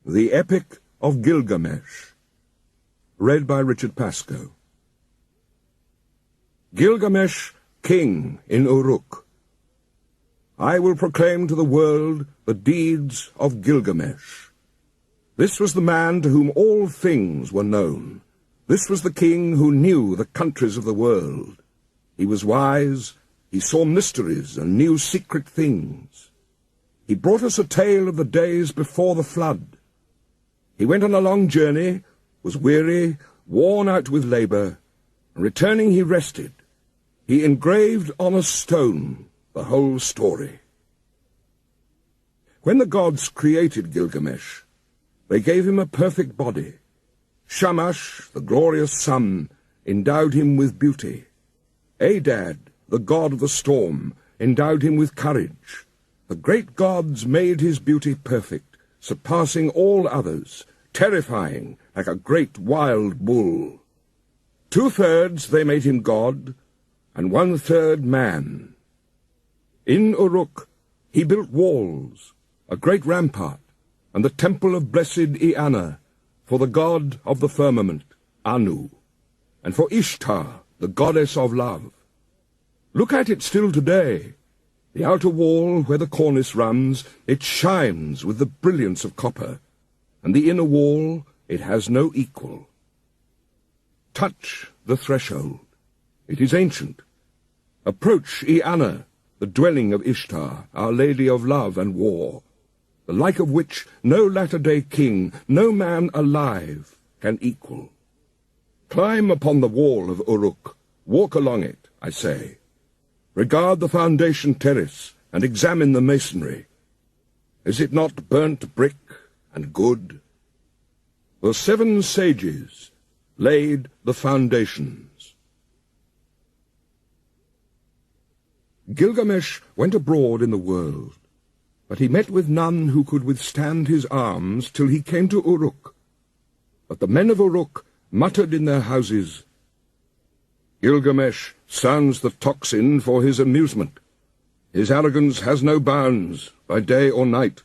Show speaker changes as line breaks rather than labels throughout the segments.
The Epic of Gilgamesh. Read by Richard Pascoe. Gilgamesh, king in Uruk. I will proclaim to the world the deeds of Gilgamesh. This was the man to whom all things were known. This was the king who knew the countries of the world. He was wise, he saw mysteries and knew secret things. He brought us a tale of the days before the flood. He went on a long journey, was weary, worn out with labor, and returning he rested. He engraved on a stone the whole story. When the gods created Gilgamesh, they gave him a perfect body. Shamash, the glorious sun, endowed him with beauty. Adad, the god of the storm, endowed him with courage. The great gods made his beauty perfect, surpassing all others, terrifying like a great wild bull. 2/3 they made him god, and 1/3 man. In Uruk he built walls, a great rampart, and the temple of blessed Iana, for the god of the firmament, Anu, and for Ishtar, the goddess of love. Look at it still today. The outer wall, where the cornice runs, it shines with the brilliance of copper, and the inner wall, it has no equal. Touch the threshold. It is ancient. Approach Iana, the dwelling of Ishtar, our lady of love and war, the like of which no latter-day king, no man alive, can equal. Climb upon the wall of Uruk, walk along it, I say. Regard the foundation terrace, and examine the masonry. Is it not burnt brick and good? The 7 sages laid the foundations. Gilgamesh went abroad in the world, but he met with none who could withstand his arms till he came to Uruk. But the men of Uruk muttered in their houses, Gilgamesh sounds the tocsin for his amusement. His arrogance has no bounds, by day or night.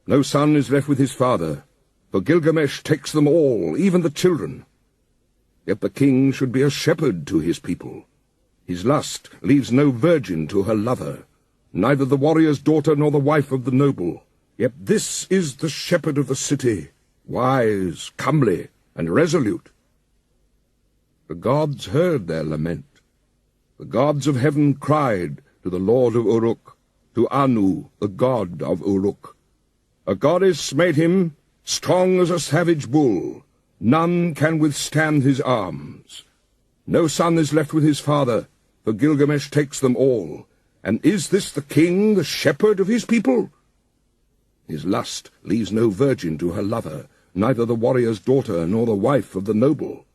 No son is left with his father, for Gilgamesh takes them all, even the children. Yet the king should be a shepherd to his people. His lust leaves no virgin to her lover, neither the warrior's daughter nor the wife of the noble. Yet this is the shepherd of the city, wise, comely, and resolute. The gods heard their lament. The gods of heaven cried to the lord of Uruk, to Anu, the god of Uruk. A goddess made him strong as a savage bull. None can withstand his arms. No son is left with his father, for Gilgamesh takes them all. And is this the king, the shepherd of his people? His lust leaves no virgin to her lover, neither the warrior's daughter nor the wife of the noble.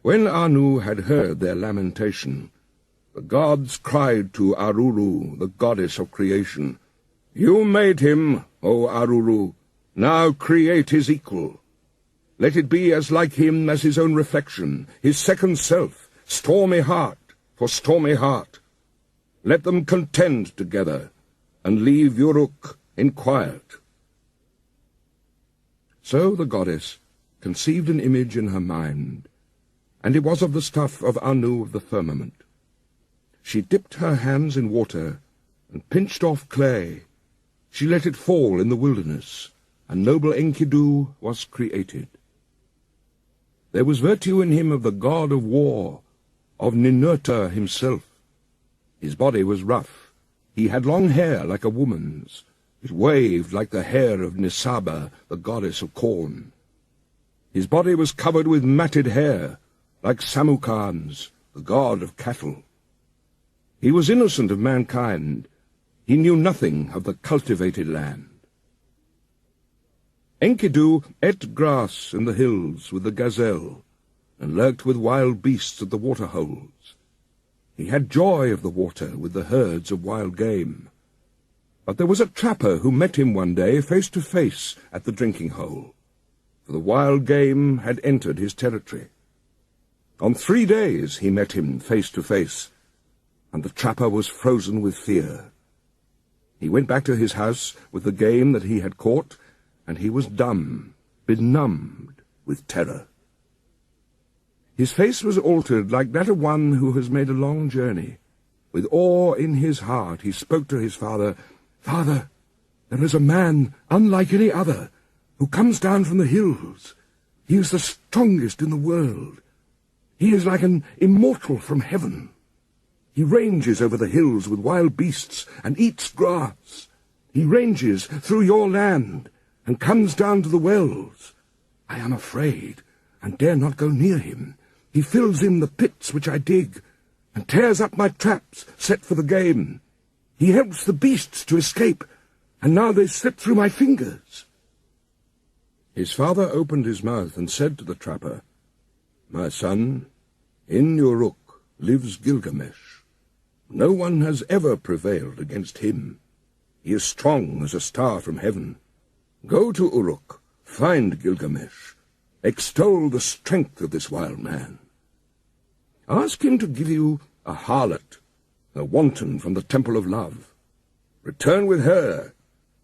When Anu had heard their lamentation, the gods cried to Aruru, the goddess of creation, You made him, O Aruru, now create his equal. Let it be as like him as his own reflection, his second self, stormy heart for stormy heart. Let them contend together, and leave Uruk in quiet. So the goddess conceived an image in her mind, and it was of the stuff of Anu of the firmament. She dipped her hands in water, and pinched off clay. She let it fall in the wilderness, and noble Enkidu was created. There was virtue in him of the god of war, of Ninurta himself. His body was rough. He had long hair like a woman's. It waved like the hair of Nisaba, the goddess of corn. His body was covered with matted hair, like Samukan's, the god of cattle. He was innocent of mankind. He knew nothing of the cultivated land. Enkidu ate grass in the hills with the gazelle, and lurked with wild beasts at the water-holes. He had joy of the water with the herds of wild game. But there was a trapper who met him one day face to face at the drinking-hole, for the wild game had entered his territory. On 3 days he met him face to face, and the trapper was frozen with fear. He went back to his house with the game that he had caught, and he was dumb, benumbed with terror. His face was altered like that of one who has made a long journey. With awe in his heart he spoke to his father, "Father, there is a man unlike any other, who comes down from the hills. He is the strongest in the world. He is like an immortal from heaven. He ranges over the hills with wild beasts and eats grass. He ranges through your land and comes down to the wells. I am afraid and dare not go near him. He fills in the pits which I dig and tears up my traps set for the game. He helps the beasts to escape, and now they slip through my fingers." His father opened his mouth and said to the trapper, "My son, in Uruk lives Gilgamesh. No one has ever prevailed against him. He is strong as a star from heaven. Go to Uruk, find Gilgamesh, extol the strength of this wild man. Ask him to give you a harlot, a wanton from the temple of love. Return with her,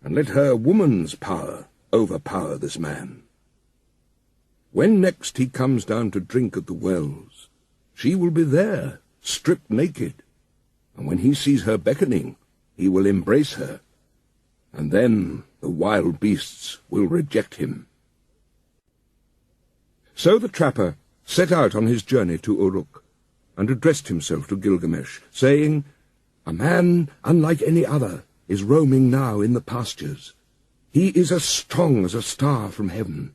and let her woman's power overpower this man. When next he comes down to drink at the wells, she will be there, stripped naked, and when he sees her beckoning, he will embrace her, and then the wild beasts will reject him." So the trapper set out on his journey to Uruk, and addressed himself to Gilgamesh, saying, "A man unlike any other is roaming now in the pastures. He is as strong as a star from heaven,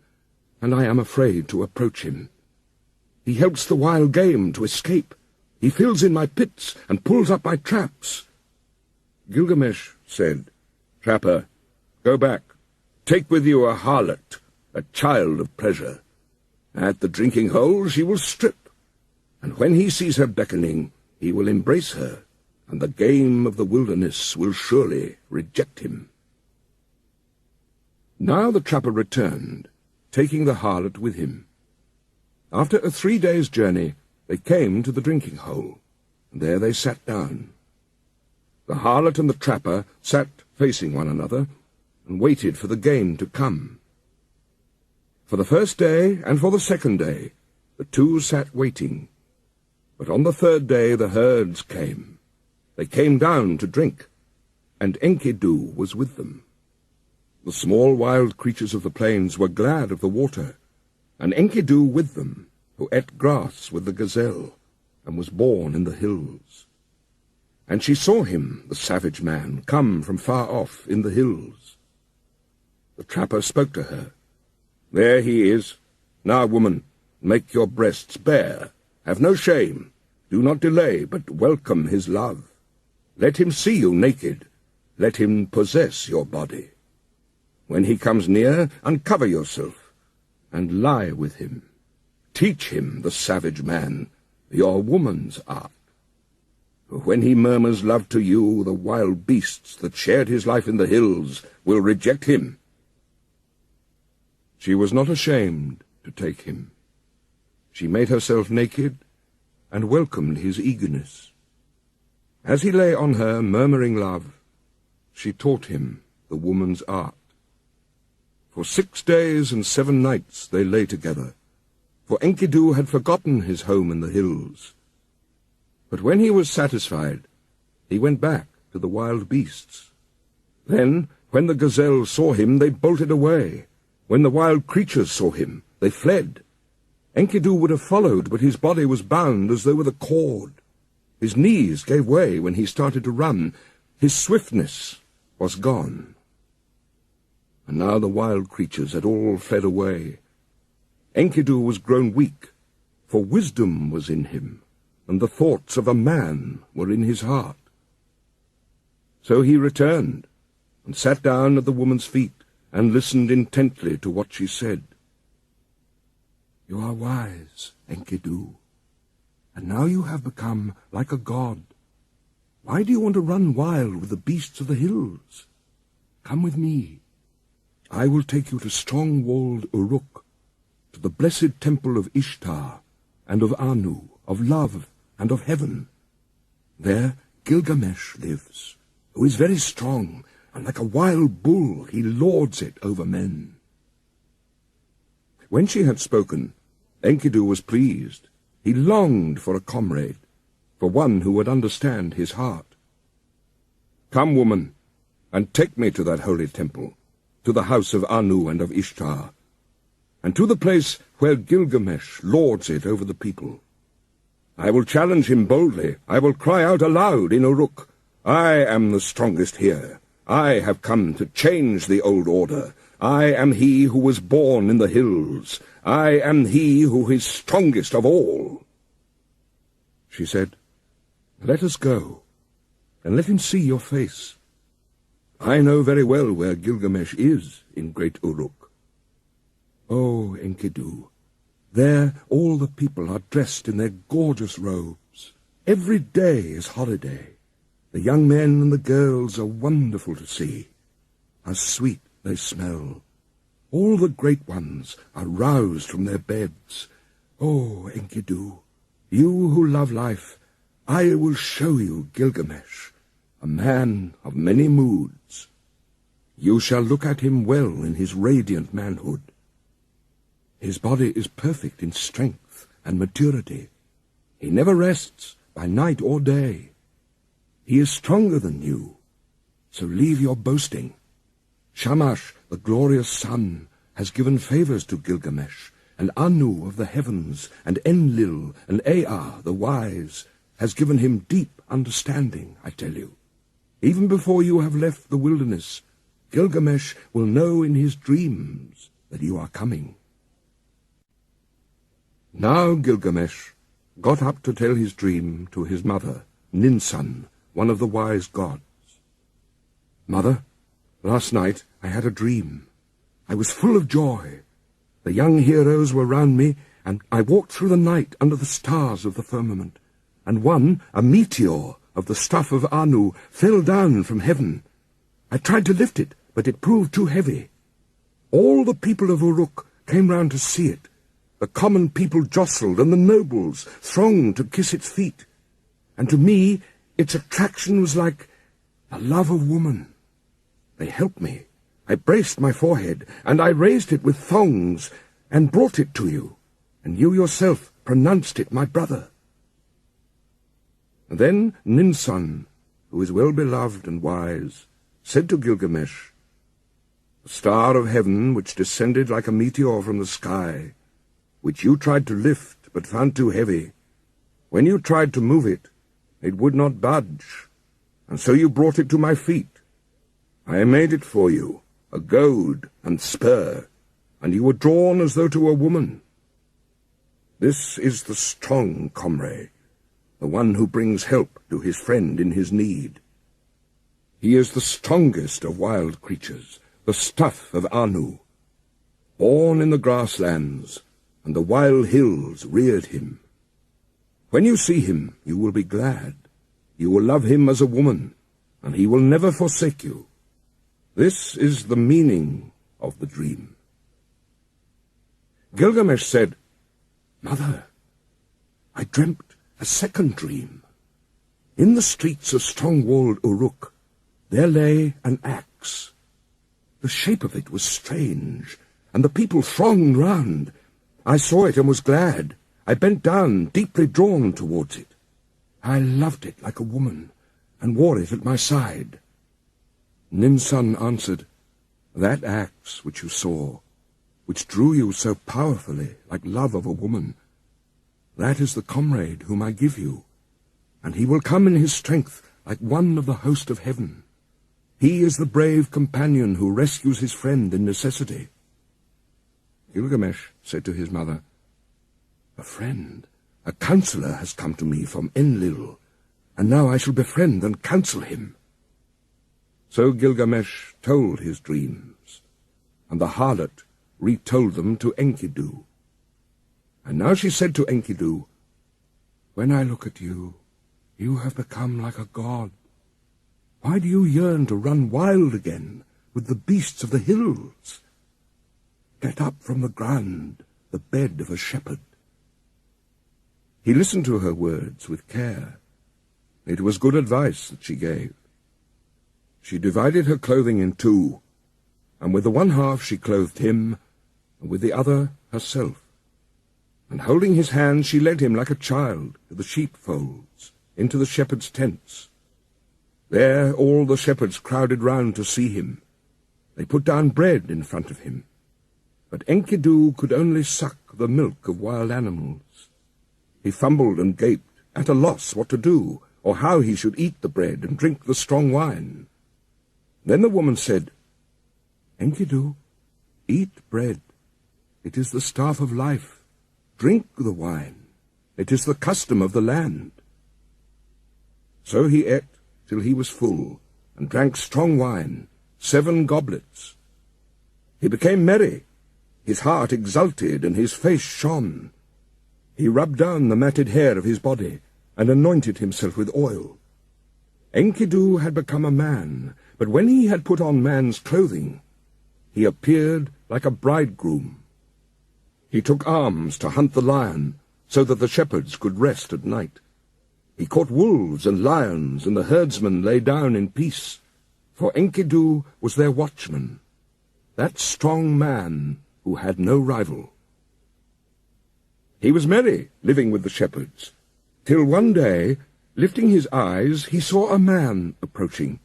and I am afraid to approach him. He helps the wild game to escape. He fills in my pits and pulls up my traps." Gilgamesh said, "Trapper, go back. Take with you a harlot, a child of pleasure. At the drinking hole she will strip, and when he sees her beckoning, he will embrace her, and the game of the wilderness will surely reject him." Now the trapper returned, taking the harlot with him. After a 3 days' journey, they came to the drinking hole, and there they sat down. The harlot and the trapper sat facing one another, and waited for the game to come. For the first day and for the second day, the two sat waiting. But on the third day the herds came. They came down to drink, and Enkidu was with them. The small wild creatures of the plains were glad of the water, and Enkidu with them, who ate grass with the gazelle, and was born in the hills. And she saw him, the savage man, come from far off in the hills. The trapper spoke to her. "There he is. Now, woman, make your breasts bare. Have no shame. Do not delay, but welcome his love. Let him see you naked. Let him possess your body. When he comes near, uncover yourself, and lie with him. Teach him, the savage man, your woman's art. For when he murmurs love to you, the wild beasts that shared his life in the hills will reject him." She was not ashamed to take him. She made herself naked and welcomed his eagerness. As he lay on her, murmuring love, she taught him the woman's art. For 6 days and 7 nights they lay together, for Enkidu had forgotten his home in the hills. But when he was satisfied, he went back to the wild beasts. Then, when the gazelles saw him, they bolted away. When the wild creatures saw him, they fled. Enkidu would have followed, but his body was bound as though with a cord. His knees gave way when he started to run. His swiftness was gone. And now the wild creatures had all fled away. Enkidu was grown weak, for wisdom was in him, and the thoughts of a man were in his heart. So he returned, and sat down at the woman's feet, and listened intently to what she said. "You are wise, Enkidu, and now you have become like a god. Why do you want to run wild with the beasts of the hills? Come with me. I will take you to strong-walled Uruk, to the blessed temple of Ishtar, and of Anu, of love, and of heaven. There Gilgamesh lives, who is very strong, and like a wild bull he lords it over men. When she had spoken, Enkidu was pleased. He longed for a comrade, for one who would understand his heart. "Come, woman, and take me to that holy temple, to the house of Anu and of Ishtar, and to the place where Gilgamesh lords it over the people. I will challenge him boldly. I will cry out aloud in Uruk, 'I am the strongest here. I have come to change the old order. I am he who was born in the hills. I am he who is strongest of all.'" She said, "Let us go, and let him see your face. I know very well where Gilgamesh is in great Uruk. Oh, Enkidu, there all the people are dressed in their gorgeous robes. Every day is holiday. The young men and the girls are wonderful to see. How sweet they smell. All the great ones are roused from their beds. Oh, Enkidu, you who love life, I will show you Gilgamesh, a man of many moods. You shall look at him well in his radiant manhood. His body is perfect in strength and maturity. He never rests by night or day. He is stronger than you, so leave your boasting. Shamash, the glorious sun, has given favors to Gilgamesh, and Anu of the heavens, and Enlil, and Ea, the wise, has given him deep understanding, I tell you. Even before you have left the wilderness, Gilgamesh will know in his dreams that you are coming." Now Gilgamesh got up to tell his dream to his mother, Ninsun, one of the wise gods. "Mother, last night I had a dream. I was full of joy. The young heroes were round me, and I walked through the night under the stars of the firmament, and one, a meteor of the stuff of Anu, fell down from heaven. I tried to lift it, but it proved too heavy. All the people of Uruk came round to see it. The common people jostled, and the nobles thronged to kiss its feet. And to me, its attraction was like the love of woman. They helped me. I braced my forehead, and I raised it with thongs, and brought it to you, and you yourself pronounced it my brother." And then Ninsun, who is well beloved and wise, said to Gilgamesh, "The star of heaven which descended like a meteor from the sky, which you tried to lift but found too heavy, when you tried to move it, it would not budge, and so you brought it to my feet. I made it for you, a goad and spur, and you were drawn as though to a woman. This is the strong comrade, the one who brings help to his friend in his need. He is the strongest of wild creatures, the stuff of Anu. Born in the grasslands, and the wild hills reared him. When you see him, you will be glad. You will love him as a woman, and he will never forsake you. This is the meaning of the dream." Gilgamesh said, "Mother, I dreamt a second dream. In the streets of strong-walled Uruk, there lay an axe. The shape of it was strange, and the people thronged round. I saw it and was glad. I bent down, deeply drawn towards it. I loved it like a woman, and wore it at my side." Ninsun answered, "That axe which you saw, which drew you so powerfully like love of a woman, that is the comrade whom I give you, and he will come in his strength like one of the host of heaven. He is the brave companion who rescues his friend in necessity." Gilgamesh said to his mother, "A friend, a counselor has come to me from Enlil, and now I shall befriend and counsel him." So Gilgamesh told his dreams, and the harlot retold them to Enkidu. And now she said to Enkidu, "When I look at you, you have become like a god. Why do you yearn to run wild again with the beasts of the hills? Get up from the ground, the bed of a shepherd." He listened to her words with care. It was good advice that she gave. She divided her clothing in two, and with the one half she clothed him, and with the other herself, and holding his hand she led him like a child to the sheepfolds, into the shepherds' tents. There all the shepherds crowded round to see him. They put down bread in front of him, but Enkidu could only suck the milk of wild animals. He fumbled and gaped, at a loss what to do, or how he should eat the bread and drink the strong wine. Then the woman said, "Enkidu, eat bread. It is the staff of life. Drink the wine. It is the custom of the land." So he ate till he was full, and drank strong wine, 7 goblets. He became merry. His heart exulted, and his face shone. He rubbed down the matted hair of his body, and anointed himself with oil. Enkidu had become a man, but when he had put on man's clothing, he appeared like a bridegroom. He took arms to hunt the lion, so that the shepherds could rest at night. He caught wolves and lions, and the herdsmen lay down in peace, for Enkidu was their watchman, that strong man who had no rival. He was merry, living with the shepherds, till one day, lifting his eyes, he saw a man approaching.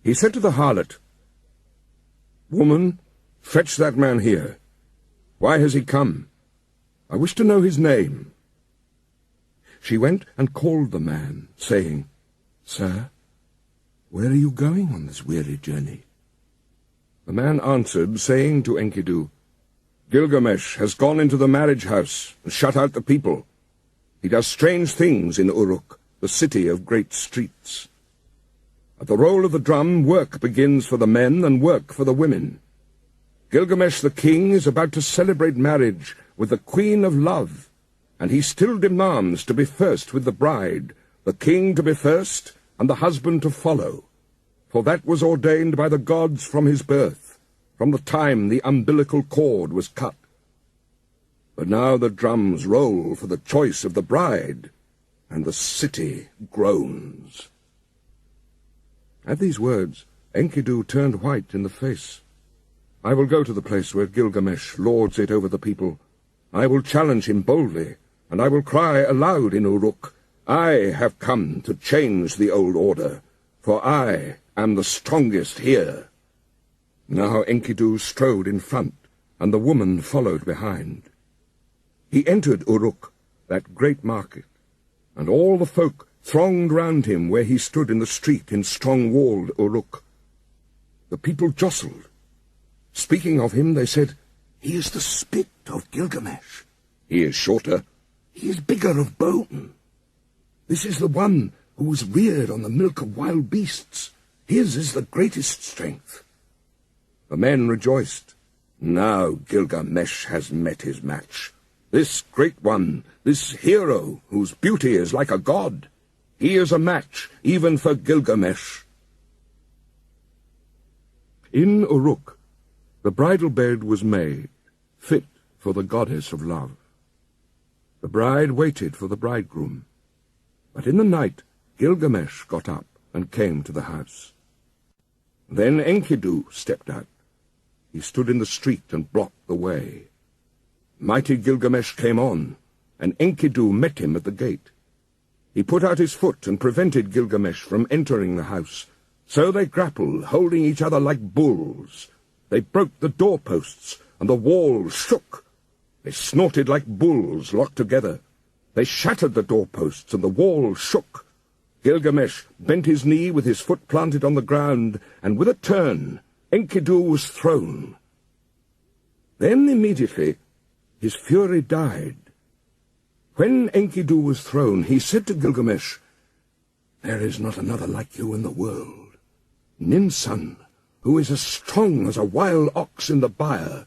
He said to the harlot, "Woman, fetch that man here. Why has he come? I wish to know his name." She went and called the man, saying, "Sir, where are you going on this weary journey?" The man answered, saying to Enkidu, "Gilgamesh has gone into the marriage house and shut out the people. He does strange things in Uruk, the city of great streets. At the roll of the drum, work begins for the men and work for the women. Gilgamesh the king is about to celebrate marriage with the queen of love, and he still demands to be first with the bride, the king to be first, and the husband to follow, for that was ordained by the gods from his birth, from the time the umbilical cord was cut. But now the drums roll for the choice of the bride, and the city groans." At these words, Enkidu turned white in the face. "I will go to the place where Gilgamesh lords it over the people. I will challenge him boldly, and I will cry aloud in Uruk, 'I have come to change the old order, for I am the strongest here.'" Now Enkidu strode in front, and the woman followed behind. He entered Uruk, that great market, and all the folk thronged round him where he stood in the street in strong-walled Uruk. The people jostled. Speaking of him, they said, "He is the spit of Gilgamesh. He is shorter. He is bigger of bone. This is the one who was reared on the milk of wild beasts. His is the greatest strength." The men rejoiced. "Now Gilgamesh has met his match. This great one, this hero whose beauty is like a god. He is a match even for Gilgamesh." In Uruk, the bridal bed was made, fit for the goddess of love. The bride waited for the bridegroom, but in the night Gilgamesh got up and came to the house. Then Enkidu stepped out. He stood in the street and blocked the way. Mighty Gilgamesh came on, and Enkidu met him at the gate. He put out his foot and prevented Gilgamesh from entering the house. So they grappled, holding each other like bulls. They broke the doorposts, and the walls shook. They snorted like bulls locked together. They shattered the doorposts, and the walls shook. Gilgamesh bent his knee with his foot planted on the ground, and with a turn, Enkidu was thrown. Then immediately his fury died. When Enkidu was thrown, he said to Gilgamesh, "There is not another like you in the world. Ninsun, who is as strong as a wild ox in the byre,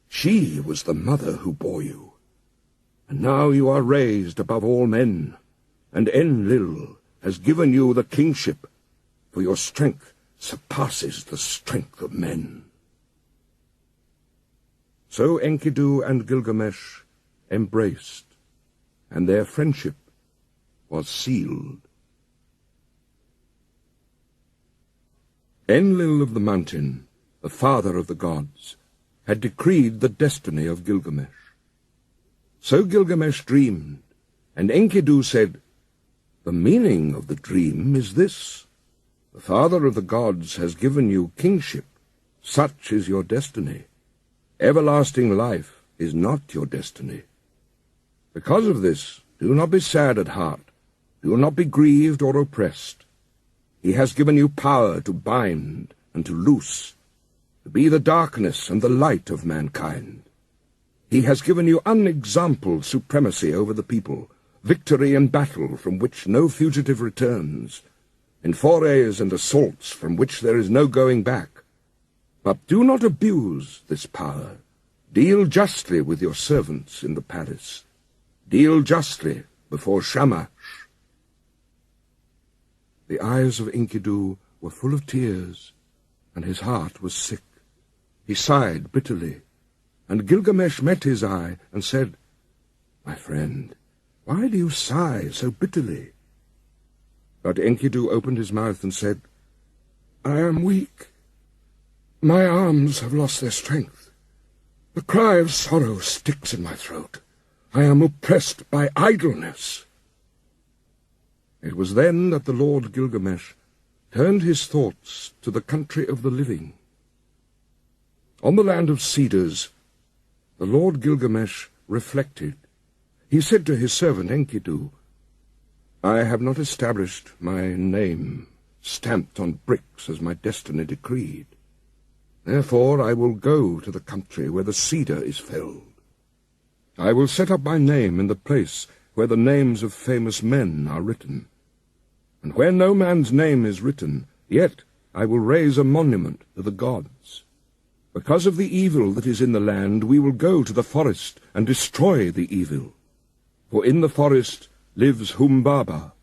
she was the mother who bore you. And now you are raised above all men, and Enlil has given you the kingship, for your strength surpasses the strength of men." So Enkidu and Gilgamesh embraced, and their friendship was sealed. Enlil of the mountain, the father of the gods, had decreed the destiny of Gilgamesh. So Gilgamesh dreamed, and Enkidu said, "The meaning of the dream is this. The Father of the gods has given you kingship. Such is your destiny. Everlasting life is not your destiny. Because of this, do not be sad at heart. Do not be grieved or oppressed. He has given you power to bind and to loose, to be the darkness and the light of mankind. He has given you unexampled supremacy over the people, victory in battle from which no fugitive returns, in forays and assaults from which there is no going back. But do not abuse this power. Deal justly with your servants in the palace. Deal justly before Shamash." The eyes of Enkidu were full of tears, and his heart was sick. He sighed bitterly, and Gilgamesh met his eye and said, "My friend, why do you sigh so bitterly?" But Enkidu opened his mouth and said, "I am weak. My arms have lost their strength. The cry of sorrow sticks in my throat. I am oppressed by idleness." It was then that the Lord Gilgamesh turned his thoughts to the country of the living. On the land of cedars, the Lord Gilgamesh reflected. He said to his servant Enkidu, "I have not established my name stamped on bricks as my destiny decreed. Therefore I will go to the country where the cedar is felled. I will set up my name in the place where the names of famous men are written. And where no man's name is written, yet I will raise a monument to the gods. Because of the evil that is in the land, we will go to the forest and destroy the evil. For in the forest lives Humbaba,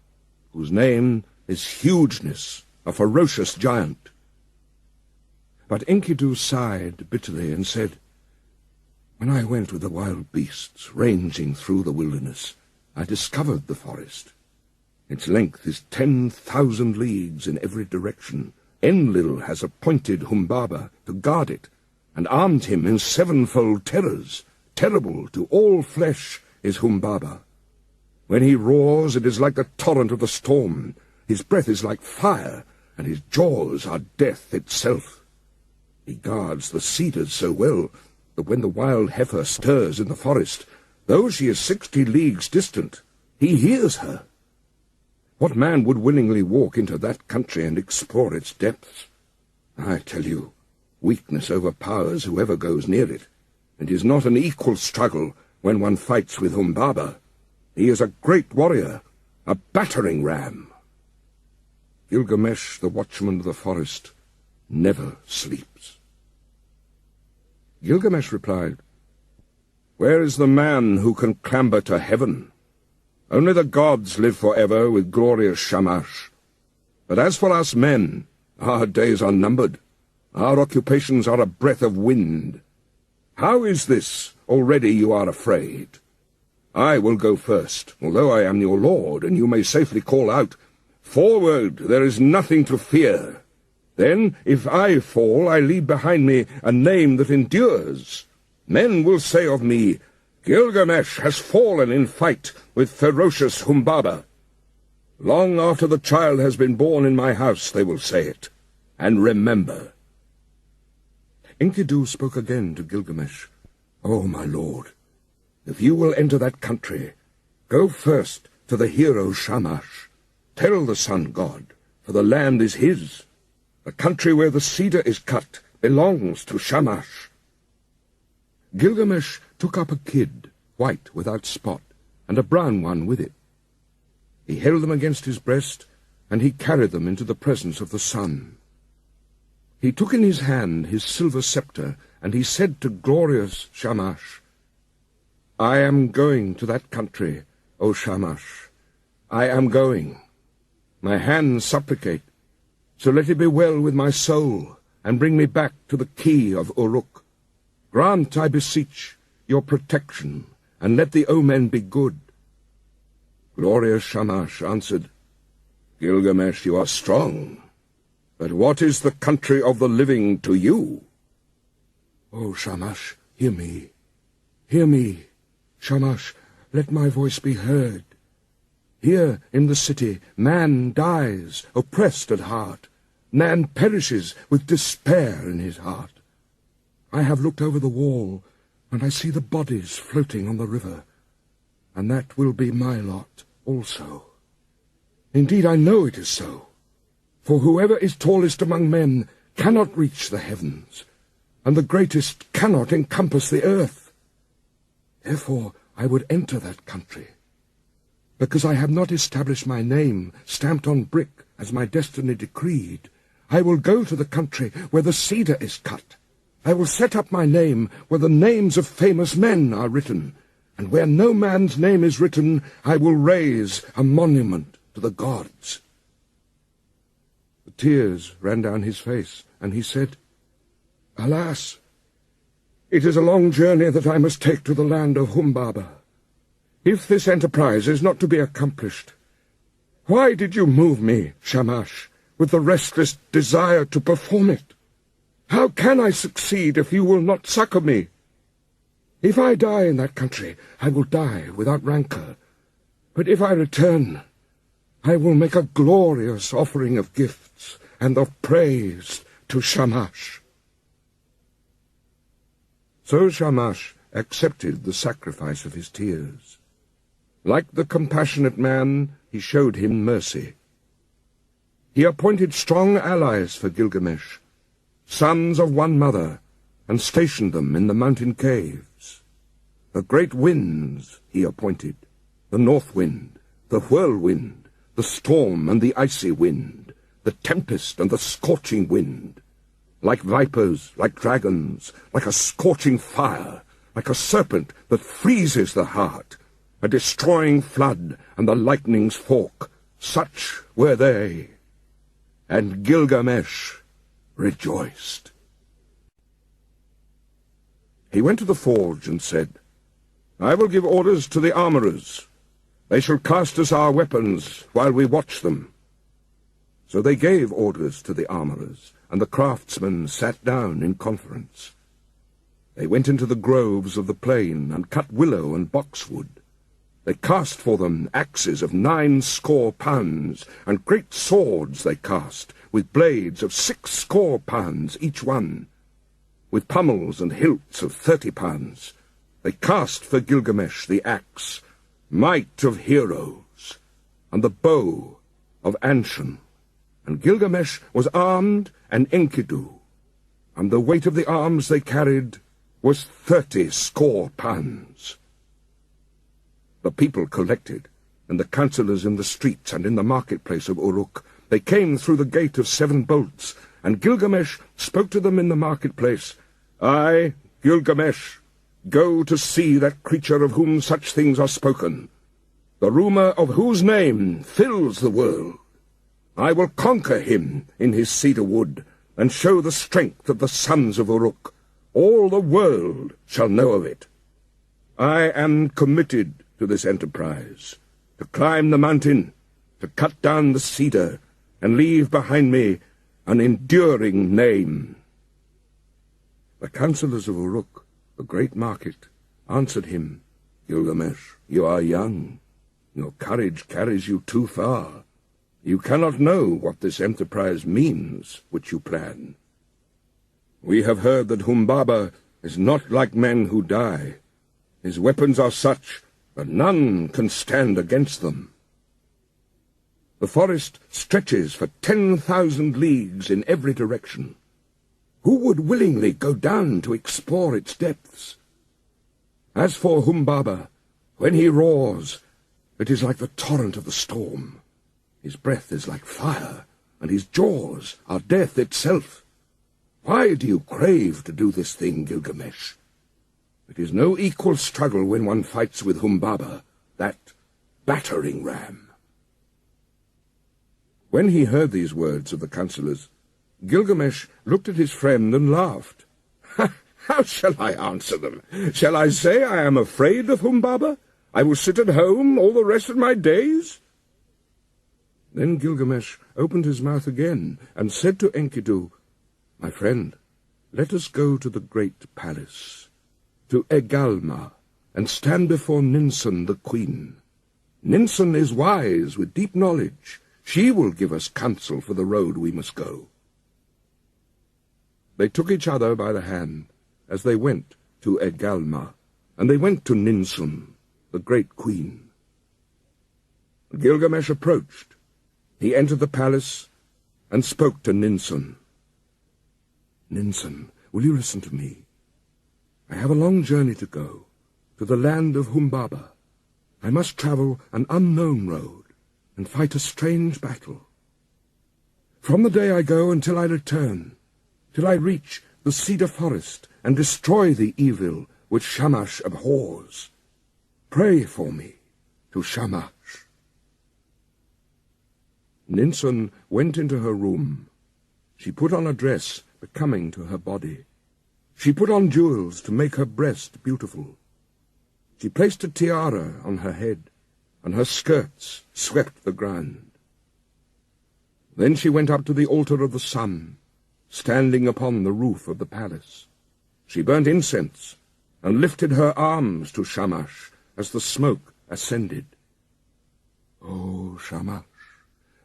whose name is Hugeness, a ferocious giant." But Enkidu sighed bitterly and said, "When I went with the wild beasts ranging through the wilderness, I discovered the forest. Its length is 10,000 leagues in every direction. Enlil has appointed Humbaba to guard it, and armed him in 7-fold terrors. Terrible to all flesh is Humbaba. When he roars, it is like the torrent of the storm. His breath is like fire, and his jaws are death itself. He guards the cedars so well that when the wild heifer stirs in the forest, though she is 60 leagues distant, he hears her. What man would willingly walk into that country and explore its depths? I tell you, weakness overpowers whoever goes near it. It is not an equal struggle when one fights with Humbaba. He is a great warrior, a battering ram." Gilgamesh, the watchman of the forest, never sleeps. Gilgamesh replied, "Where is the man who can clamber to heaven? Only the gods live forever with glorious Shamash. But as for us men, our days are numbered. Our occupations are a breath of wind. How is this? Already you are afraid. I will go first, although I am your lord, and you may safely call out, 'Forward, there is nothing to fear.' Then, if I fall, I leave behind me a name that endures. Men will say of me, 'Gilgamesh has fallen in fight with ferocious Humbaba.' Long after the child has been born in my house, they will say it. And remember." Enkidu spoke again to Gilgamesh, "O my lord, if you will enter that country, go first to the hero Shamash. Tell the sun god, for the land is his. The country where the cedar is cut belongs to Shamash." Gilgamesh took up a kid, white without spot, and a brown one with it. He held them against his breast, and he carried them into the presence of the sun. He took in his hand his silver scepter, and he said to glorious Shamash, "I am going to that country, O Shamash. I am going. My hands supplicate, so let it be well with my soul, and bring me back to the key of Uruk. Grant, I beseech, your protection, and let the omen be good." Glorious Shamash answered, "Gilgamesh, you are strong, but what is the country of the living to you?" O Shamash, hear me. Hear me. Shamash, let my voice be heard. Here in the city man dies, oppressed at heart. Man perishes with despair in his heart. I have looked over the wall, and I see the bodies floating on the river, and that will be my lot also. Indeed, I know it is so, for whoever is tallest among men cannot reach the heavens, and the greatest cannot encompass the earth. Therefore I would enter that country, because I have not established my name stamped on brick as my destiny decreed. I will go to the country where the cedar is cut. I will set up my name where the names of famous men are written, and where no man's name is written, I will raise a monument to the gods. The tears ran down his face, and he said, Alas, it is a long journey that I must take to the land of Humbaba. If this enterprise is not to be accomplished, why did you move me, Shamash, with the restless desire to perform it? How can I succeed if you will not succor me? If I die in that country, I will die without rancor. But if I return, I will make a glorious offering of gifts and of praise to Shamash. So Shamash accepted the sacrifice of his tears. Like the compassionate man, he showed him mercy. He appointed strong allies for Gilgamesh, sons of one mother, and stationed them in the mountain caves. The great winds he appointed, the north wind, the whirlwind, the storm and the icy wind, the tempest and the scorching wind, like vipers, like dragons, like a scorching fire, like a serpent that freezes the heart, a destroying flood and the lightning's fork, such were they. And Gilgamesh rejoiced. He went to the forge and said, I will give orders to the armourers. They shall cast us our weapons while we watch them. So they gave orders to the armourers, and the craftsmen sat down in conference. They went into the groves of the plain and cut willow and boxwood. They cast for them axes of 90 pounds, and great swords they cast, with blades of 60 pounds each one, with pommels and hilts of 30 pounds. They cast for Gilgamesh the axe, might of heroes, and the bow of Anshan. And Gilgamesh was armed, and Enkidu, and the weight of the arms they carried was 30 pounds. The people collected, and the councillors in the streets and in the marketplace of Uruk. They came through the gate of 7 bolts, and Gilgamesh spoke to them in the marketplace. I, Gilgamesh, go to see that creature of whom such things are spoken, the rumour of whose name fills the world. I will conquer him in his cedar wood, and show the strength of the sons of Uruk. All the world shall know of it. I am committed to this enterprise, to climb the mountain, to cut down the cedar, and leave behind me an enduring name. The councillors of Uruk, the great market, answered him, Gilgamesh, you are young. Your courage carries you too far. You cannot know what this enterprise means which you plan. We have heard that Humbaba is not like men who die. His weapons are such that none can stand against them. The forest stretches for 10,000 leagues in every direction. Who would willingly go down to explore its depths? As for Humbaba, when he roars, it is like the torrent of the storm. His breath is like fire, and his jaws are death itself. Why do you crave to do this thing, Gilgamesh? It is no equal struggle when one fights with Humbaba, that battering ram. When he heard these words of the councillors, Gilgamesh looked at his friend and laughed. How shall I answer them? Shall I say I am afraid of Humbaba? I will sit at home all the rest of my days? Then Gilgamesh opened his mouth again and said to Enkidu, My friend, Let us go to the great palace, to Egalma, and stand before Ninsun the queen. Ninsun is wise with deep knowledge. She will give us counsel for the road we must go." They took each other by the hand as they went to Egalma, and they went to Ninsun, the great queen. Gilgamesh approached. He entered the palace and spoke to Ninsun. "Ninsun, will you listen to me? I have a long journey to go, to the land of Humbaba. I must travel an unknown road and fight a strange battle. From the day I go until I return, till I reach the cedar forest and destroy the evil which Shamash abhors, pray for me to Shamash." Ninsun went into her room. She put on a dress becoming to her body. She put on jewels to make her breast beautiful. She placed a tiara on her head, and her skirts swept the ground. Then she went up to the altar of the sun, standing upon the roof of the palace. She burnt incense, and lifted her arms to Shamash as the smoke ascended. "O Shamash,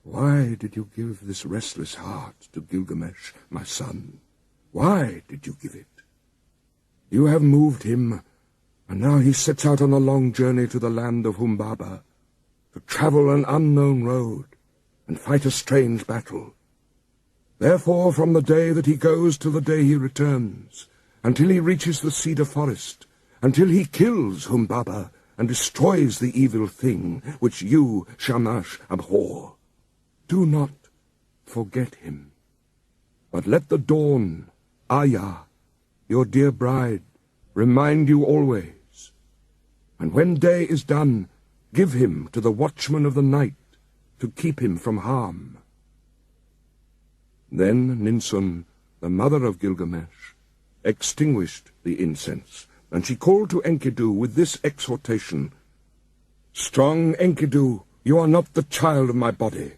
why did you give this restless heart to Gilgamesh, my son? Why did you give it? You have moved him, and now he sets out on a long journey to the land of Humbaba, to travel an unknown road and fight a strange battle. Therefore, from the day that he goes till the day he returns, until he reaches the cedar forest, until he kills Humbaba and destroys the evil thing which you, Shamash, abhor, do not forget him, but let the dawn, Aya, your dear bride, remind you always. And when day is done, give him to the watchman of the night to keep him from harm." Then Ninsun, the mother of Gilgamesh, extinguished the incense, and she called to Enkidu with this exhortation, "Strong Enkidu, you are not the child of my body,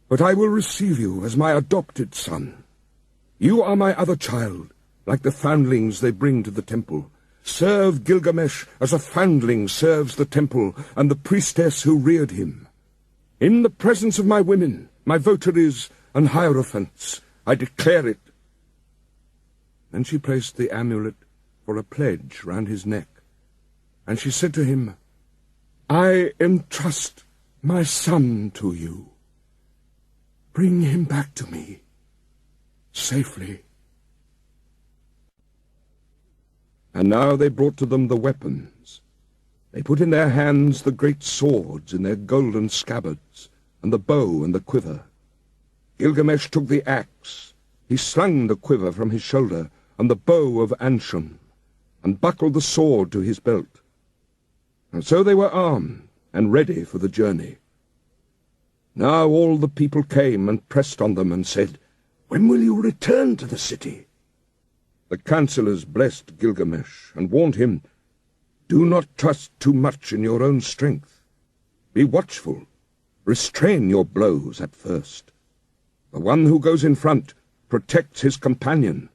but I will receive you as my adopted son. You are my other child, like the foundlings they bring to the temple. Serve Gilgamesh as a foundling serves the temple and the priestess who reared him. In the presence of my women, my votaries and hierophants, I declare it." Then she placed the amulet for a pledge round his neck, and she said to him, "I entrust my son to you. Bring him back to me safely." And now they brought to them the weapons. They put in their hands the great swords in their golden scabbards, and the bow and the quiver. Gilgamesh took the axe. He slung the quiver from his shoulder, and the bow of Anshun, and buckled the sword to his belt. And so they were armed and ready for the journey. Now all the people came and pressed on them and said, "When will you return to the city?" The councillors blessed Gilgamesh and warned him, "Do not trust too much in your own strength. Be watchful. Restrain your blows at first. The one who goes in front protects his companion.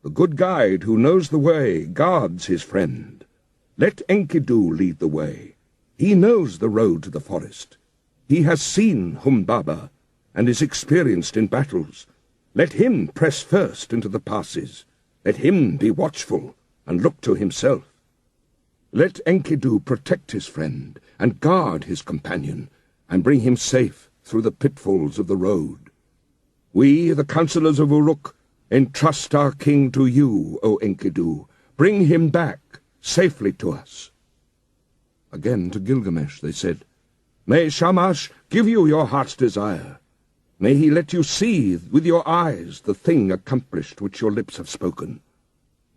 The good guide who knows the way guards his friend. Let Enkidu lead the way. He knows the road to the forest. He has seen Humbaba and is experienced in battles. Let him press first into the passes. Let him be watchful and look to himself. Let Enkidu protect his friend and guard his companion and bring him safe through the pitfalls of the road. We, the councillors of Uruk, entrust our king to you, O Enkidu. Bring him back safely to us." Again to Gilgamesh they said, "May Shamash give you your heart's desire. May he let you see with your eyes the thing accomplished which your lips have spoken.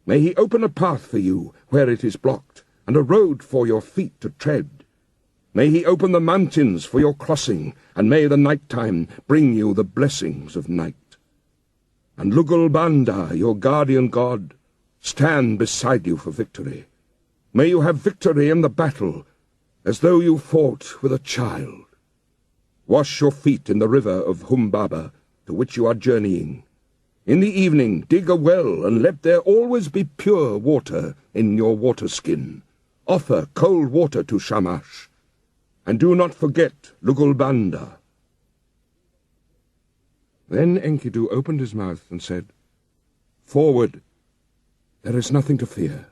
May he open a path for you where it is blocked, and a road for your feet to tread. May he open the mountains for your crossing, and may the night-time bring you the blessings of night. And Lugal Banda, your guardian god, stand beside you for victory. May you have victory in the battle, as though you fought with a child. Wash your feet in the river of Humbaba, to which you are journeying. In the evening dig a well, and let there always be pure water in your water-skin. Offer cold water to Shamash, and do not forget Lugulbanda." Then Enkidu opened his mouth and said, "Forward! There is nothing to fear.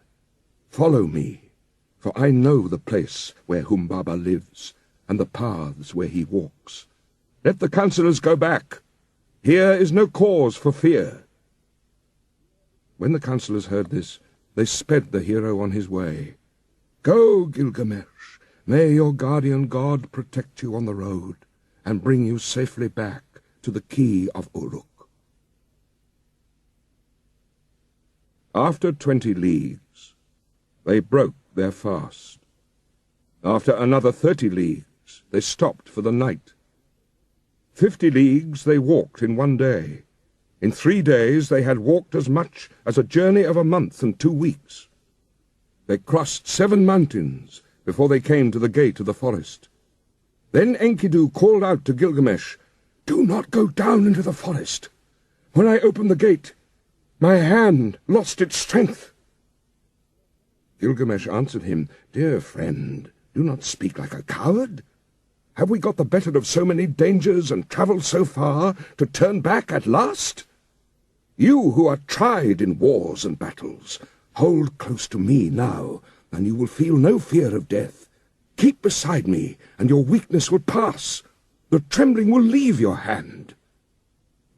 Follow me, for I know the place where Humbaba lives, and the paths where he walks. Let the councillors go back. Here is no cause for fear." When the councillors heard this, they sped the hero on his way. "Go, Gilgamesh! May your guardian god protect you on the road, and bring you safely back to the key of Uruk." After 20 leagues, they broke their fast. After another 30 leagues, they stopped for the night. 50 leagues they walked in one day. In 3 days they had walked as much as a journey of a month and 2 weeks. They crossed 7 mountains before they came to the gate of the forest. Then Enkidu called out to Gilgamesh, "Do not go down into the forest. When I opened the gate, my hand lost its strength." Gilgamesh answered him, "Dear friend, do not speak like a coward. Have we got the better of so many dangers and travelled so far to turn back at last? You who are tried in wars and battles, hold close to me now, and you will feel no fear of death. Keep beside me, and your weakness will pass. The trembling will leave your hand.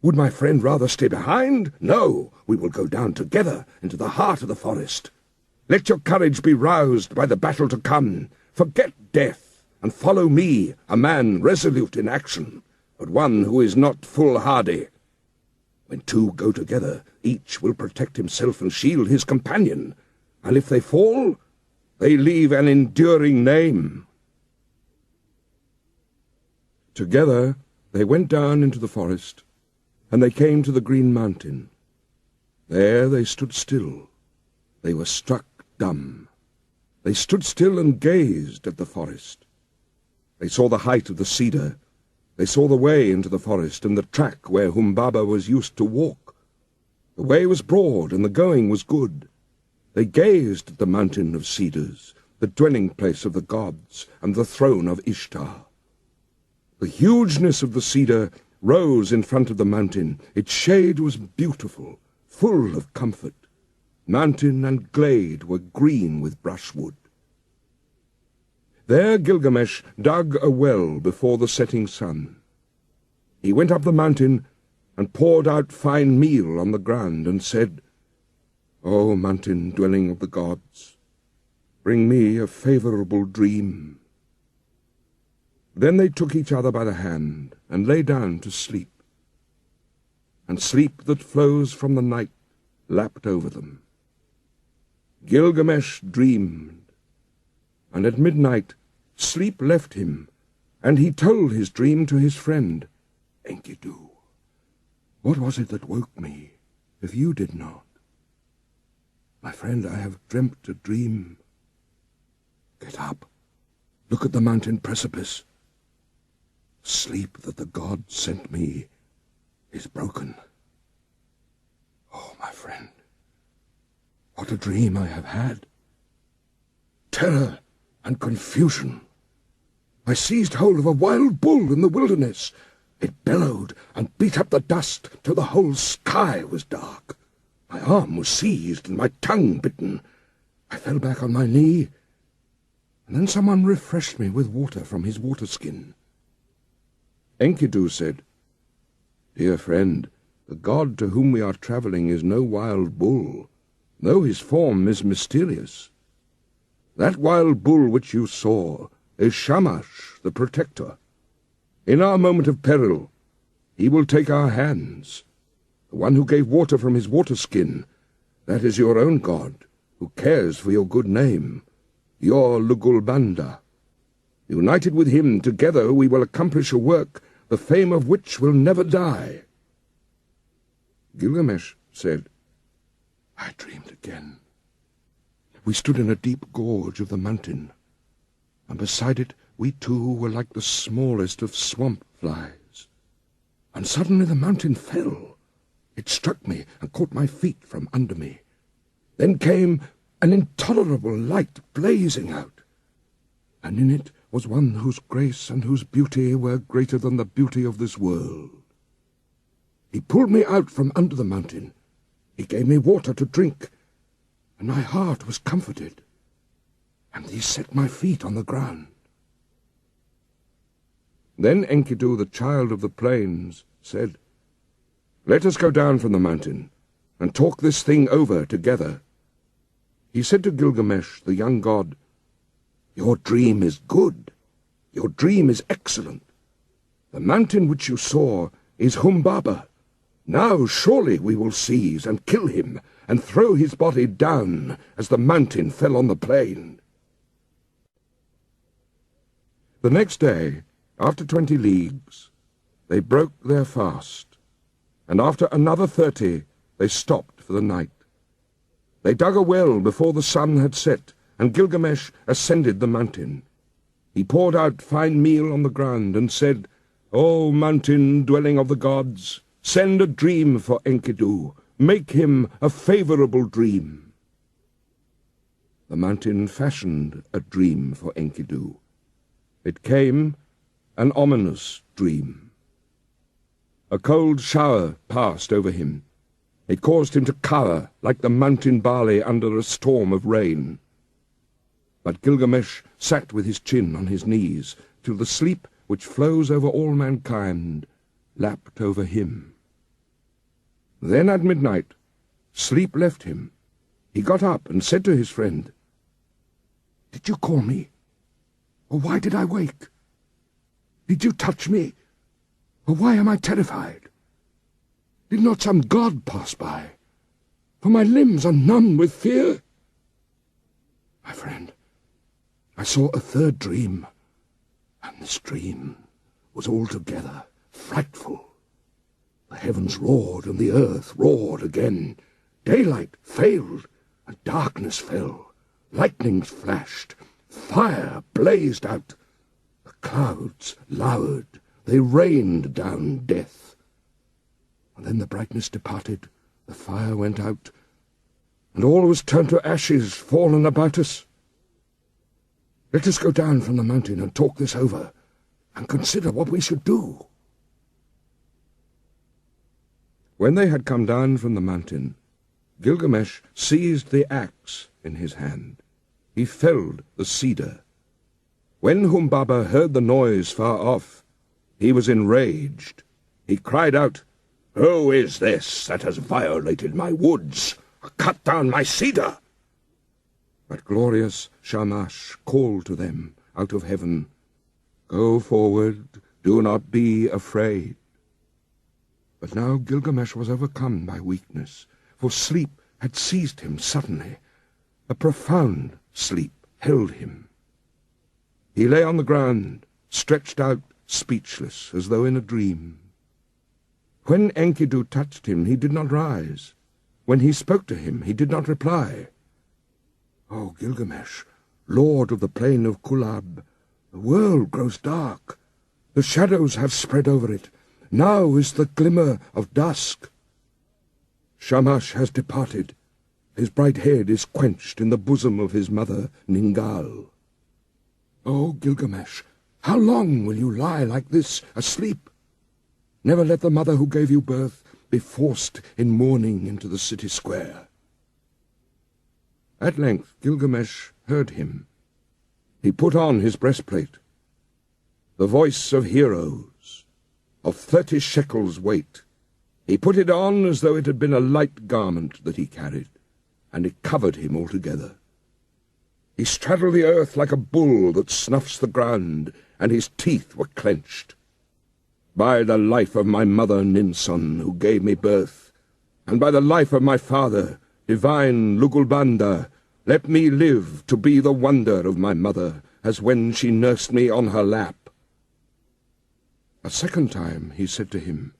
Would my friend rather stay behind? No, we will go down together into the heart of the forest. Let your courage be roused by the battle to come. Forget death, and follow me, a man resolute in action, but one who is not foolhardy. When 2 go together, each will protect himself and shield his companion, and if they fall, they leave an enduring name." Together they went down into the forest, and they came to the green mountain. There they stood still. They were struck dumb. They stood still and gazed at the forest. They saw the height of the cedar. They saw the way into the forest and the track where Humbaba was used to walk. The way was broad and the going was good. They gazed at the mountain of cedars, the dwelling place of the gods and the throne of Ishtar. The hugeness of the cedar rose in front of the mountain. Its shade was beautiful, full of comfort. Mountain and glade were green with brushwood. There Gilgamesh dug a well before the setting sun. He went up the mountain and poured out fine meal on the ground and said, "O mountain dwelling of the gods, bring me a favourable dream." Then they took each other by the hand and lay down to sleep. And sleep that flows from the night lapped over them. Gilgamesh dreamed, and at midnight sleep left him, and he told his dream to his friend, "Enkidu, what was it that woke me, if you did not? My friend, I have dreamt a dream. Get up, look at the mountain precipice. Sleep that the gods sent me is broken. Oh, my friend, what a dream I have had! Terror and confusion. I seized hold of a wild bull in the wilderness. It bellowed and beat up the dust till the whole sky was dark. My arm was seized and my tongue bitten. I fell back on my knee, and then someone refreshed me with water from his water-skin. Enkidu said, "Dear friend, the god to whom we are travelling is no wild bull, though his form is mysterious. That wild bull which you saw is Shamash, the protector. In our moment of peril, he will take our hands. The one who gave water from his water-skin, that is your own god, who cares for your good name, your Lugulbanda. United with him, together we will accomplish a work, the fame of which will never die." Gilgamesh said, "I dreamed again. We stood in a deep gorge of the mountain, and beside it we two were like the smallest of swamp flies. And suddenly the mountain fell, It struck me and caught my feet from under me. Then came an intolerable light blazing out, and in it was one whose grace and whose beauty were greater than the beauty of this world. He pulled me out from under the mountain. He gave me water to drink, and my heart was comforted, and he set my feet on the ground. Then Enkidu, the child of the plains, said, "Let us go down from the mountain, and talk this thing over together." He said to Gilgamesh, the young god, "Your dream is good. Your dream is excellent. The mountain which you saw is Humbaba. Now surely we will seize and kill him, and throw his body down as the mountain fell on the plain." The next day, after 20 leagues, they broke their fast, and after another 30 they stopped for the night. They dug a well before the sun had set, and Gilgamesh ascended the mountain. He poured out fine meal on the ground and said, "O mountain dwelling of the gods, send a dream for Enkidu. Make him a favorable dream." The mountain fashioned a dream for Enkidu. It came an ominous dream. A cold shower passed over him. It caused him to cower like the mountain barley under a storm of rain. But Gilgamesh sat with his chin on his knees, till the sleep which flows over all mankind lapped over him. Then at midnight sleep left him. He got up and said to his friend, "Did you call me? Or why did I wake? Did you touch me? Or why am I terrified? Did not some god pass by? For my limbs are numb with fear." "My friend, I saw a third dream, and this dream was altogether frightful. The heavens roared, and the earth roared again. Daylight failed, and darkness fell. Lightnings flashed, fire blazed out. The clouds lowered, they rained down death. And then the brightness departed, the fire went out, and all was turned to ashes fallen about us. Let us go down from the mountain and talk this over, and consider what we should do." When they had come down from the mountain, Gilgamesh seized the axe in his hand. He felled the cedar. When Humbaba heard the noise far off, he was enraged. He cried out, "Who is this that has violated my woods, cut down my cedar?" But glorious Shamash called to them out of heaven, "Go forward, do not be afraid." But now Gilgamesh was overcome by weakness, for sleep had seized him suddenly. A profound sleep held him. He lay on the ground, stretched out, speechless, as though in a dream. When Enkidu touched him, he did not rise. When he spoke to him, he did not reply. "O Gilgamesh, lord of the plain of Kulab, the world grows dark. The shadows have spread over it. Now is the glimmer of dusk. Shamash has departed. His bright head is quenched in the bosom of his mother Ningal. O Gilgamesh, how long will you lie like this, asleep? Never let the mother who gave you birth be forced in mourning into the city square." At length Gilgamesh heard him. He put on his breastplate. The voice of heroes, of 30 shekels weight. He put it on as though it had been a light garment that he carried, and it covered him altogether. He straddled the earth like a bull that snuffs the ground, and his teeth were clenched. "By the life of my mother Ninsun, who gave me birth, and by the life of my father, divine Lugulbanda, let me live to be the wonder of my mother, as when she nursed me on her lap." A second time he said to him,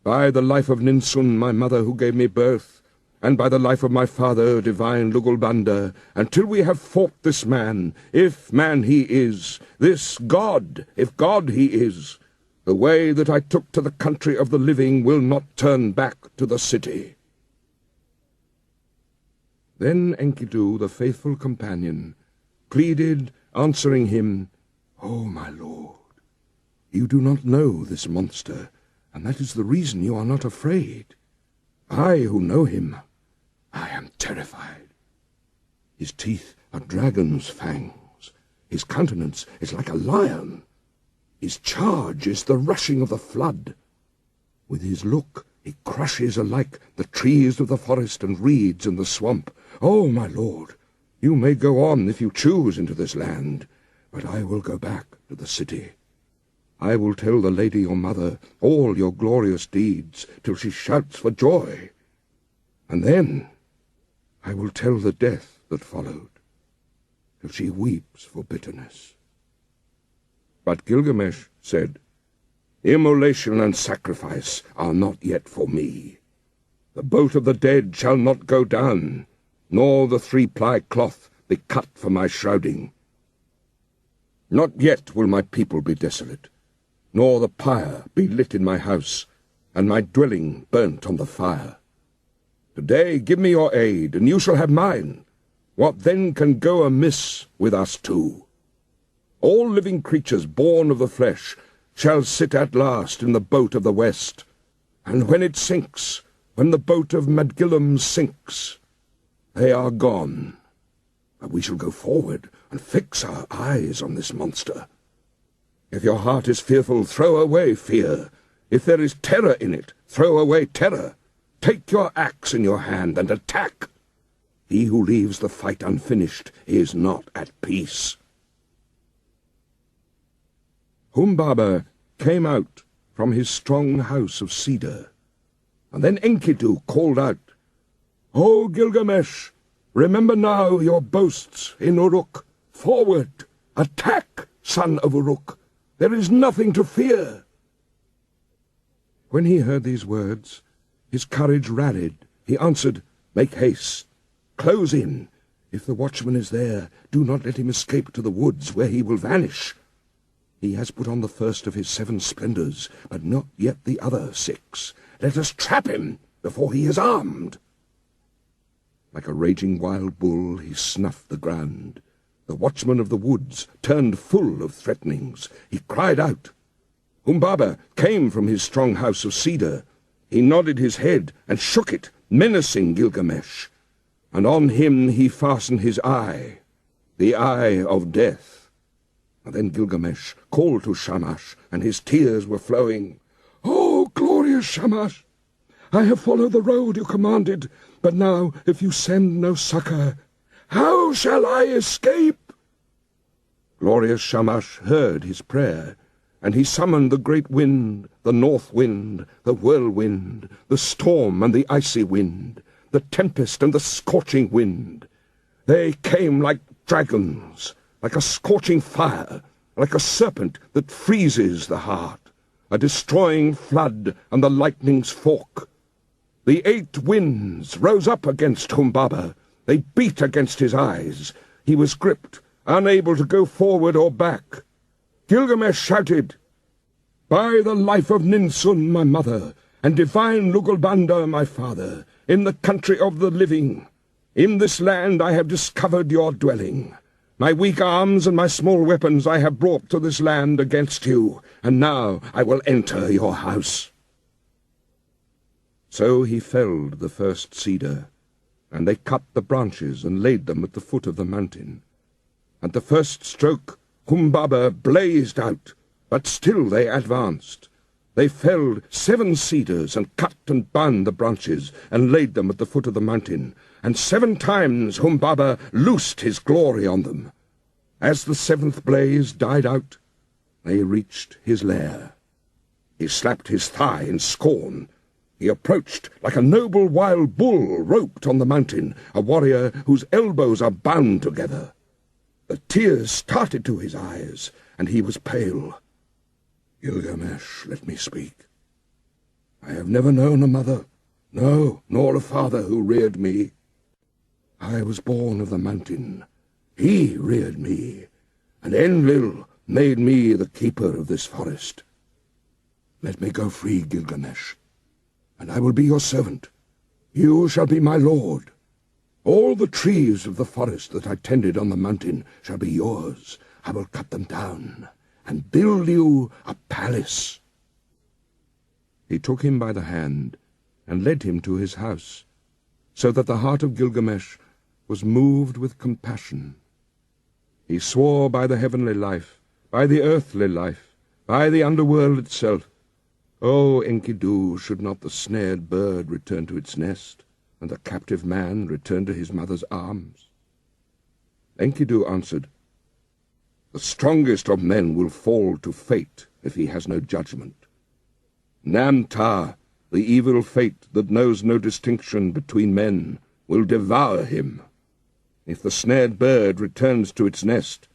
"By the life of Ninsun, my mother who gave me birth, and by the life of my father, divine Lugulbanda, until we have fought this man, if man he is, this god, if god he is, The way that I took to the country of the living will not turn back to the city." Then Enkidu, the faithful companion, pleaded, answering him, "O my lord, you do not know this monster, and that is the reason you are not afraid. I, who know him, I am terrified. His teeth are dragon's fangs. His countenance is like a lion. His charge is the rushing of the flood. With his look he crushes alike the trees of the forest and reeds in the swamp. Oh, my lord, you may go on if you choose into this land, but I will go back to the city. I will tell the lady your mother all your glorious deeds till she shouts for joy. And then I will tell the death that followed, till she weeps for bitterness." But Gilgamesh said, "Immolation and sacrifice are not yet for me. The boat of the dead shall not go down, nor the 3-ply cloth be cut for my shrouding. Not yet will my people be desolate, nor the pyre be lit in my house, and my dwelling burnt on the fire. Today give me your aid, and you shall have mine. What then can go amiss with us two? All living creatures born of the flesh shall sit at last in the boat of the west, and when it sinks, when the boat of Madgilum sinks, they are gone. But we shall go forward and fix our eyes on this monster. If your heart is fearful, throw away fear. If there is terror in it, throw away terror. Take your axe in your hand and attack. He who leaves the fight unfinished is not at peace." Humbaba came out from his strong house of cedar, and then Enkidu called out, "O Gilgamesh, remember now your boasts in Uruk. Forward! Attack, son of Uruk! There is nothing to fear." When he heard these words, his courage rallied. He answered, "Make haste. Close in. If the watchman is there, do not let him escape to the woods, where he will vanish. He has put on the first of his 7 splendors, but not yet the other 6. Let us trap him before he is armed." Like a raging wild bull he snuffed the ground. The watchman of the woods turned full of threatenings. He cried out. Humbaba came from his strong house of cedar. He nodded his head and shook it, menacing Gilgamesh. And on him he fastened his eye, the eye of death. And then Gilgamesh called to Shamash, and his tears were flowing. "Oh, glorious Shamash! I have followed the road you commanded, but now, if you send no succor, how shall I escape?" Glorious Shamash heard his prayer, and he summoned the great wind, the north wind, the whirlwind, the storm and the icy wind, the tempest and the scorching wind. They came like dragons, like a scorching fire, like a serpent that freezes the heart, a destroying flood and the lightning's fork. The 8 winds rose up against Humbaba. They beat against his eyes. He was gripped, unable to go forward or back. Gilgamesh shouted, "By the life of Ninsun, my mother, and divine Lugalbanda, my father, in the country of the living, in this land I have discovered your dwelling. My weak arms and my small weapons I have brought to this land against you, and now I will enter your house." So he felled the first cedar, and they cut the branches and laid them at the foot of the mountain. At the first stroke Humbaba blazed out, but still they advanced. They felled 7 cedars and cut and bound the branches and laid them at the foot of the mountain, and 7 times Humbaba loosed his glory on them. As the 7th blaze died out, they reached his lair. He slapped his thigh in scorn. He approached like a noble wild bull roped on the mountain, a warrior whose elbows are bound together. The tears started to his eyes, and he was pale. "Gilgamesh, let me speak. I have never known a mother, no, nor a father who reared me. I was born of the mountain. He reared me, and Enlil made me the keeper of this forest. Let me go free, Gilgamesh, and I will be your servant. You shall be my lord. All the trees of the forest that I tended on the mountain shall be yours. I will cut them down and build you a palace." He took him by the hand and led him to his house, so that the heart of Gilgamesh was moved with compassion. He swore by the heavenly life, by the earthly life, by the underworld itself, "O Enkidu, should not the snared bird return to its nest, and the captive man return to his mother's arms?" Enkidu answered, "The strongest of men will fall to fate if he has no judgment. Namtar, the evil fate that knows no distinction between men, will devour him. If the snared bird returns to its nest,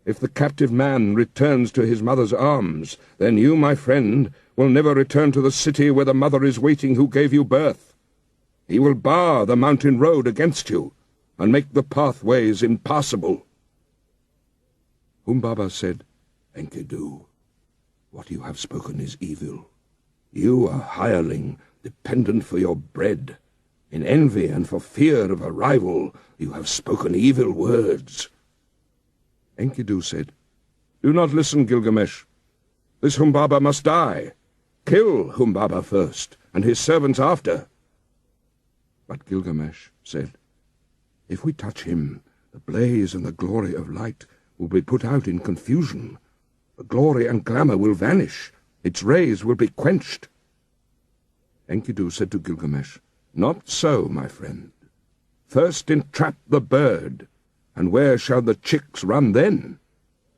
if the captive man returns to his mother's arms, then you, my friend, will never return to the city where the mother is waiting who gave you birth. He will bar the mountain road against you, and make the pathways impassable." Humbaba said, "Enkidu, what you have spoken is evil. You, a hireling, dependent for your bread. In envy and for fear of a rival, you have spoken evil words." Enkidu said, "Do not listen, Gilgamesh. This Humbaba must die. Kill Humbaba first, and his servants after." But Gilgamesh said, "If we touch him, the blaze and the glory of light will be put out in confusion. The glory and glamour will vanish. Its rays will be quenched." Enkidu said to Gilgamesh, "Not so, my friend. First entrap the bird, and where shall the chicks run then?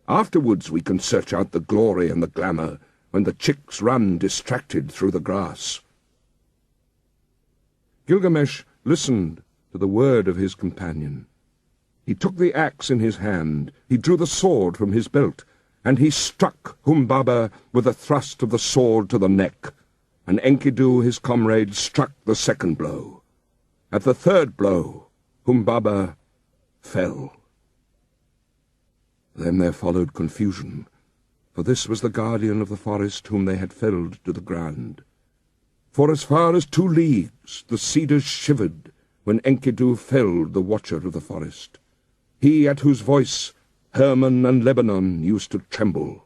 Afterwards we can search out the glory and the glamour, when the chicks run distracted through the grass." Gilgamesh listened to the word of his companion. He took the axe in his hand, he drew the sword from his belt, and he struck Humbaba with a thrust of the sword to the neck, and Enkidu, his comrade, struck the second blow. At the third blow, Humbaba fell. Then there followed confusion, for this was the guardian of the forest whom they had felled to the ground. For as far as 2 leagues the cedars shivered when Enkidu felled the watcher of the forest, he at whose voice Hermon and Lebanon used to tremble.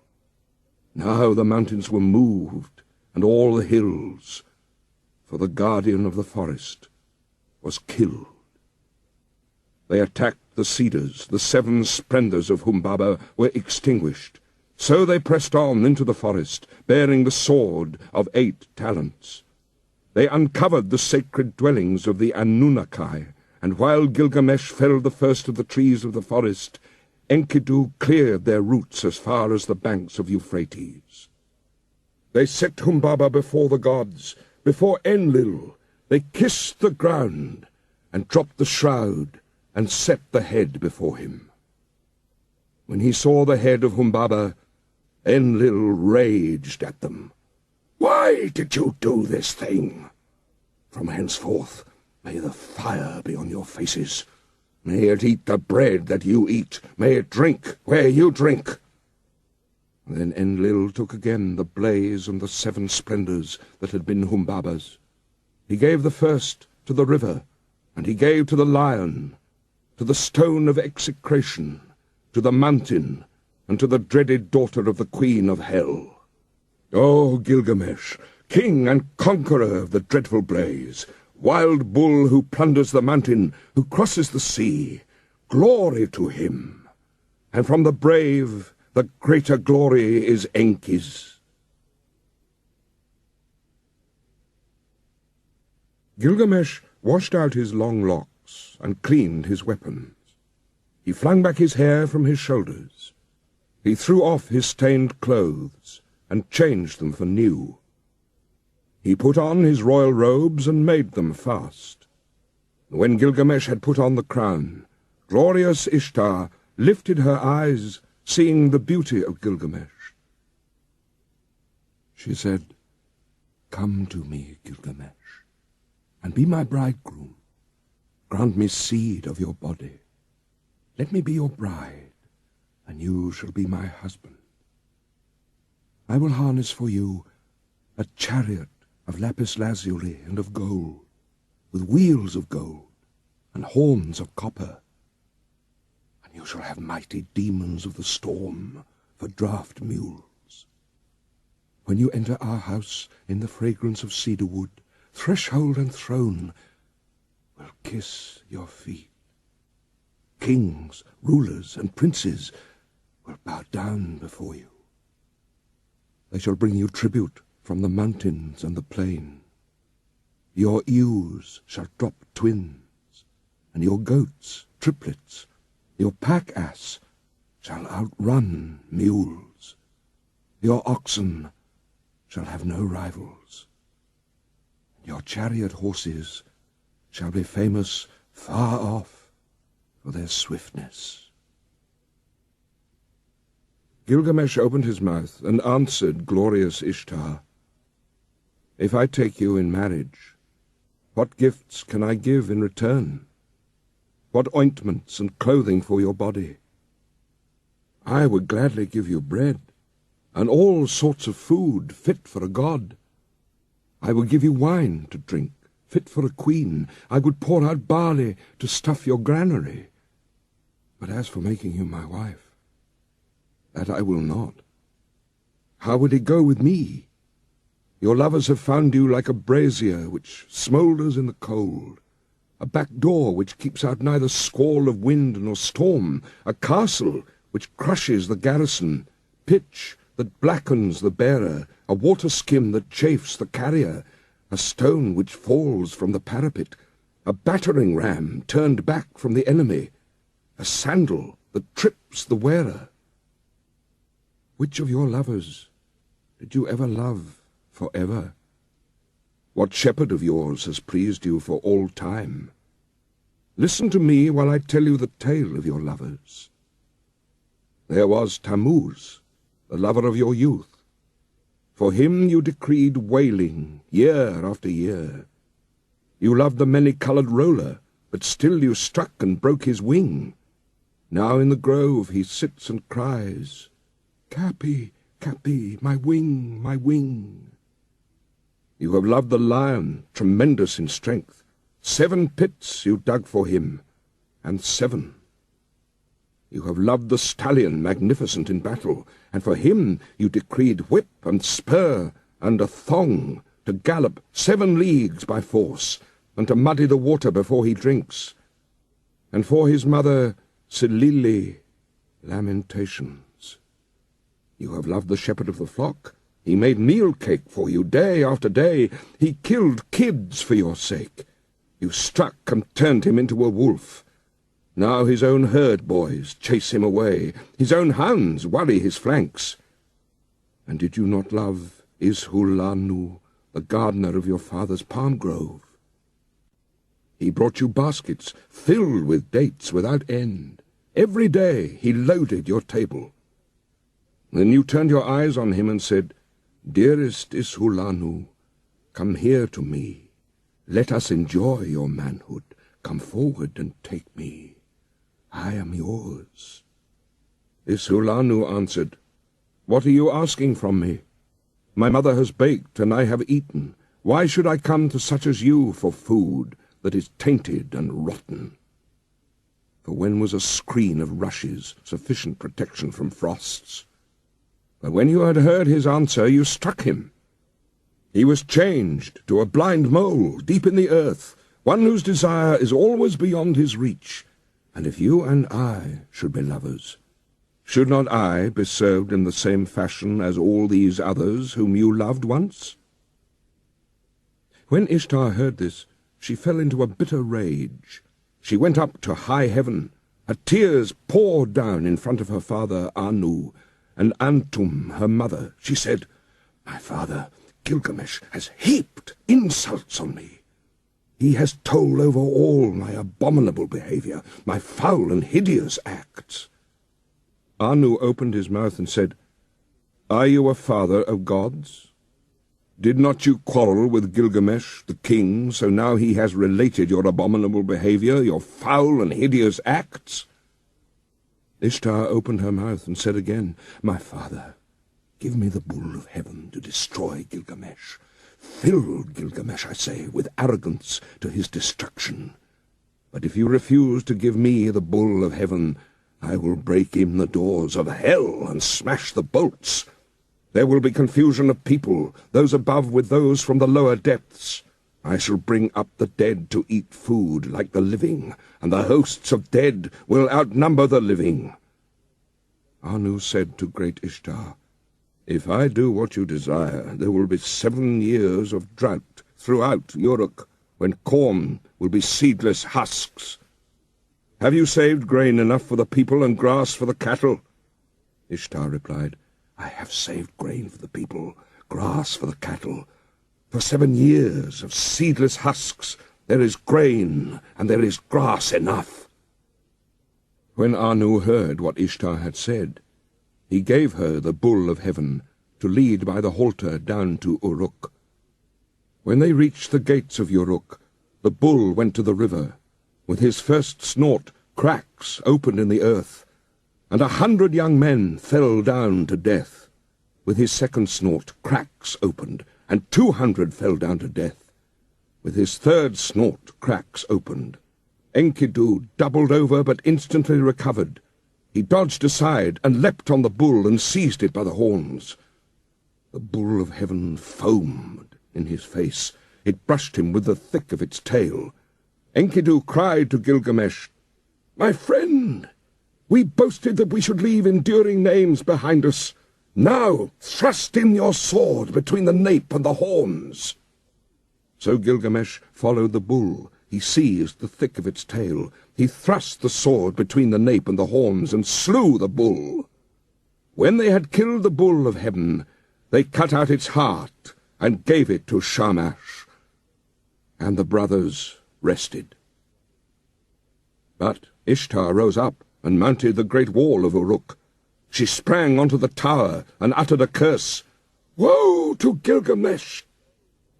Now the mountains were moved, and all the hills, for the guardian of the forest was killed. They attacked the cedars, the 7 splendours of Humbaba were extinguished. So they pressed on into the forest, bearing the sword of 8 talents. They uncovered the sacred dwellings of the Anunnaki, and while Gilgamesh felled the first of the trees of the forest, Enkidu cleared their roots as far as the banks of Euphrates. They set Humbaba before the gods, before Enlil. They kissed the ground, and dropped the shroud, and set the head before him. When he saw the head of Humbaba, Enlil raged at them. "Why did you do this thing? From henceforth may the fire be on your faces. May it eat the bread that you eat. May it drink where you drink." Then Enlil took again the blaze and the 7 splendours that had been Humbaba's. He gave the first to the river, and he gave to the lion, to the stone of execration, to the mountain, and to the dreaded daughter of the queen of hell. O Gilgamesh, king and conqueror of the dreadful blaze, wild bull who plunders the mountain, who crosses the sea, glory to him. And from the brave the greater glory is Enki's. Gilgamesh washed out his long locks and cleaned his weapons. He flung back his hair from his shoulders. He threw off his stained clothes and changed them for new. He put on his royal robes and made them fast. When Gilgamesh had put on the crown, glorious Ishtar lifted her eyes, seeing the beauty of Gilgamesh. She said, "Come to me, Gilgamesh, and be my bridegroom. Grant me seed of your body. Let me be your bride, and you shall be my husband. I will harness for you a chariot of lapis lazuli and of gold, with wheels of gold and horns of copper. And you shall have mighty demons of the storm for draught mules. When you enter our house in the fragrance of cedar wood, threshold and throne will kiss your feet. Kings, rulers, and princes will bow down before you. They shall bring you tribute from the mountains and the plain. Your ewes shall drop twins, and your goats triplets. Your pack-ass shall outrun mules. Your oxen shall have no rivals. Your chariot horses shall be famous far off for their swiftness. Gilgamesh opened his mouth and answered glorious Ishtar, "If I take you in marriage, what gifts can I give in return? What ointments and clothing for your body? I would gladly give you bread, and all sorts of food fit for a god. I would give you wine to drink, fit for a queen. I would pour out barley to stuff your granary. But as for making you my wife, that I will not. How would it go with me? Your lovers have found you like a brazier which smoulders in the cold, a back door which keeps out neither squall of wind nor storm, a castle which crushes the garrison, pitch that blackens the bearer, a water-skim that chafes the carrier, a stone which falls from the parapet, a battering ram turned back from the enemy, a sandal that trips the wearer. Which of your lovers did you ever love forever? What shepherd of yours has pleased you for all time? Listen to me while I tell you the tale of your lovers. There was Tammuz, the lover of your youth. For him you decreed wailing year after year. You loved the many-coloured roller, but still you struck and broke his wing. Now in the grove he sits and cries, "Kapi, Kapi, my wing, my wing." You have loved the lion, tremendous in strength. 7 pits you dug for him, and 7. You have loved the stallion, magnificent in battle, and for him you decreed whip and spur and a thong, to gallop 7 leagues by force, and to muddy the water before he drinks. And for his mother, Silili, lamentations. You have loved the shepherd of the flock. He made meal cake for you day after day. He killed kids for your sake. You struck and turned him into a wolf. Now his own herd boys chase him away. His own hounds worry his flanks. And did you not love Ishulanu, the gardener of your father's palm grove? He brought you baskets filled with dates without end. Every day he loaded your table. Then you turned your eyes on him and said, "Dearest Ishulanu, come here to me. Let us enjoy your manhood. Come forward and take me. I am yours." Ishulanu answered, "What are you asking from me? My mother has baked, and I have eaten. Why should I come to such as you for food that is tainted and rotten?" For when was a screen of rushes sufficient protection from frosts? But when you had heard his answer, you struck him. He was changed to a blind mole deep in the earth, one whose desire is always beyond his reach. And if you and I should be lovers, should not I be served in the same fashion as all these others whom you loved once? When Ishtar heard this, she fell into a bitter rage. She went up to high heaven. Her tears poured down in front of her father Anu, and Antum, her mother. She said, "My father, Gilgamesh, has heaped insults on me. He has told over all my abominable behavior, my foul and hideous acts." Anu opened his mouth and said, "Are you a father of gods? Did not you quarrel with Gilgamesh, the king, so now he has related your abominable behavior, your foul and hideous acts?" Ishtar opened her mouth and said again, "My father, Give me the bull of heaven to destroy Gilgamesh. Fill Gilgamesh, I say, with arrogance to his destruction. But if you refuse to give me the bull of heaven, I will break in the doors of hell and smash the bolts. There will be confusion of people, those above with those from the lower depths. I shall bring up the dead to eat food like the living, and the hosts of dead will outnumber the living. Anu said to great Ishtar, If I do what you desire, there will be 7 years of drought throughout Uruk, when corn will be seedless husks. Have you saved grain enough for the people and grass for the cattle? Ishtar replied, I have saved grain for the people, grass for the cattle. For 7 years of seedless husks there is grain and there is grass enough. When Anu heard what Ishtar had said, he gave her the bull of heaven to lead by the halter down to Uruk. When they reached the gates of Uruk, the bull went to the river. With his first snort, cracks opened in the earth, and 100 young men fell down to death. With his second snort, cracks opened, and 200 fell down to death. With his third snort, cracks opened. Enkidu doubled over but instantly recovered. He dodged aside and leapt on the bull and seized it by the horns. The bull of heaven foamed in his face. It brushed him with the thick of its tail. Enkidu cried to Gilgamesh, My friend, we boasted that we should leave enduring names behind us. Now thrust in your sword between the nape and the horns. So Gilgamesh followed the bull. He seized the thick of its tail. He thrust the sword between the nape and the horns and slew the bull. When they had killed the bull of heaven, they cut out its heart and gave it to Shamash. And the brothers rested. But Ishtar rose up and mounted the great wall of Uruk. She sprang onto the tower and uttered a curse. Woe to Gilgamesh,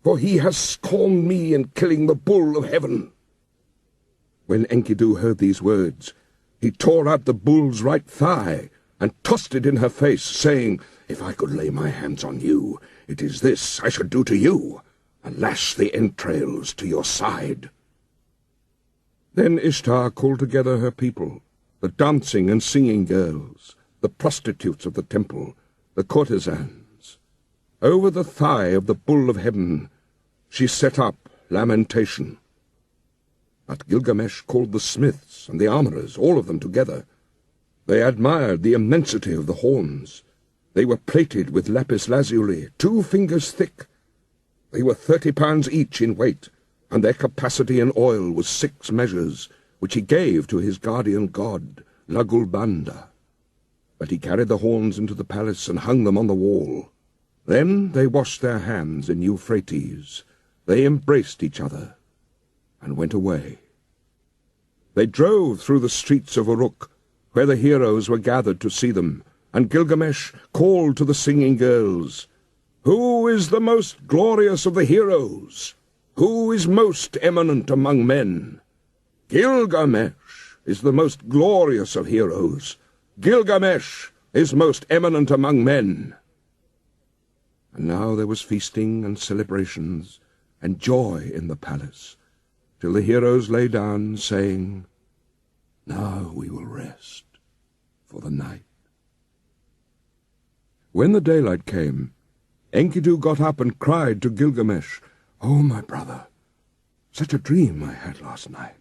for he has scorned me in killing the bull of heaven. When Enkidu heard these words, he tore out the bull's right thigh and tossed it in her face, saying, If I could lay my hands on you, it is this I should do to you, and lash the entrails to your side. Then Ishtar called together her people, the dancing and singing girls, the prostitutes of the temple, the courtesans. Over the thigh of the bull of heaven she set up lamentation. But Gilgamesh called the smiths and the armourers, all of them together. They admired the immensity of the horns. They were plated with lapis lazuli, 2 fingers thick. They were 30 pounds each in weight, and their capacity in oil was 6 measures, which he gave to his guardian god, Lagulbanda. But he carried the horns into the palace and hung them on the wall. Then they washed their hands in Euphrates. They embraced each other and went away. They drove through the streets of Uruk, where the heroes were gathered to see them, and Gilgamesh called to the singing girls, Who is the most glorious of the heroes? Who is most eminent among men? Gilgamesh is the most glorious of heroes. Gilgamesh is most eminent among men. And now there was feasting and celebrations and joy in the palace, till the heroes lay down, saying, Now we will rest for the night. When the daylight came, Enkidu got up and cried to Gilgamesh, Oh, my brother, such a dream I had last night.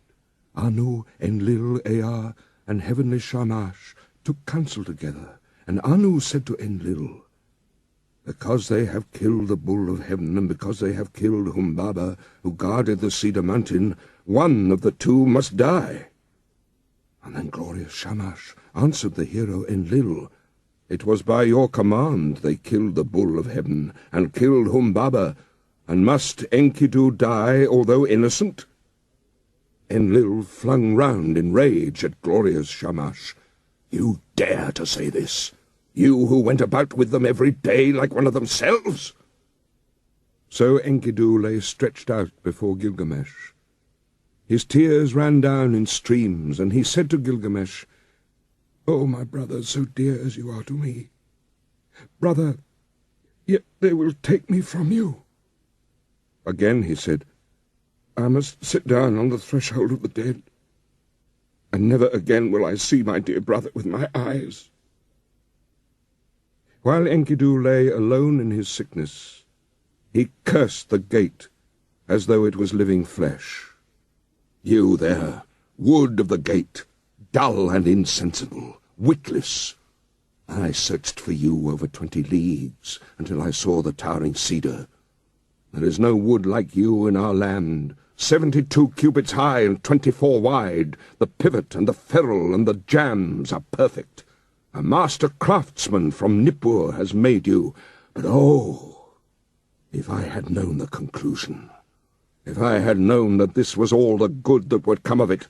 Anu, Enlil, Ea, and heavenly Shamash took counsel together, and Anu said to Enlil, Because they have killed the bull of heaven, and because they have killed Humbaba, who guarded the cedar mountain, one of the 2 must die. And then glorious Shamash answered the hero Enlil, It was by your command they killed the bull of heaven, and killed Humbaba, and must Enkidu die, although innocent? Enlil flung round in rage at glorious Shamash. You dare to say this? You who went about with them every day like one of themselves? So Enkidu lay stretched out before Gilgamesh. His tears ran down in streams, and he said to Gilgamesh, Oh, my brother, so dear as you are to me, brother, yet they will take me from you." Again he said, "I must sit down on the threshold of the dead, and never again will I see my dear brother with my eyes." While Enkidu lay alone in his sickness, he cursed the gate as though it was living flesh. "You there, wood of the gate, dull and insensible, witless! I searched for you over 20 leagues until I saw the towering cedar. There is no wood like you in our land, 72 cubits high and 24 wide. The pivot and the ferrule and the jambs are perfect. A master craftsman from Nippur has made you. But oh, if I had known the conclusion, if I had known that this was all the good that would come of it,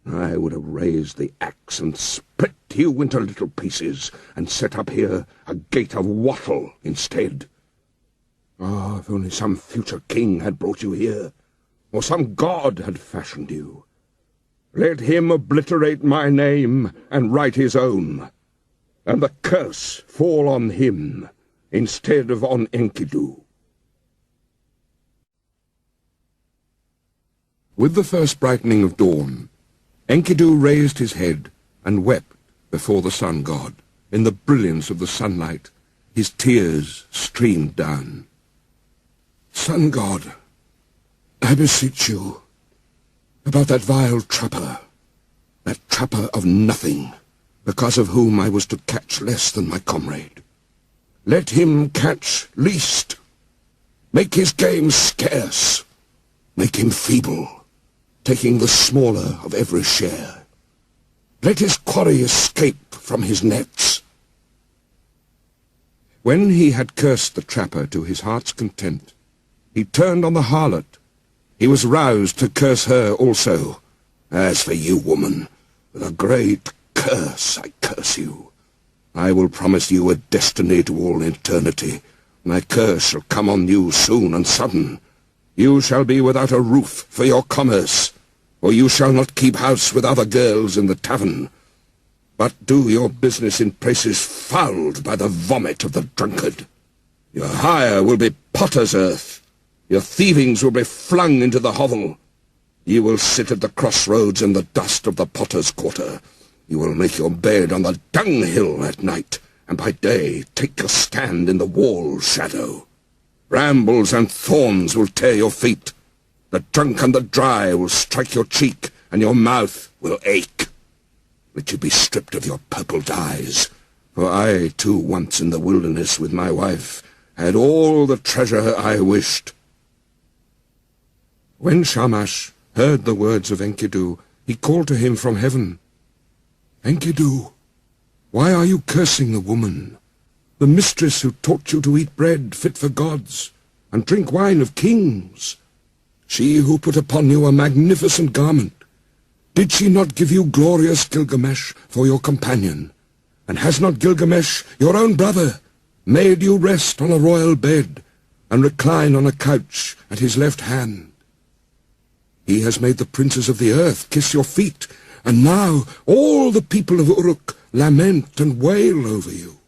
I would have raised the axe and split you into little pieces, and set up here a gate of wattle instead. Ah, if only some future king had brought you here, or some god had fashioned you. Let him obliterate my name and write his own, and the curse fall on him instead of on Enkidu." With the first brightening of dawn, Enkidu raised his head and wept before the sun god. In the brilliance of the sunlight, his tears streamed down. "Sun god, I beseech you, about that vile trapper, that trapper of nothing, because of whom I was to catch less than my comrade. Let him catch least. Make his game scarce. Make him feeble, taking the smaller of every share. Let his quarry escape from his nets." When he had cursed the trapper to his heart's content, he turned on the harlot. He was roused to curse her also. "As for you, woman, with a great curse I curse you. I will promise you a destiny to all eternity. My curse shall come on you soon and sudden. You shall be without a roof for your commerce, or you shall not keep house with other girls in the tavern, but do your business in places fouled by the vomit of the drunkard. Your hire will be potter's earth. Your thievings will be flung into the hovel. You will sit at the crossroads in the dust of the potter's quarter. You will make your bed on the dunghill at night, and by day take your stand in the wall shadow. Brambles and thorns will tear your feet. The drunk and the dry will strike your cheek, and your mouth will ache. Let you be stripped of your purple dyes, for I, too, once in the wilderness with my wife, had all the treasure I wished." When Shamash heard the words of Enkidu, he called to him from heaven, "Enkidu, why are you cursing the woman, the mistress who taught you to eat bread fit for gods, and drink wine of kings? She who put upon you a magnificent garment, did she not give you glorious Gilgamesh for your companion? And has not Gilgamesh, your own brother, made you rest on a royal bed, and recline on a couch at his left hand? He has made the princes of the earth kiss your feet, and now all the people of Uruk lament and wail over you.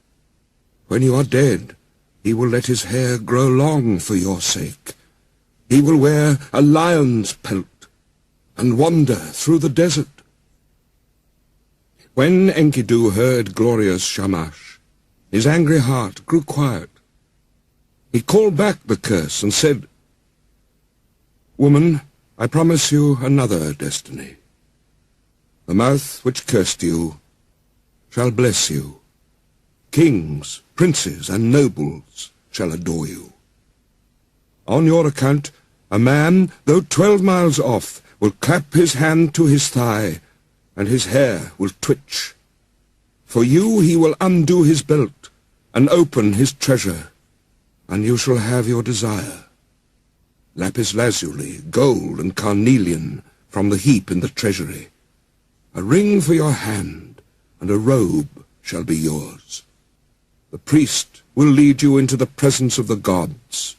When you are dead, he will let his hair grow long for your sake. He will wear a lion's pelt and wander through the desert." When Enkidu heard glorious Shamash, his angry heart grew quiet. He called back the curse and said, "Woman, I promise you another destiny. The mouth which cursed you shall bless you. Kings, princes, and nobles shall adore you. On your account, a man, though 12 miles off, will clap his hand to his thigh, and his hair will twitch. For you he will undo his belt, and open his treasure, and you shall have your desire. Lapis lazuli, gold, and carnelian from the heap in the treasury. A ring for your hand, and a robe shall be yours. The priest will lead you into the presence of the gods.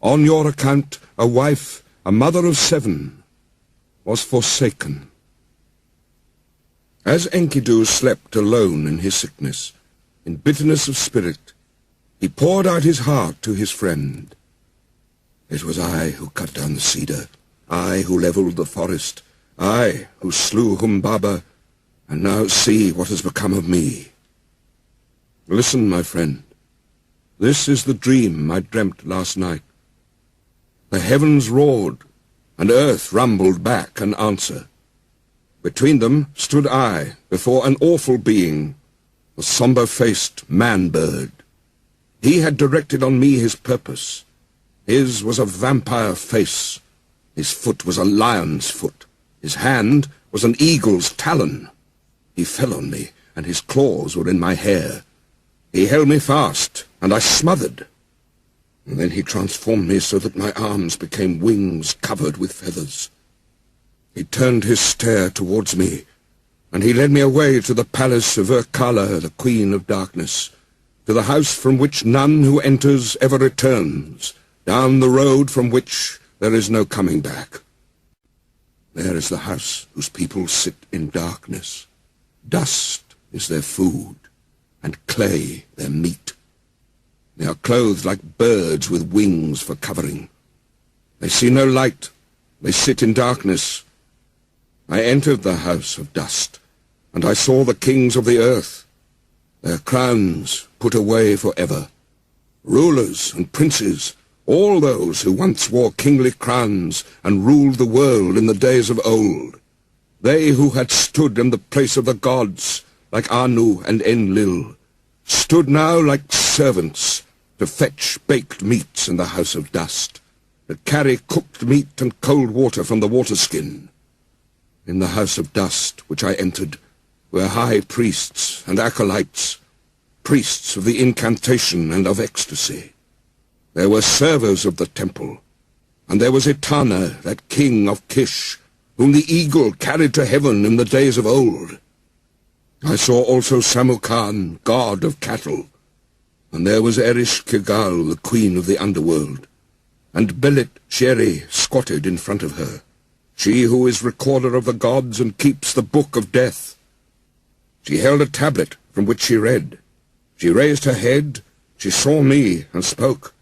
On your account, a wife, a mother of 7, was forsaken." As Enkidu slept alone in his sickness, in bitterness of spirit, He poured out his heart to his friend. It was I who cut down the cedar, I who levelled the forest, I who slew Humbaba, and now see what has become of me. Listen, my friend. This is the dream I dreamt last night. The heavens roared, and earth rumbled back an answer. Between them stood I, before an awful being, a sombre-faced man-bird. He had directed on me his purpose. His was a vampire face. His foot was a lion's foot. His hand was an eagle's talon. He fell on me, and his claws were in my hair. He held me fast, and I smothered. And then he transformed me so that my arms became wings covered with feathers. He turned his stare towards me, and he led me away to the palace of Urkala, the Queen of Darkness, to the house from which none who enters ever returns, down the road from which there is no coming back. There is the house whose people sit in darkness. Dust is their food, and clay their meat. They are clothed like birds with wings for covering. They see no light. They sit in darkness. I entered the house of dust, and I saw the kings of the earth, their crowns put away forever. Rulers and princes, all those who once wore kingly crowns and ruled the world in the days of old. They who had stood in the place of the gods, like Anu and Enlil, stood now like servants to fetch baked meats in the house of dust, to carry cooked meat and cold water from the waterskin. In the house of dust which I entered were high priests and acolytes, priests of the incantation and of ecstasy. There were servers of the temple, and there was Etana, that king of Kish, whom the eagle carried to heaven in the days of old. I saw also Samukan, god of cattle, and there was Erish Kigal, the queen of the underworld, and Belit Sheri squatted in front of her, she who is recorder of the gods and keeps the book of death. She held a tablet from which she read. She raised her head, she saw me, and spoke.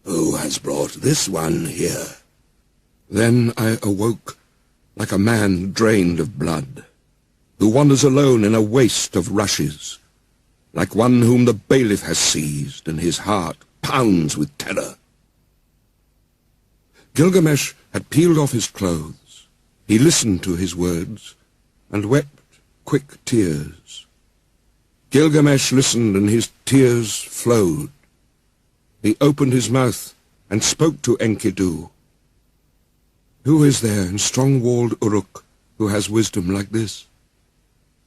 "Who has brought this one here?" Then I awoke, like a man drained of blood, who wanders alone in a waste of rushes, like one whom the bailiff has seized, and his heart pounds with terror. Gilgamesh had peeled off his clothes. He listened to his words, and wept quick tears. Gilgamesh listened, and his tears flowed. He opened his mouth and spoke to Enkidu. "Who is there in strong-walled Uruk who has wisdom like this?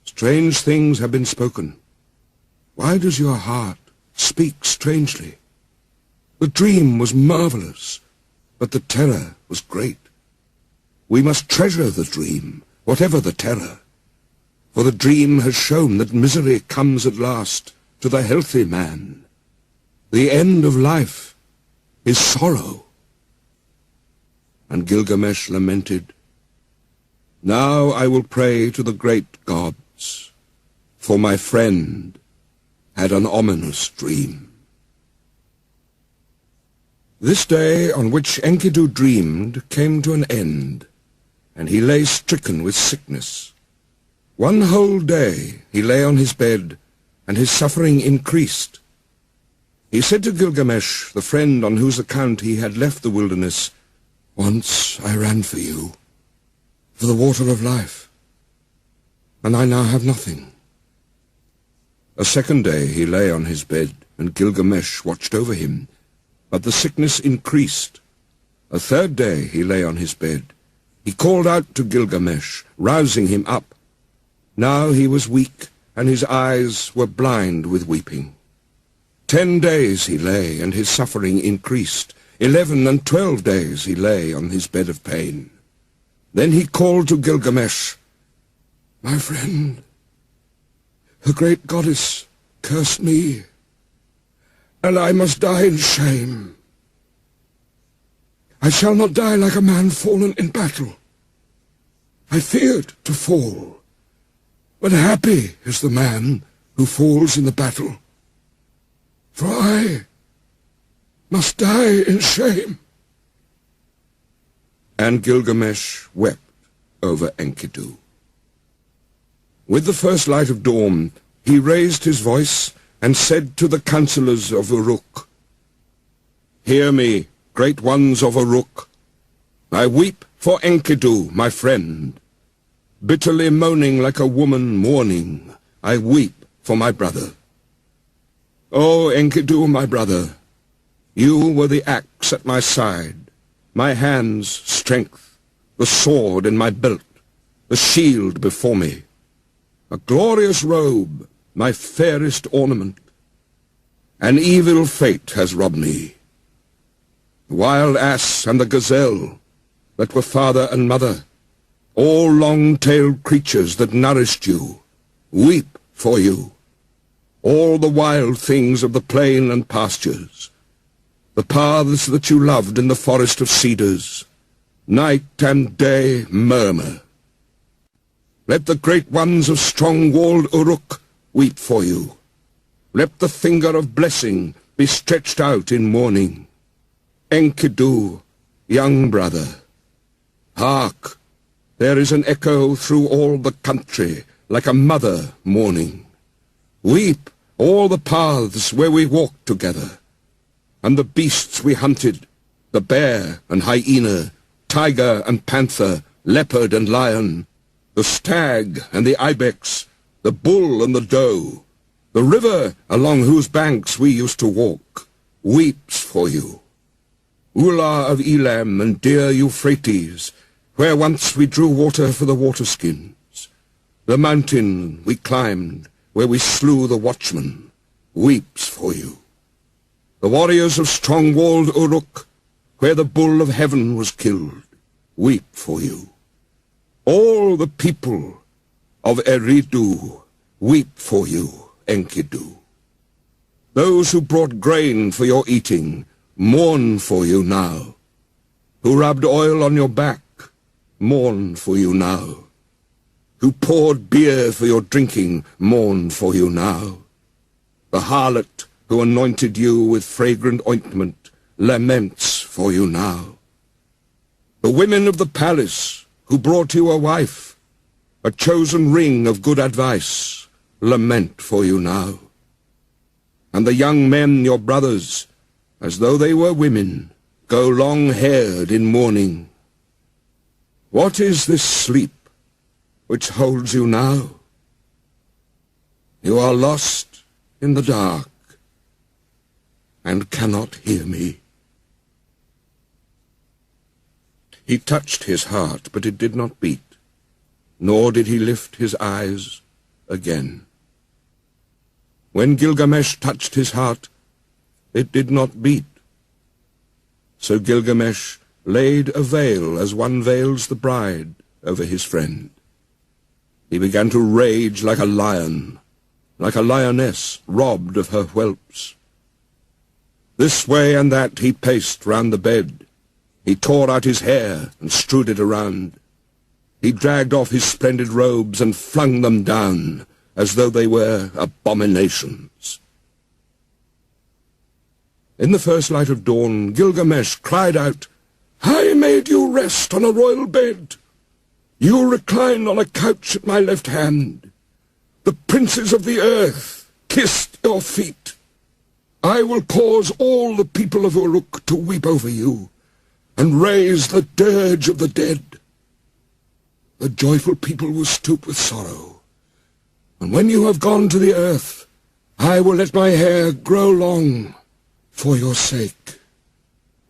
Strange things have been spoken. Why does your heart speak strangely? The dream was marvelous, but the terror was great. We must treasure the dream, whatever the terror, for the dream has shown that misery comes at last to the healthy man. The end of life is sorrow." And Gilgamesh lamented, "Now I will pray to the great gods, for my friend had an ominous dream." This day on which Enkidu dreamed came to an end, and he lay stricken with sickness. One whole day he lay on his bed, and his suffering increased. He said to Gilgamesh, the friend on whose account he had left the wilderness, "Once I ran for you, for the water of life, and I now have nothing." A second day he lay on his bed, and Gilgamesh watched over him, but the sickness increased. A third day he lay on his bed. He called out to Gilgamesh, rousing him up. Now he was weak, and his eyes were blind with weeping. 10 days he lay, and his suffering increased. 11 and 12 days he lay on his bed of pain. Then he called to Gilgamesh, "My friend, the great goddess cursed me, and I must die in shame. I shall not die like a man fallen in battle. I feared to fall, but happy is the man who falls in the battle. for I must die in shame." And Gilgamesh wept over Enkidu. With the first light of dawn, he raised his voice and said to the councillors of Uruk, "Hear me, great ones of Uruk. I weep for Enkidu, my friend. Bitterly moaning like a woman mourning, I weep for my brother. O Enkidu, my brother, you were the axe at my side, my hand's strength, the sword in my belt, the shield before me, a glorious robe, my fairest ornament. An evil fate has robbed me. The wild ass and the gazelle that were father and mother, all long-tailed creatures that nourished you, weep for you. All the wild things of the plain and pastures, the paths that you loved in the forest of cedars, night and day murmur. Let the great ones of strong-walled Uruk weep for you. Let the finger of blessing be stretched out in mourning. Enkidu, young brother, hark, there is an echo through all the country, like a mother mourning. Weep all the paths where we walked together, and the beasts we hunted, the bear and hyena, tiger and panther, leopard and lion, the stag and the ibex, the bull and the doe, the river along whose banks we used to walk, weeps for you. Ulla of Elam and dear Euphrates, where once we drew water for the waterskins, the mountain we climbed, where we slew the watchman, weeps for you. The warriors of strong-walled Uruk, where the bull of heaven was killed, weep for you. All the people of Eridu weep for you, Enkidu. Those who brought grain for your eating mourn for you now. Who rubbed oil on your back mourn for you now. Who poured beer for your drinking mourn for you now. The harlot who anointed you with fragrant ointment laments for you now. The women of the palace who brought you a wife, a chosen ring of good advice, lament for you now. And the young men, your brothers, as though they were women, go long-haired in mourning. What is this sleep which holds you now? You are lost in the dark and cannot hear me. He touched his heart, but it did not beat, nor did he lift his eyes again. When Gilgamesh touched his heart, it did not beat. So Gilgamesh laid a veil as one veils the bride over his friend. He began to rage like a lion, like a lioness robbed of her whelps. This way and that he paced round the bed. He tore out his hair and strewed it around. He dragged off his splendid robes and flung them down as though they were abominations. In the first light of dawn, Gilgamesh cried out, "I made you rest on a royal bed. You reclined on a couch at my left hand. The princes of the earth kissed your feet. I will cause all the people of Uruk to weep over you, and raise the dirge of the dead. The joyful people will stoop with sorrow, and when you have gone to the earth, I will let my hair grow long for your sake.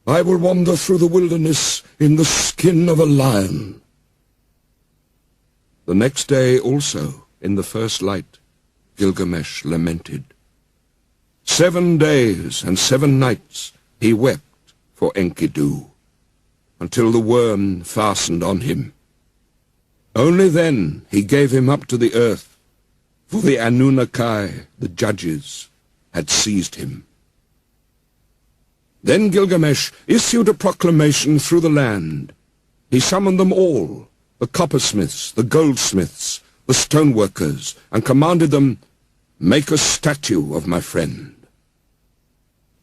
I will wander through the wilderness in the skin of a lion." The next day also, in the first light, Gilgamesh lamented. 7 days and 7 nights he wept for Enkidu, until the worm fastened on him. Only then he gave him up to the earth, for the Anunnaki, the judges, had seized him. Then Gilgamesh issued a proclamation through the land. He summoned them all, the coppersmiths, the goldsmiths, the stoneworkers, and commanded them, "Make a statue of my friend."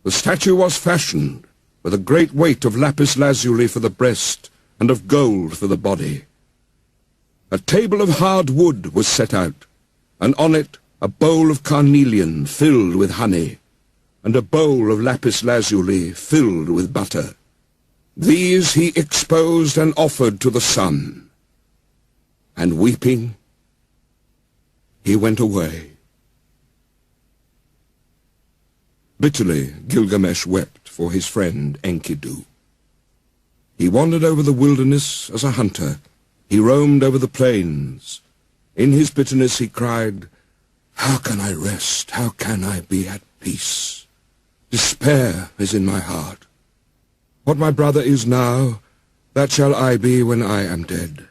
The statue was fashioned with a great weight of lapis lazuli for the breast and of gold for the body. A table of hard wood was set out, and on it a bowl of carnelian filled with honey, and a bowl of lapis lazuli filled with butter. These he exposed and offered to the sun. And weeping, he went away. Bitterly Gilgamesh wept for his friend Enkidu. He wandered over the wilderness as a hunter. He roamed over the plains. In his bitterness he cried, "How can I rest? How can I be at peace? Despair is in my heart. What my brother is now, that shall I be when I am dead.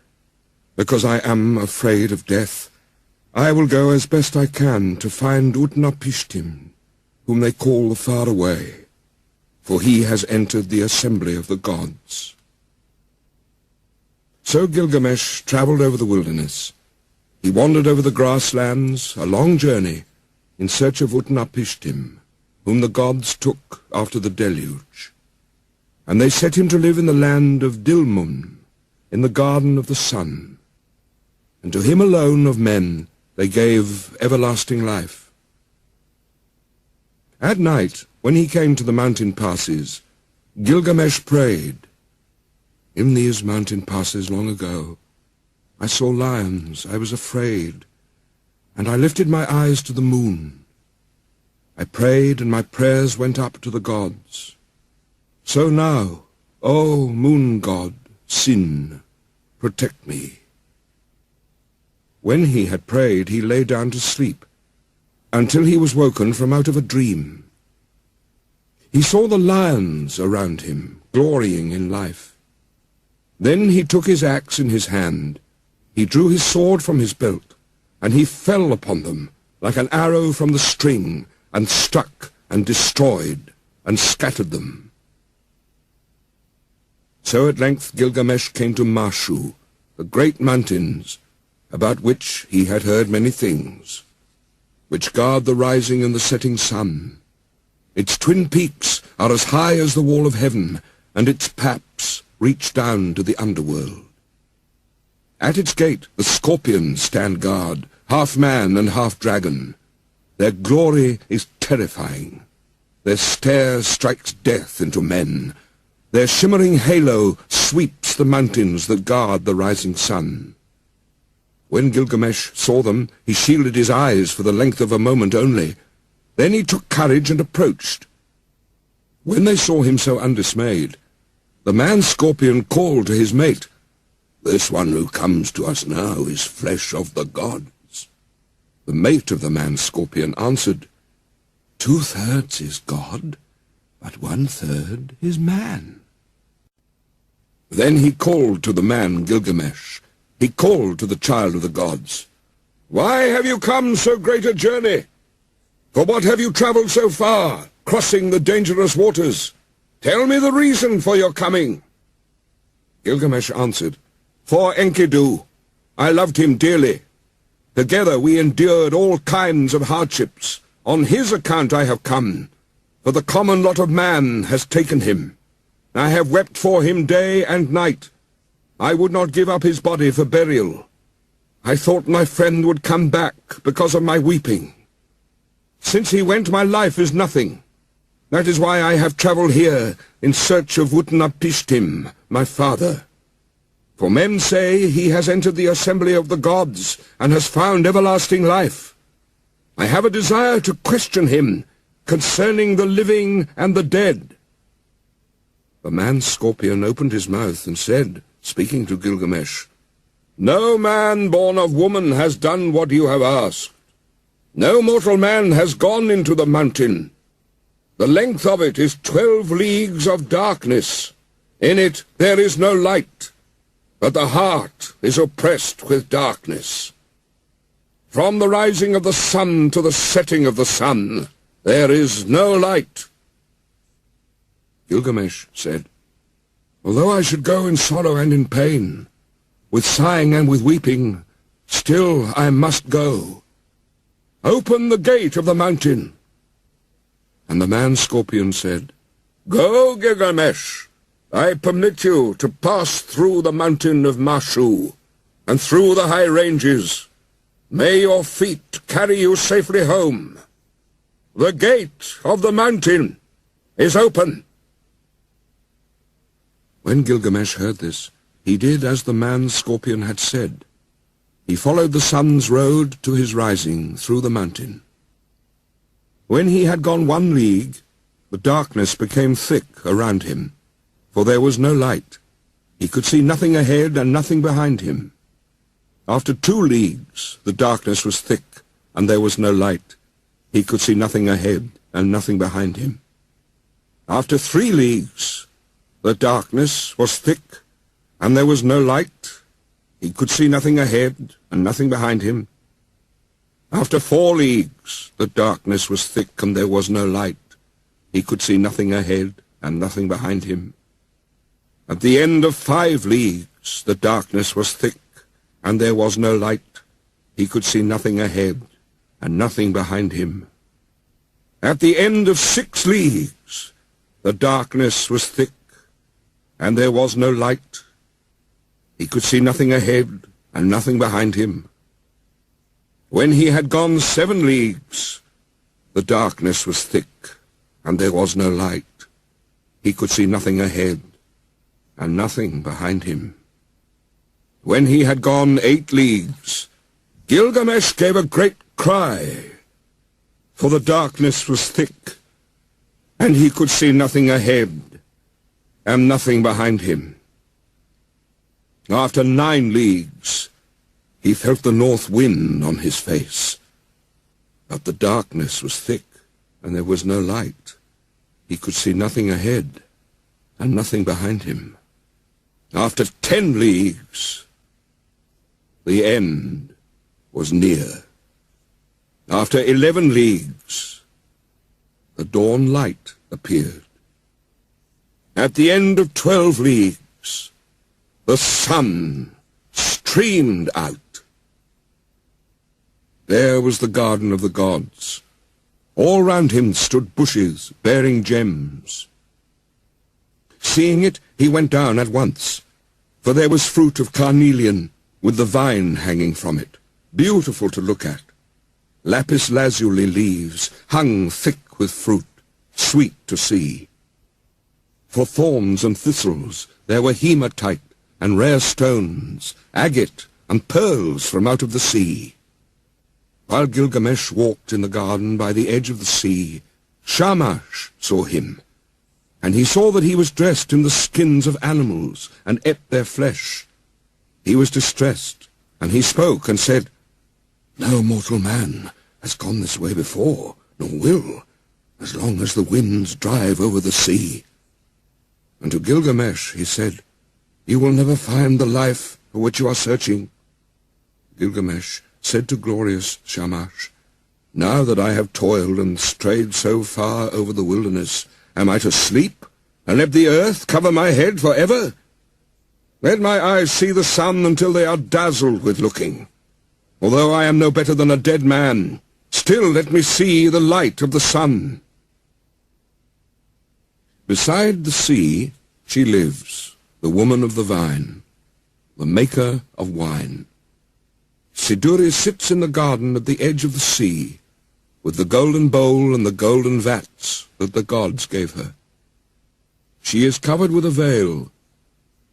Because I am afraid of death, I will go as best I can to find Utnapishtim, whom they call the Far Away, for he has entered the assembly of the gods." So Gilgamesh travelled over the wilderness. He wandered over the grasslands, a long journey, in search of Utnapishtim, whom the gods took after the deluge. And they set him to live in the land of Dilmun, in the garden of the sun. And to him alone of men they gave everlasting life. At night, when he came to the mountain passes, Gilgamesh prayed, "In these mountain passes long ago, I saw lions, I was afraid, and I lifted my eyes to the moon. I prayed, and my prayers went up to the gods. So now, O moon god, Sin, protect me." When he had prayed, he lay down to sleep, until he was woken from out of a dream. He saw the lions around him, glorying in life. Then he took his axe in his hand, he drew his sword from his belt, and he fell upon them like an arrow from the string, and struck and destroyed and scattered them. So at length Gilgamesh came to Mashu, the great mountains, about which he had heard many things, which guard the rising and the setting sun. Its twin peaks are as high as the wall of heaven, and its paps reach down to the underworld. At its gate the scorpions stand guard, half man and half dragon. Their glory is terrifying. Their stare strikes death into men. Their shimmering halo sweeps the mountains that guard the rising sun. When Gilgamesh saw them, he shielded his eyes for the length of a moment only. Then he took courage and approached. When they saw him so undismayed, the man-scorpion called to his mate, "This one who comes to us now is flesh of the gods." The mate of the man-scorpion answered, "2/3 is God, but 1/3 is man." Then he called to the man Gilgamesh. He called to the child of the gods, "Why have you come so great a journey? For what have you travelled so far, crossing the dangerous waters? Tell me the reason for your coming." Gilgamesh answered, "For Enkidu. I loved him dearly. Together we endured all kinds of hardships. On his account I have come, for the common lot of man has taken him. I have wept for him day and night. I would not give up his body for burial. I thought my friend would come back because of my weeping. Since he went, my life is nothing. That is why I have travelled here in search of Utnapishtim, my father. For men say he has entered the assembly of the gods and has found everlasting life. I have a desire to question him concerning the living and the dead." The man-scorpion opened his mouth and said, speaking to Gilgamesh, "No man born of woman has done what you have asked. No mortal man has gone into the mountain. The length of it is 12 leagues of darkness. In it there is no light, but the heart is oppressed with darkness. From the rising of the sun to the setting of the sun, there is no light." Gilgamesh said, "Although I should go in sorrow and in pain, with sighing and with weeping, still I must go. Open the gate of the mountain." And the man-scorpion said, "Go, Gilgamesh. I permit you to pass through the mountain of Mashu, and through the high ranges. May your feet carry you safely home. The gate of the mountain is open." When Gilgamesh heard this, he did as the man-scorpion had said. He followed the sun's road to his rising through the mountain. When he had gone 1 league, the darkness became thick around him, for there was no light. He could see nothing ahead and nothing behind him. After 2 leagues, the darkness was thick, and there was no light. He could see nothing ahead and nothing behind him. After 3 leagues, the darkness was thick, and there was no light. He could see nothing ahead and nothing behind him. After 4 leagues, the darkness was thick, and there was no light. He could see nothing ahead and nothing behind him. At the end of 5 leagues, the darkness was thick, and there was no light. He could see nothing ahead and nothing behind him. At the end of 6 leagues, the darkness was thick, and there was no light. He could see nothing ahead and nothing behind him. When he had gone 7 leagues, the darkness was thick, and there was no light. He could see nothing ahead and nothing behind him. When he had gone 8 leagues, Gilgamesh gave a great cry, for the darkness was thick, and he could see nothing ahead and nothing behind him. After 9 leagues, he felt the north wind on his face, but the darkness was thick, and there was no light. He could see nothing ahead and nothing behind him. After 10 leagues, the end was near. After 11 leagues, the dawn light appeared. At the end of 12 leagues, the sun streamed out. There was the garden of the gods. All round him stood bushes bearing gems. Seeing it, he went down at once, for there was fruit of carnelian, with the vine hanging from it, beautiful to look at. Lapis lazuli leaves hung thick with fruit, sweet to see. For thorns and thistles there were hematite and rare stones, agate and pearls from out of the sea. While Gilgamesh walked in the garden by the edge of the sea, Shamash saw him, and he saw that he was dressed in the skins of animals, and ate their flesh. He was distressed, and he spoke and said, "No mortal man has gone this way before, nor will, as long as the winds drive over the sea." And to Gilgamesh he said, "You will never find the life for which you are searching." Gilgamesh said to glorious Shamash, "Now that I have toiled and strayed so far over the wilderness, am I to sleep and let the earth cover my head forever? Let my eyes see the sun until they are dazzled with looking. Although I am no better than a dead man, still let me see the light of the sun." Beside the sea she lives, the woman of the vine, the maker of wine. Siduri sits in the garden at the edge of the sea, with the golden bowl and the golden vats that the gods gave her. She is covered with a veil,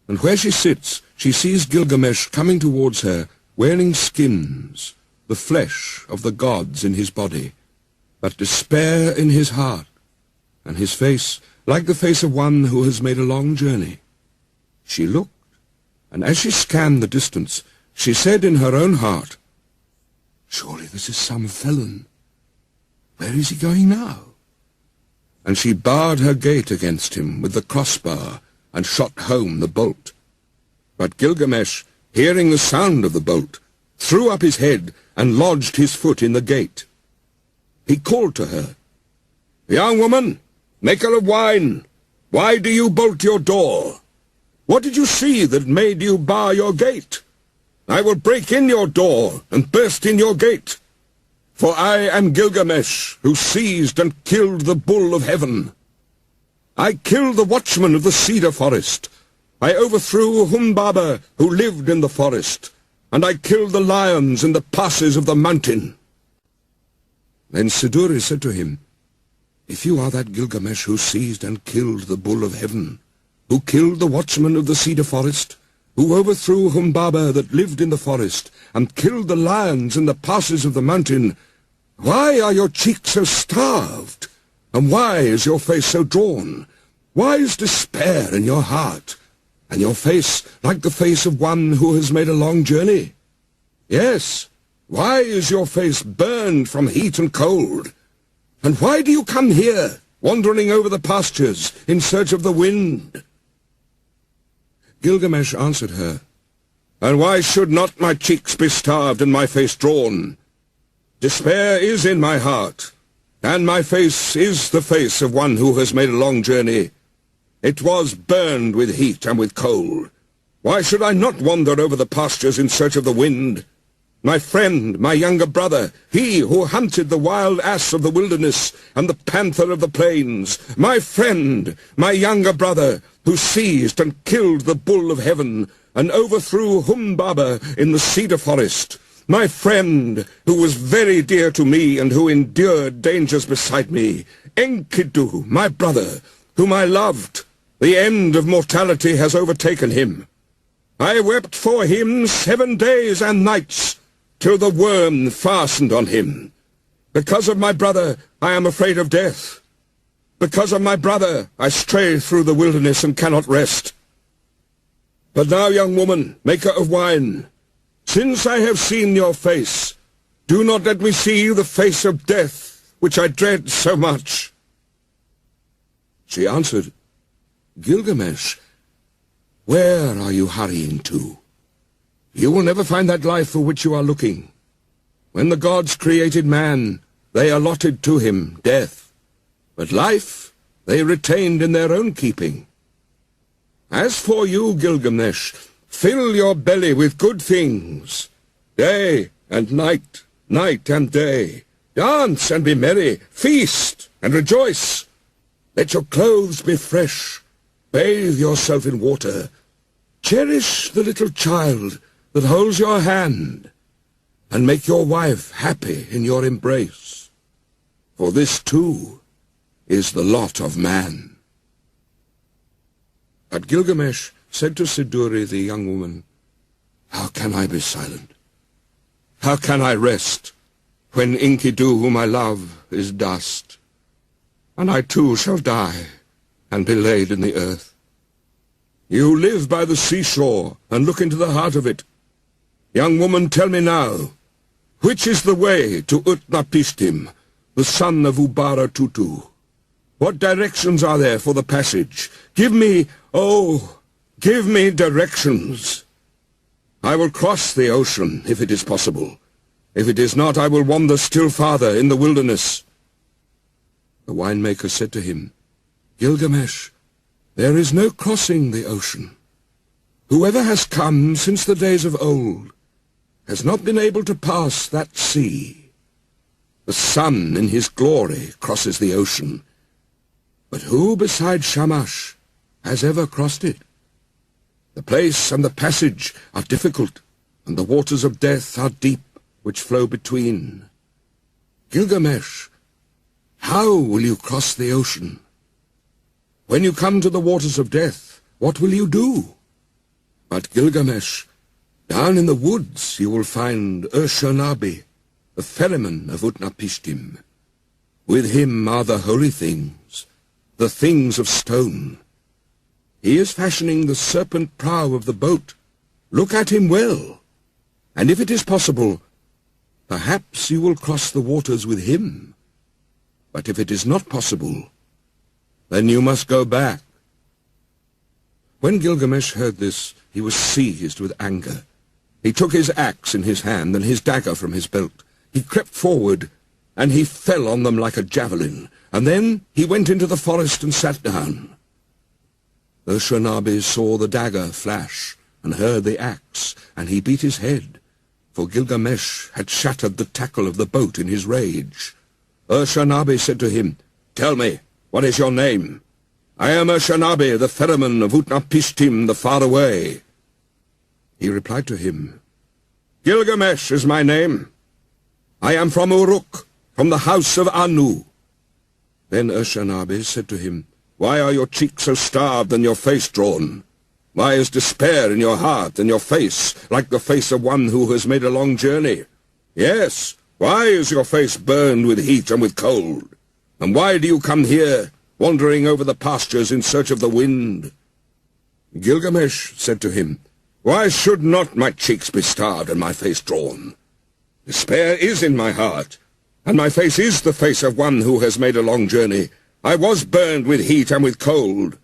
and where she sits she sees Gilgamesh coming towards her, wearing skins, the flesh of the gods in his body, but despair in his heart, and his face like the face of one who has made a long journey. She looked, and as she scanned the distance, she said in her own heart, "Surely this is some felon. Where is he going now?" And she barred her gate against him with the crossbar, and shot home the bolt. But Gilgamesh, hearing the sound of the bolt, threw up his head and lodged his foot in the gate. He called to her, "Young woman, maker of wine, why do you bolt your door? What did you see that made you bar your gate? I will break in your door and burst in your gate. For I am Gilgamesh, who seized and killed the bull of heaven. I killed the watchman of the cedar forest. I overthrew Humbaba, who lived in the forest, and I killed the lions in the passes of the mountain. Then Siduri said to him, If you are that Gilgamesh who seized and killed the bull of heaven, who killed the watchman of the cedar forest, who overthrew Humbaba that lived in the forest, and killed the lions in the passes of the mountain, why are your cheeks so starved? And why is your face so drawn? Why is despair in your heart, and your face like the face of one who has made a long journey? Yes, why is your face burned from heat and cold? And why do you come here, wandering over the pastures in search of the wind? Gilgamesh answered her, And why should not my cheeks be starved and my face drawn? Despair is in my heart, and my face is the face of one who has made a long journey. It was burned with heat and with cold. Why should I not wander over the pastures in search of the wind? My friend, my younger brother, he who hunted the wild ass of the wilderness and the panther of the plains, my friend, my younger brother, who seized and killed the bull of heaven and overthrew Humbaba in the cedar forest, my friend, who was very dear to me and who endured dangers beside me, Enkidu, my brother, whom I loved. The end of mortality has overtaken him. I wept for him 7 days and nights, till the worm fastened on him. Because of my brother, I am afraid of death. Because of my brother, I stray through the wilderness and cannot rest. But now, young woman, maker of wine, since I have seen your face, do not let me see the face of death, which I dread so much. She answered, Gilgamesh, where are you hurrying to? You will never find that life for which you are looking. When the gods created man, they allotted to him death, but life they retained in their own keeping. As for you, Gilgamesh, fill your belly with good things, day and night, night and day. Dance and be merry, feast and rejoice. Let your clothes be fresh, bathe yourself in water. Cherish the little child that holds your hand, and make your wife happy in your embrace. For this, too, is the lot of man. But Gilgamesh said to Siduri, the young woman, How can I be silent? How can I rest when Enkidu, whom I love, is dust? And I too shall die and be laid in the earth. You live by the seashore and look into the heart of it. Young woman, tell me now, which is the way to Utnapishtim, the son of Tutu? What directions are there for the passage? Give me, give me directions. I will cross the ocean, if it is possible. If it is not, I will wander still farther in the wilderness. The winemaker said to him, Gilgamesh, there is no crossing the ocean. Whoever has come since the days of old has not been able to pass that sea. The sun in his glory crosses the ocean, but who besides Shamash has ever crossed it? The place and the passage are difficult, and the waters of death are deep, which flow between. Gilgamesh, how will you cross the ocean? When you come to the waters of death, what will you do? But Gilgamesh, down in the woods you will find Urshonabi, the ferryman of Utnapishtim. With him are the holy things, the things of stone. He is fashioning the serpent prow of the boat. Look at him well, and if it is possible, perhaps you will cross the waters with him. But if it is not possible, then you must go back. When Gilgamesh heard this, he was seized with anger. He took his axe in his hand and his dagger from his belt. He crept forward, and he fell on them like a javelin. And then he went into the forest and sat down. Urshonabi saw the dagger flash and heard the axe, and he beat his head. for Gilgamesh had shattered the tackle of the boat in his rage. Ur-Shanabi said to him, "Tell me, what is your name?" "I am Ur-Shanabi, the ferryman of Utnapishtim, the faraway." He replied to him, "Gilgamesh is my name. I am from Uruk, from the house of Anu." Then Ur-Shanabi said to him, "Why are your cheeks so starved and your face drawn? Why is despair in your heart and your face like the face of one who has made a long journey? Yes, why is your face burned with heat and with cold? And why do you come here, wandering over the pastures in search of the wind?" Gilgamesh said to him, "Why should not my cheeks be starved and my face drawn? Despair is in my heart, and my face is the face of one who has made a long journey. I was burned with heat and with cold.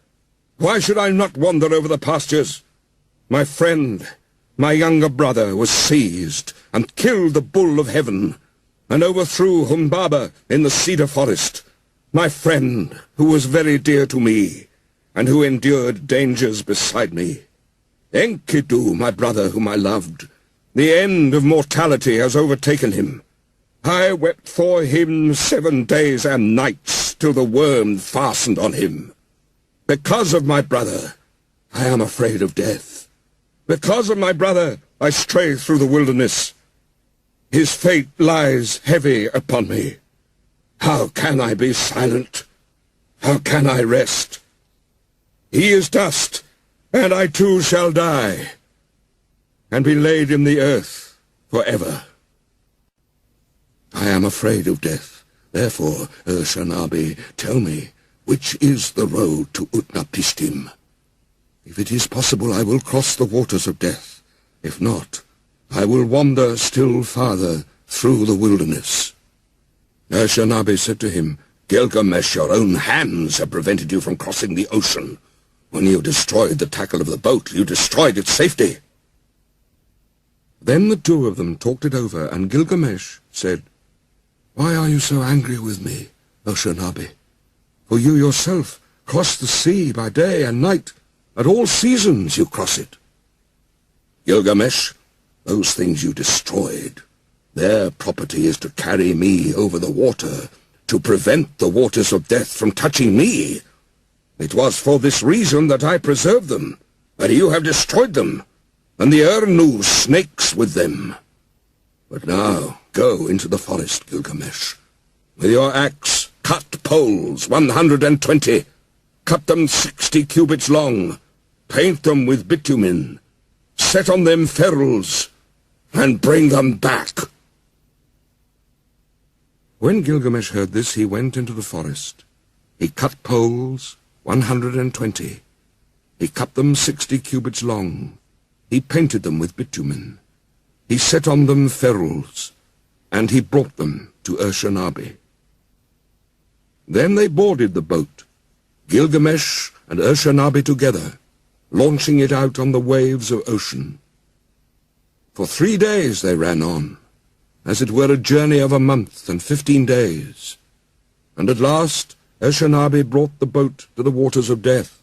Why should I not wander over the pastures? My friend, my younger brother, was seized and killed the bull of heaven, and overthrew Humbaba in the cedar forest. My friend, who was very dear to me, and who endured dangers beside me. Enkidu, my brother whom I loved, the end of mortality has overtaken him. I wept for him 7 days and nights, till the worm fastened on him. Because of my brother, I am afraid of death. Because of my brother, I stray through the wilderness. His fate lies heavy upon me. How can I be silent? How can I rest? He is dust, and I too shall die, and be laid in the earth forever. I am afraid of death. Therefore, Ur-Shanabi, tell me, which is the road to Utnapishtim? If it is possible, I will cross the waters of death. If not, I will wander still farther through the wilderness." Ur-Shanabi said to him, "Gilgamesh, your own hands have prevented you from crossing the ocean. When you destroyed the tackle of the boat, you destroyed its safety." Then the two of them talked it over, and Gilgamesh said, "Why are you so angry with me, Ur-Shanabi? For you yourself cross the sea by day and night. At all seasons you cross it." "Gilgamesh, those things you destroyed, their property is to carry me over the water, to prevent the waters of death from touching me. It was for this reason that I preserved them, but you have destroyed them, and the Urnu snakes with them. But now go into the forest, Gilgamesh. With your axe, cut poles 120, cut them 60 cubits long, paint them with bitumen, set on them ferrules, and bring them back." When Gilgamesh heard this, he went into the forest. He cut poles 120. He cut them 60 cubits long. He painted them with bitumen. He set on them ferrules, and he brought them to Ur-Shanabi. Then they boarded the boat, Gilgamesh and Ur-Shanabi together, launching it out on the waves of ocean. For 3 days they ran on, as it were a journey of a month and 15 days, and at last Ur-Shanabi brought the boat to the waters of death.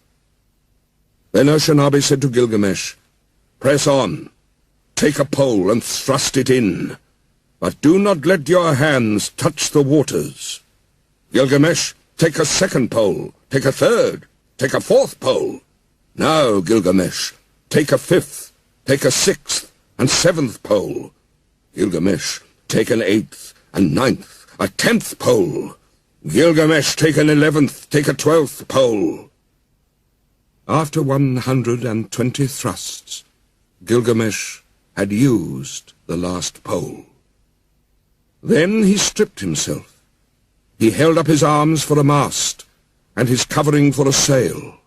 Then Ur-Shanabi said to Gilgamesh, "Press on, take a pole and thrust it in, but do not let your hands touch the waters. Gilgamesh, take a second pole, take a third, take a fourth pole. Now, Gilgamesh, take a fifth, take a sixth, and seventh pole. Gilgamesh, take an eighth, and ninth, a 10th pole. Gilgamesh, take an 11th, take a 12th pole." After 120 thrusts, Gilgamesh had used the last pole. Then he stripped himself. He held up his arms for a mast, and his covering for a sail.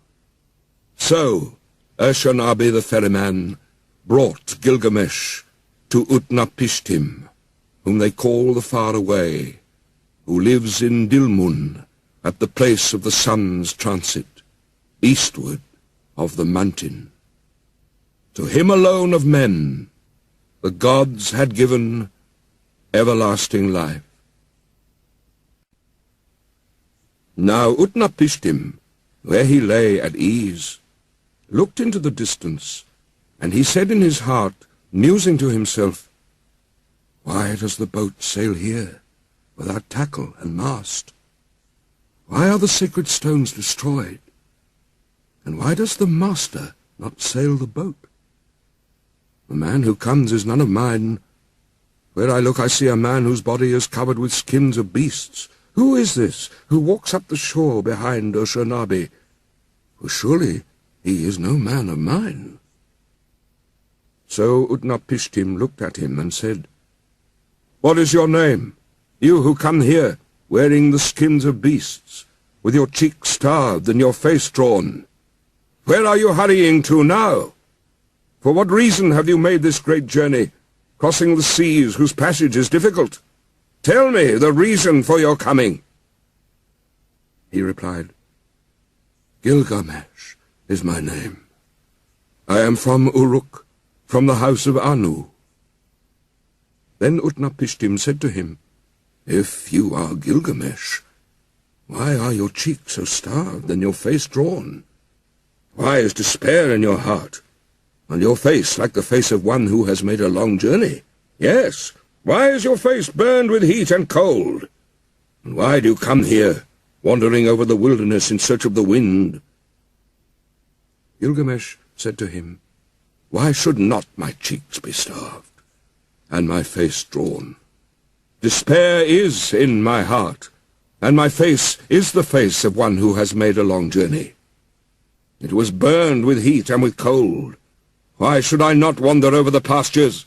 So Ur-Shanabi the ferryman brought Gilgamesh to Utnapishtim, whom they call the Faraway, who lives in Dilmun, at the place of the sun's transit, eastward of the mountain. To him alone of men the gods had given everlasting life. Now Utnapishtim, where he lay at ease, looked into the distance, and he said in his heart, musing to himself, Why does the boat sail here, without tackle and mast? Why are the sacred stones destroyed? And why does the master not sail the boat? The man who comes is none of mine. Where I look I see a man whose body is covered with skins of beasts. Who is this who walks up the shore behind Ushernabi? For surely he is no man of mine. So Utnapishtim looked at him and said, What is your name, you who come here, wearing the skins of beasts, with your cheeks starved and your face drawn? Where are you hurrying to now? For what reason have you made this great journey, crossing the seas whose passage is difficult? Tell me the reason for your coming. He replied, Gilgamesh is my name. I am from Uruk, from the house of Anu. Then Utnapishtim said to him, If you are Gilgamesh, why are your cheeks so starved and your face drawn? Why is despair in your heart, and your face like the face of one who has made a long journey? Yes, why is your face burned with heat and cold? And why do you come here, wandering over the wilderness in search of the wind? Gilgamesh said to him, Why should not my cheeks be starved, and my face drawn? Despair is in my heart, and my face is the face of one who has made a long journey. It was burned with heat and with cold. Why should I not wander over the pastures?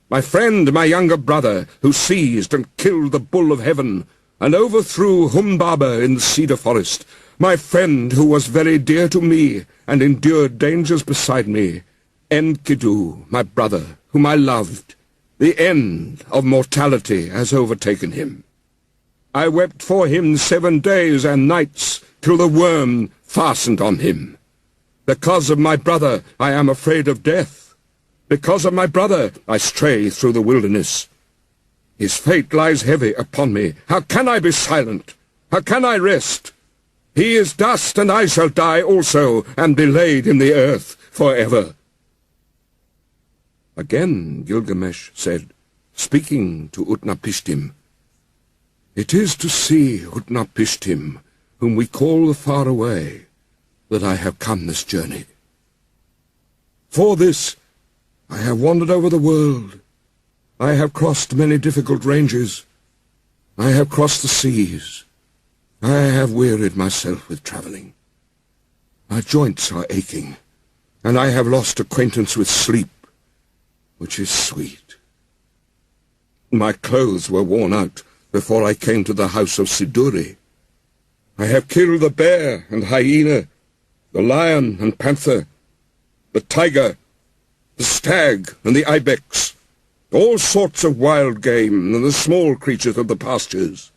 My friend, my younger brother, who seized and killed the bull of heaven, and overthrew Humbaba in the cedar forest, my friend who was very dear to me, and endured dangers beside me, Enkidu, my brother, whom I loved, the end of mortality has overtaken him. I wept for him 7 days and nights, till the worm fastened on him. Because of my brother, I am afraid of death. Because of my brother, I stray through the wilderness. His fate lies heavy upon me. How can I be silent? How can I rest? He is dust, and I shall die also, and be laid in the earth forever. Again Gilgamesh said, speaking to Utnapishtim, It is to see Utnapishtim, whom we call the Far Away, that I have come this journey. For this I have wandered over the world. I have crossed many difficult ranges. I have crossed the seas. I have wearied myself with travelling. My joints are aching, and I have lost acquaintance with sleep, which is sweet. My clothes were worn out before I came to the house of Siduri. I have killed the bear and hyena, the lion and panther, the tiger, the stag and the ibex, all sorts of wild game and the small creatures of the pastures.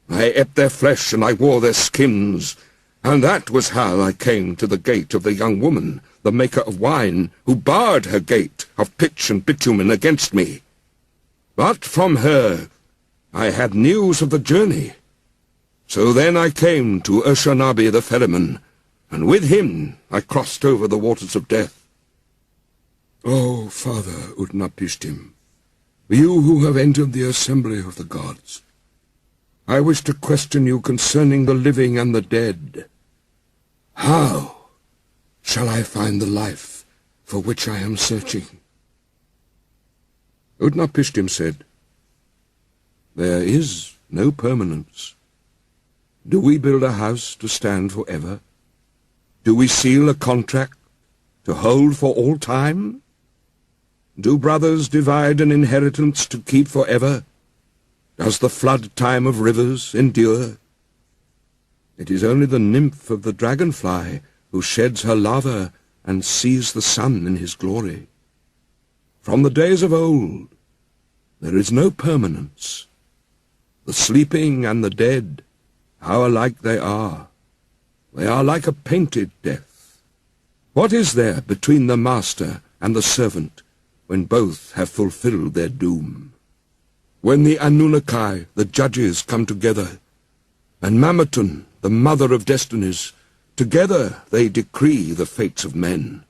I ate their flesh and I wore their skins, and that was how I came to the gate of the young woman, the maker of wine, who barred her gate of pitch and bitumen against me. But from her I had news of the journey. So then I came to Ushernabi the ferryman, and with him I crossed over the waters of death. O Father Utnapishtim, you who have entered the assembly of the gods, I wish to question you concerning the living and the dead. How shall I find the life for which I am searching? Utnapishtim said, There is no permanence. Do we build a house to stand forever? Do we seal a contract to hold for all time? Do brothers divide an inheritance to keep forever? Does the flood time of rivers endure? It is only the nymph of the dragonfly who sheds her lava and sees the sun in his glory. From the days of old there is no permanence. The sleeping and the dead, how alike they are. They are like a painted death. What is there between the master and the servant when both have fulfilled their doom? When the Anunnaki, the judges, come together, and Mamatun, the mother of destinies, together they decree the fates of men.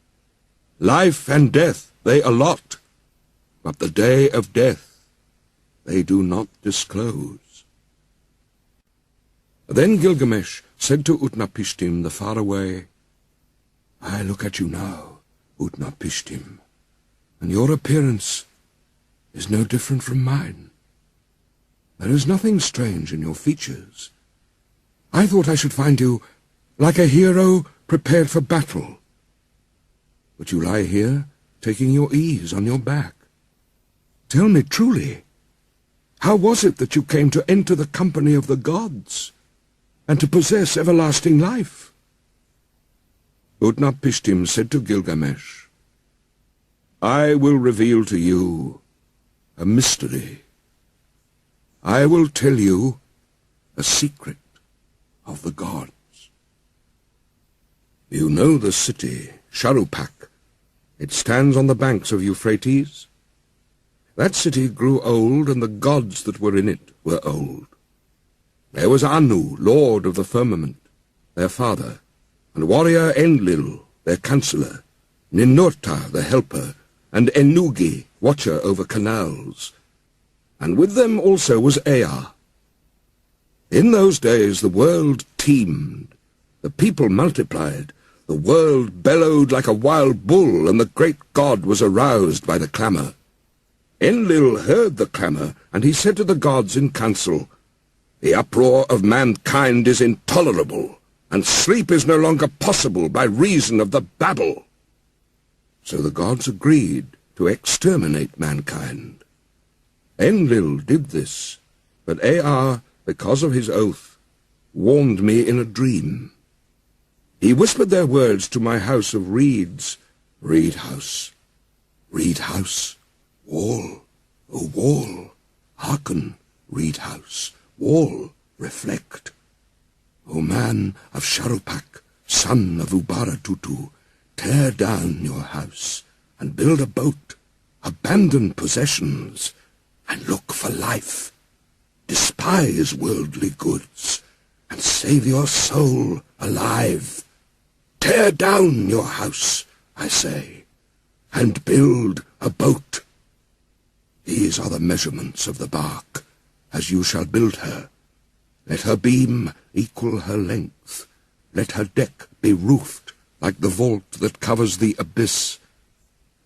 Life and death they allot, but the day of death they do not disclose. Then Gilgamesh said to Utnapishtim the faraway, I look at you now, Utnapishtim, and your appearance is no different from mine. There is nothing strange in your features. I thought I should find you like a hero prepared for battle. But you lie here, taking your ease on your back. Tell me truly, how was it that you came to enter the company of the gods, and to possess everlasting life? Utnapishtim said to Gilgamesh, I will reveal to you a mystery. I will tell you a secret of the gods. You know the city, Sharupak. It stands on the banks of Euphrates. That city grew old, and the gods that were in it were old. There was Anu, lord of the firmament, their father, and warrior Enlil, their counsellor, Ninurta, the helper, and Ennugi, watcher over canals. And with them also was Ea. In those days the world teemed, the people multiplied, the world bellowed like a wild bull, and the great god was aroused by the clamour. Enlil heard the clamour, and he said to the gods in council, The uproar of mankind is intolerable, and sleep is no longer possible by reason of the babble. So the gods agreed to exterminate mankind. Enlil did this, but Ea, because of his oath, warned me in a dream. He whispered their words to my house of reeds, Reed house, wall, O wall, hearken, reed house, wall, reflect. O man of Sharupak, son of Ubaratutu, tear down your house, and build a boat, abandon possessions, and look for life. Despise worldly goods, and save your soul alive. Tear down your house, I say, and build a boat. These are the measurements of the bark, as you shall build her. Let her beam equal her length. Let her deck be roofed like the vault that covers the abyss.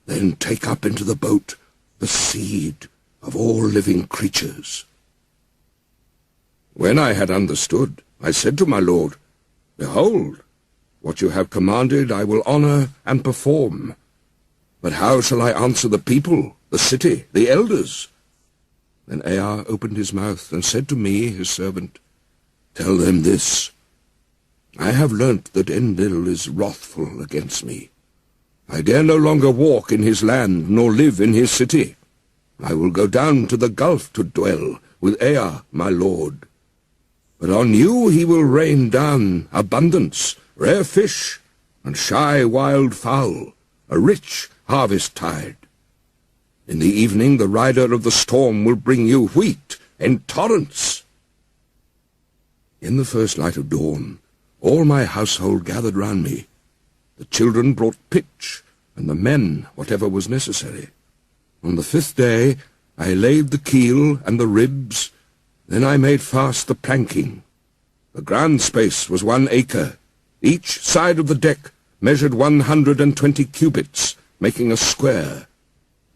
Then take up into the boat the seed of all living creatures. When I had understood, I said to my lord, Behold, what you have commanded I will honour and perform. But how shall I answer the people, the city, the elders? Then Ea opened his mouth and said to me, his servant, Tell them this. I have learnt that Enlil is wrathful against me. I dare no longer walk in his land, nor live in his city. I will go down to the gulf to dwell with Ea, my lord. But on you he will rain down abundance, rare fish, and shy wild fowl, a rich harvest-tide. In the evening the rider of the storm will bring you wheat in torrents. In the first light of dawn, all my household gathered round me. The children brought pitch, and the men whatever was necessary. On the 5th day I laid the keel and the ribs, then I made fast the planking. The ground space was 1 acre. Each side of the deck measured 120 cubits, making a square.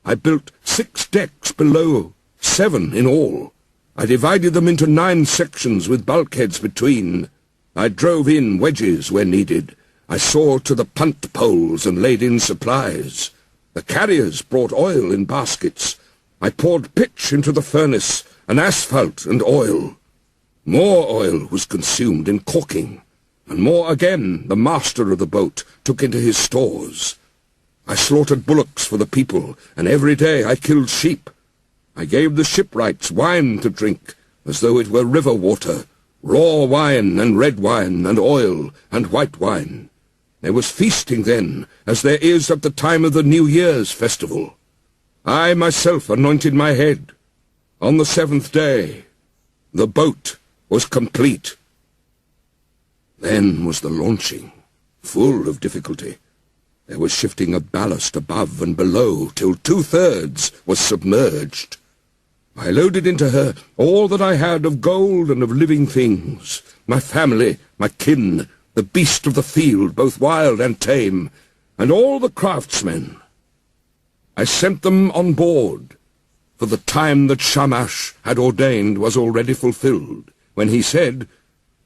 I built 6 decks below, 7 in all. I divided them into 9 sections with bulkheads between. I drove in wedges where needed. I saw to the punt poles and laid in supplies. The carriers brought oil in baskets. I poured pitch into the furnace, and asphalt and oil. More oil was consumed in caulking, and more again the master of the boat took into his stores. I slaughtered bullocks for the people, and every day I killed sheep. I gave the shipwrights wine to drink, as though it were river water, raw wine and red wine and oil and white wine. There was feasting then, as there is at the time of the New Year's festival. I myself anointed my head. On the 7th day, the boat was complete. Then was the launching, full of difficulty. There was shifting of ballast above and below, till 2/3 was submerged. I loaded into her all that I had of gold and of living things, my family, my kin, the beast of the field, both wild and tame, and all the craftsmen. I sent them on board, for the time that Shamash had ordained was already fulfilled, when he said,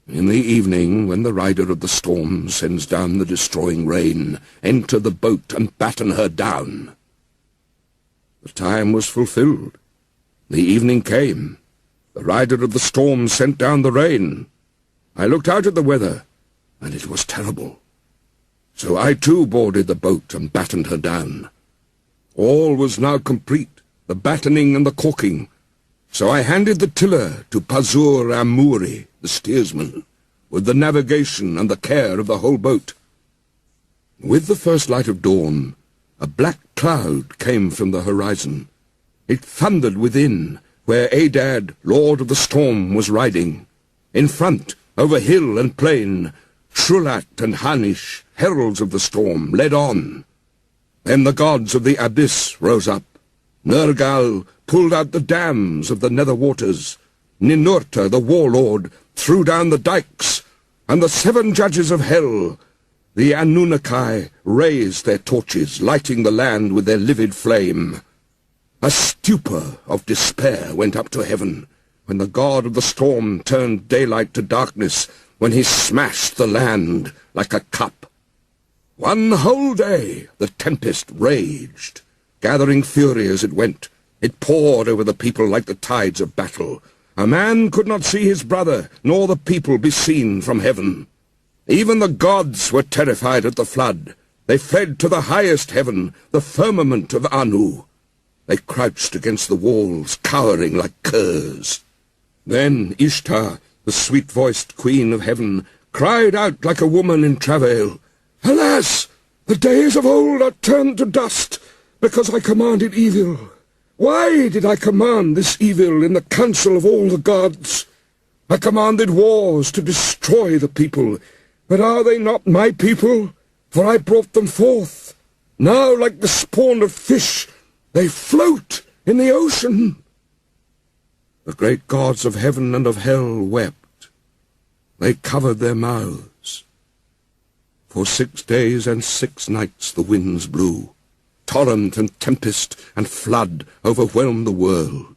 "In the evening, when the rider of the storm sends down the destroying rain, enter the boat and batten her down." The time was fulfilled. The evening came. The rider of the storm sent down the rain. I looked out at the weather, and it was terrible. So I too boarded the boat and battened her down. All was now complete, the battening and the caulking. So I handed the tiller to Pazur Amuri, the steersman, with the navigation and the care of the whole boat. With the first light of dawn, a black cloud came from the horizon. It thundered within, where Adad, lord of the storm, was riding. In front, over hill and plain, Shulat and Hanish, heralds of the storm, led on. Then the gods of the abyss rose up. Nergal pulled out the dams of the nether waters. Ninurta, the warlord, threw down the dikes, and the 7 judges of hell, the Anunnaki, raised their torches, lighting the land with their livid flame. A stupor of despair went up to heaven, when the god of the storm turned daylight to darkness, when he smashed the land like a cup. 1 whole day the tempest raged, gathering fury as it went. It poured over the people like the tides of battle. A man could not see his brother, nor the people be seen from heaven. Even the gods were terrified at the flood. They fled to the highest heaven, the firmament of Anu. They crouched against the walls, cowering like curs. Then Ishtar, the sweet-voiced queen of heaven, cried out like a woman in travail, "Alas! The days of old are turned to dust, because I commanded evil. Why did I command this evil in the council of all the gods? I commanded wars to destroy the people, but are they not my people? For I brought them forth. Now, like the spawn of fish, they float in the ocean." The great gods of heaven and of hell wept. They covered their mouths. For 6 days and 6 nights the winds blew. Torrent and tempest and flood overwhelmed the world.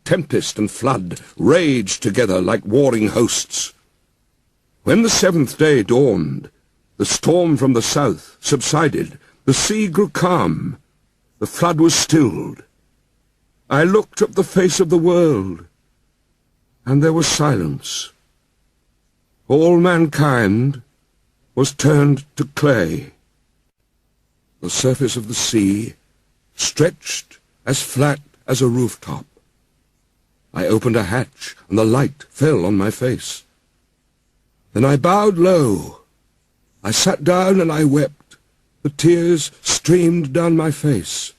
Tempest and flood raged together like warring hosts. When the 7th day dawned, the storm from the south subsided, the sea grew calm, the flood was stilled. I looked up the face of the world, and there was silence. All mankind was turned to clay. The surface of the sea stretched as flat as a rooftop. I opened a hatch, and the light fell on my face. Then I bowed low. I sat down and I wept. The tears streamed down my face,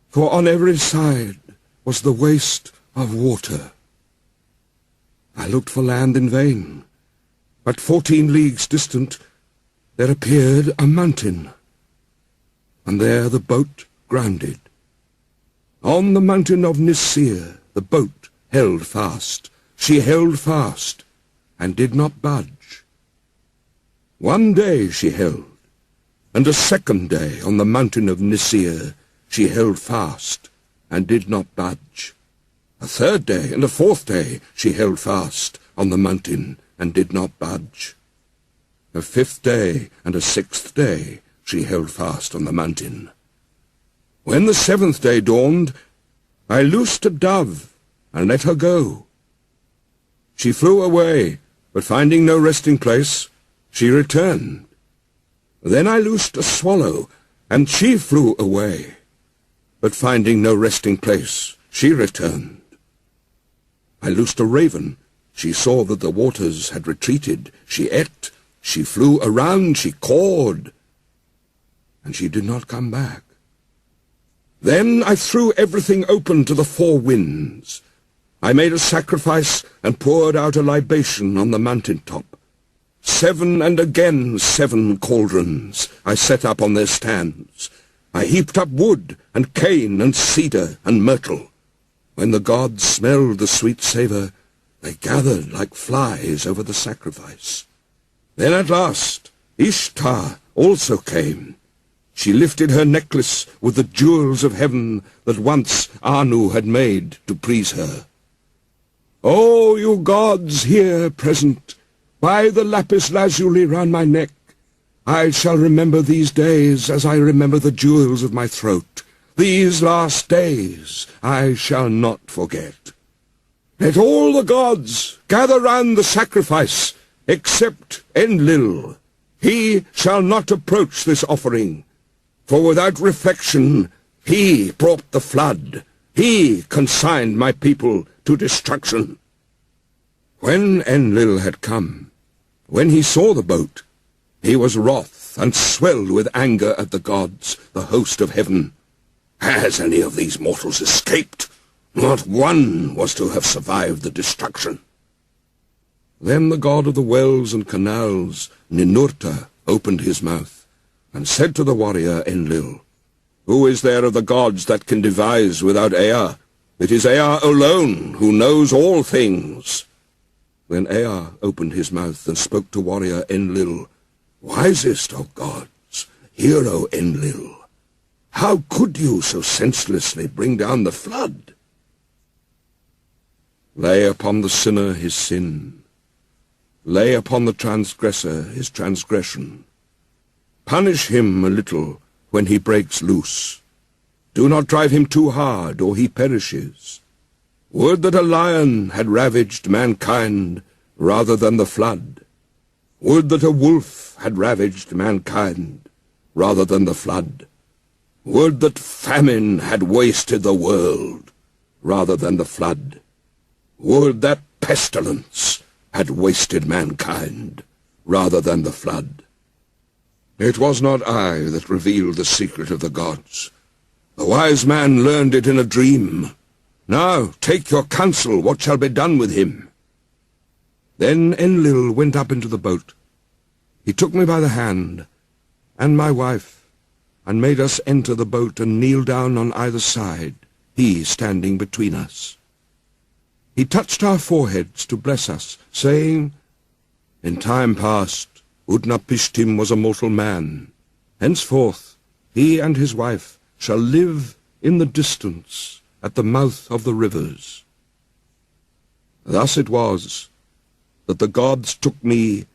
for on every side was the waste of water. I looked for land in vain, but 14 leagues distant there appeared a mountain, and there the boat grounded. On the mountain of Nisir the boat held fast. She held fast, and did not budge. 1 day she held, and a 2nd day on the mountain of Nisir she held fast, and did not budge. A 3rd day and a 4th day she held fast on the mountain, and did not budge. A 5th day and a 6th day she held fast on the mountain. When the 7th day dawned, I loosed a dove, and let her go. She flew away, but finding no resting place, she returned. Then I loosed a swallow, and she flew away, but finding no resting place, she returned. I loosed a raven. She saw that the waters had retreated. She ate, she flew around, she cawed, and she did not come back. Then I threw everything open to the 4 winds. I made a sacrifice and poured out a libation on the mountain-top. 7 and again 7 cauldrons I set up on their stands. I heaped up wood and cane and cedar and myrtle. When the gods smelled the sweet savour, they gathered like flies over the sacrifice. Then at last Ishtar also came. She lifted her necklace with the jewels of heaven that once Anu had made to please her. O you gods here present, by the lapis lazuli round my neck, I shall remember these days as I remember the jewels of my throat. These last days I shall not forget. Let all the gods gather round the sacrifice, except Enlil. He shall not approach this offering, for without reflection he brought the flood. He consigned my people to destruction. When Enlil had come, when he saw the boat, he was wroth and swelled with anger at the gods, the host of heaven. Has any of these mortals escaped? Not one was to have survived the destruction. Then the god of the wells and canals, Ninurta, opened his mouth, and said to the warrior Enlil, Who is there of the gods that can devise without Ea? It is Ea alone who knows all things. Then Ea opened his mouth and spoke to warrior Enlil, Wisest of gods, hero Enlil, how could you so senselessly bring down the flood? Lay upon the sinner his sin. Lay upon the transgressor his transgression. Punish him a little when he breaks loose. Do not drive him too hard, or he perishes. Would that a lion had ravaged mankind rather than the flood. Would that a wolf had ravaged mankind rather than the flood. Would that famine had wasted the world rather than the flood. Would that pestilence had wasted mankind rather than the flood. It was not I that revealed the secret of the gods. The wise man learned it in a dream. Now take your counsel, what shall be done with him? Then Enlil went up into the boat. He took me by the hand, and my wife, and made us enter the boat and kneel down on either side, he standing between us. He touched our foreheads to bless us, saying, In time past, Utnapishtim was a mortal man. Henceforth, he and his wife shall live in the distance at the mouth of the rivers. Thus it was that the gods took me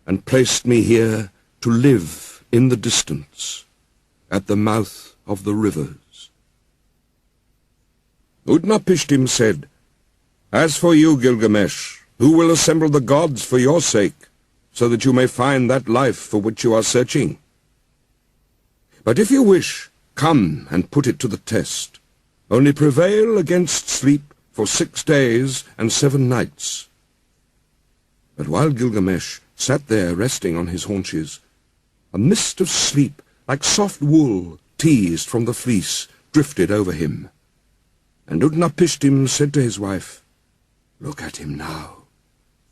and placed me here to live in the distance at the mouth of the rivers. Utnapishtim said, As for you, Gilgamesh, who will assemble the gods for your sake, so that you may find that life for which you are searching? But if you wish, come and put it to the test. Only prevail against sleep for 6 days and 7 nights. But while Gilgamesh sat there resting on his haunches, a mist of sleep, like soft wool teased from the fleece, drifted over him. And Utnapishtim said to his wife, Look at him now,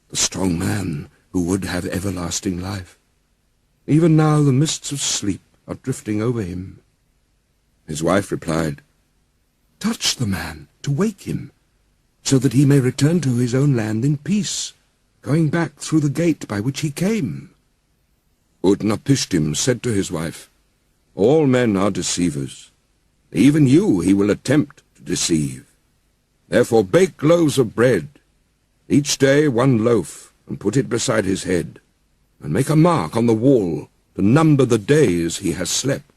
the strong man who would have everlasting life. Even now the mists of sleep are drifting over him. His wife replied, Touch the man to wake him, so that he may return to his own land in peace, going back through the gate by which he came. Utnapishtim said to his wife, All men are deceivers. Even you he will attempt to deceive. Therefore bake loaves of bread, each day 1 loaf, and put it beside his head, and make a mark on the wall to number the days he has slept.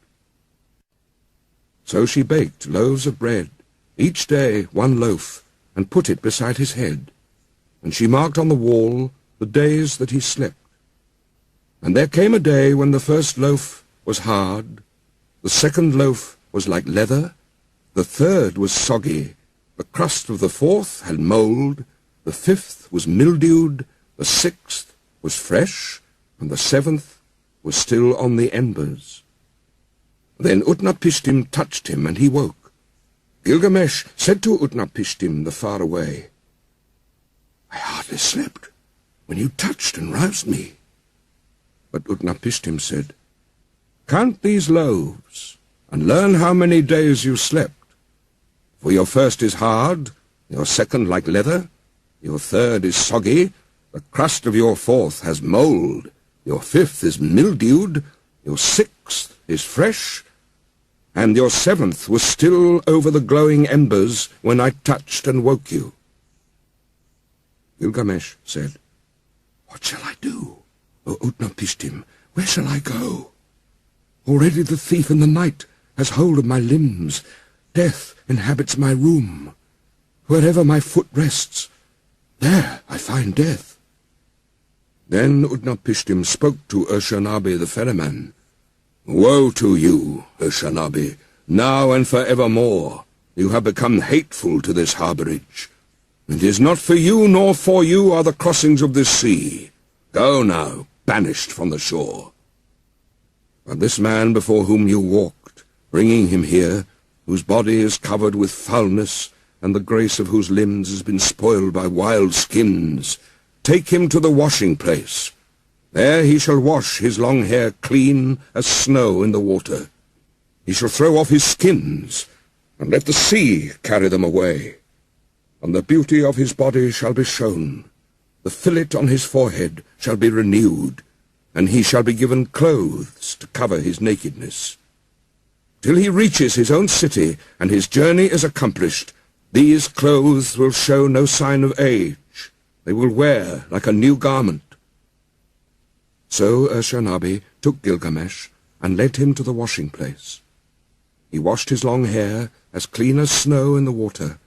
So she baked loaves of bread, each day 1 loaf, and put it beside his head, and she marked on the wall the days that he slept. And there came a day when the first loaf was hard, the second loaf was like leather, the third was soggy, the crust of the fourth had mould, the fifth was mildewed, the sixth was fresh, and the seventh was still on the embers. Then Utnapishtim touched him, and he woke. Gilgamesh said to Utnapishtim the far away, I hardly slept when you touched and roused me. But Utnapishtim said, Count these loaves, and learn how many days you slept. For your first is hard, your second like leather, your third is soggy, the crust of your fourth has mould, your fifth is mildewed, your sixth is fresh, and your seventh was still over the glowing embers when I touched and woke you." Gilgamesh said, "What shall I do, O Utnapishtim? Where shall I go? Already the thief in the night has hold of my limbs. Death inhabits my room. Wherever my foot rests, there I find death." Then Utnapishtim spoke to Urshanabi the ferryman. "Woe to you, Urshanabi! Now and for evermore you have become hateful to this harbourage. It is not for you nor for you are the crossings of this sea. Go now, banished from the shore. But this man before whom you walked, bringing him here, whose body is covered with foulness, and the grace of whose limbs has been spoiled by wild skins, take him to the washing place. There he shall wash his long hair clean as snow in the water. He shall throw off his skins, and let the sea carry them away. And the beauty of his body shall be shown. The fillet on his forehead shall be renewed, and he shall be given clothes to cover his nakedness. Till he reaches his own city, and his journey is accomplished, these clothes will show no sign of age. They will wear like a new garment." So Urshanabi took Gilgamesh and led him to the washing place. He washed his long hair as clean as snow in the water.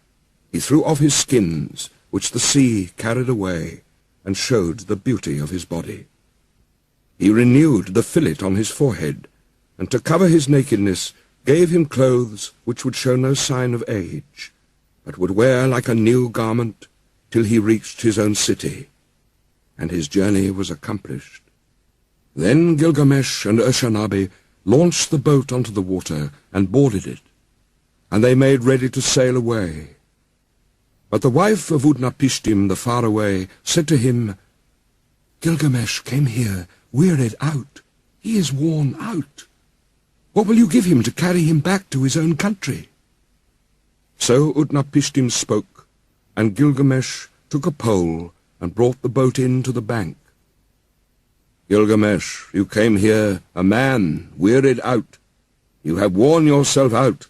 He threw off his skins, which the sea carried away, and showed the beauty of his body. He renewed the fillet on his forehead, and to cover his nakedness gave him clothes which would show no sign of age, but would wear like a new garment till he reached his own city, and his journey was accomplished. Then Gilgamesh and Urshanabi launched the boat onto the water and boarded it, and they made ready to sail away. But the wife of Utnapishtim the faraway said to him, "Gilgamesh came here wearied out. He is worn out. What will you give him to carry him back to his own country?" So Utnapishtim spoke, and Gilgamesh took a pole and brought the boat in to the bank. "Gilgamesh, you came here a man, wearied out. You have worn yourself out.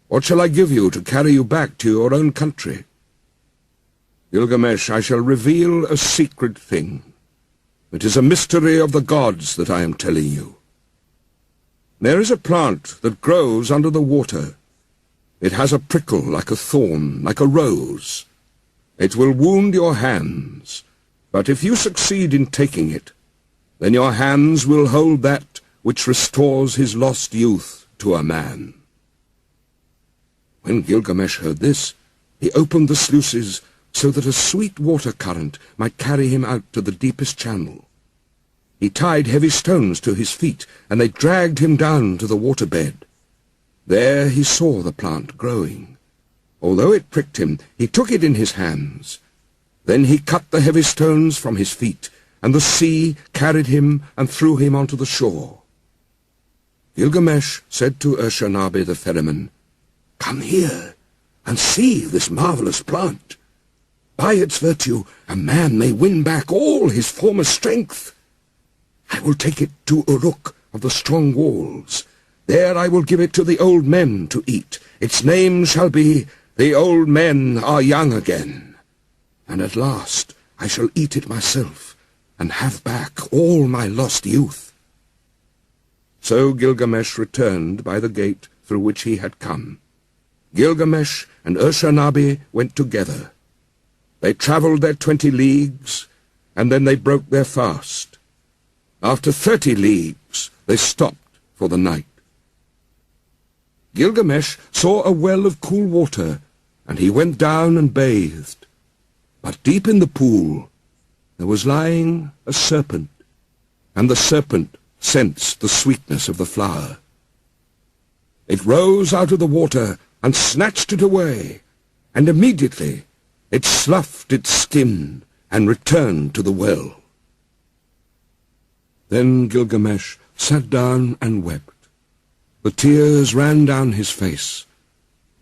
What shall I give you to carry you back to your own country?" "Gilgamesh, I shall reveal a secret thing. It is a mystery of the gods that I am telling you. There is a plant that grows under the water. It has a prickle like a thorn, like a rose. It will wound your hands, but if you succeed in taking it, then your hands will hold that which restores his lost youth to a man." When Gilgamesh heard this, he opened the sluices so that a sweet water current might carry him out to the deepest channel. He tied heavy stones to his feet, and they dragged him down to the waterbed. There he saw the plant growing. Although it pricked him, he took it in his hands. Then he cut the heavy stones from his feet, and the sea carried him and threw him onto the shore. Gilgamesh said to Urshanabi the ferryman, "Come here and see this marvelous plant. By its virtue, a man may win back all his former strength. I will take it to Uruk of the strong walls. There I will give it to the old men to eat. Its name shall be, The Old Men Are Young Again. And at last I shall eat it myself, and have back all my lost youth." So Gilgamesh returned by the gate through which he had come. Gilgamesh and Urshanabi went together. They travelled their 20 leagues, and then they broke their fast. After 30 leagues, they stopped for the night. Gilgamesh saw a well of cool water, and he went down and bathed. But deep in the pool there was lying a serpent, and the serpent sensed the sweetness of the flower. It rose out of the water and snatched it away, and immediately it sloughed its skin and returned to the well. Then Gilgamesh sat down and wept. The tears ran down his face,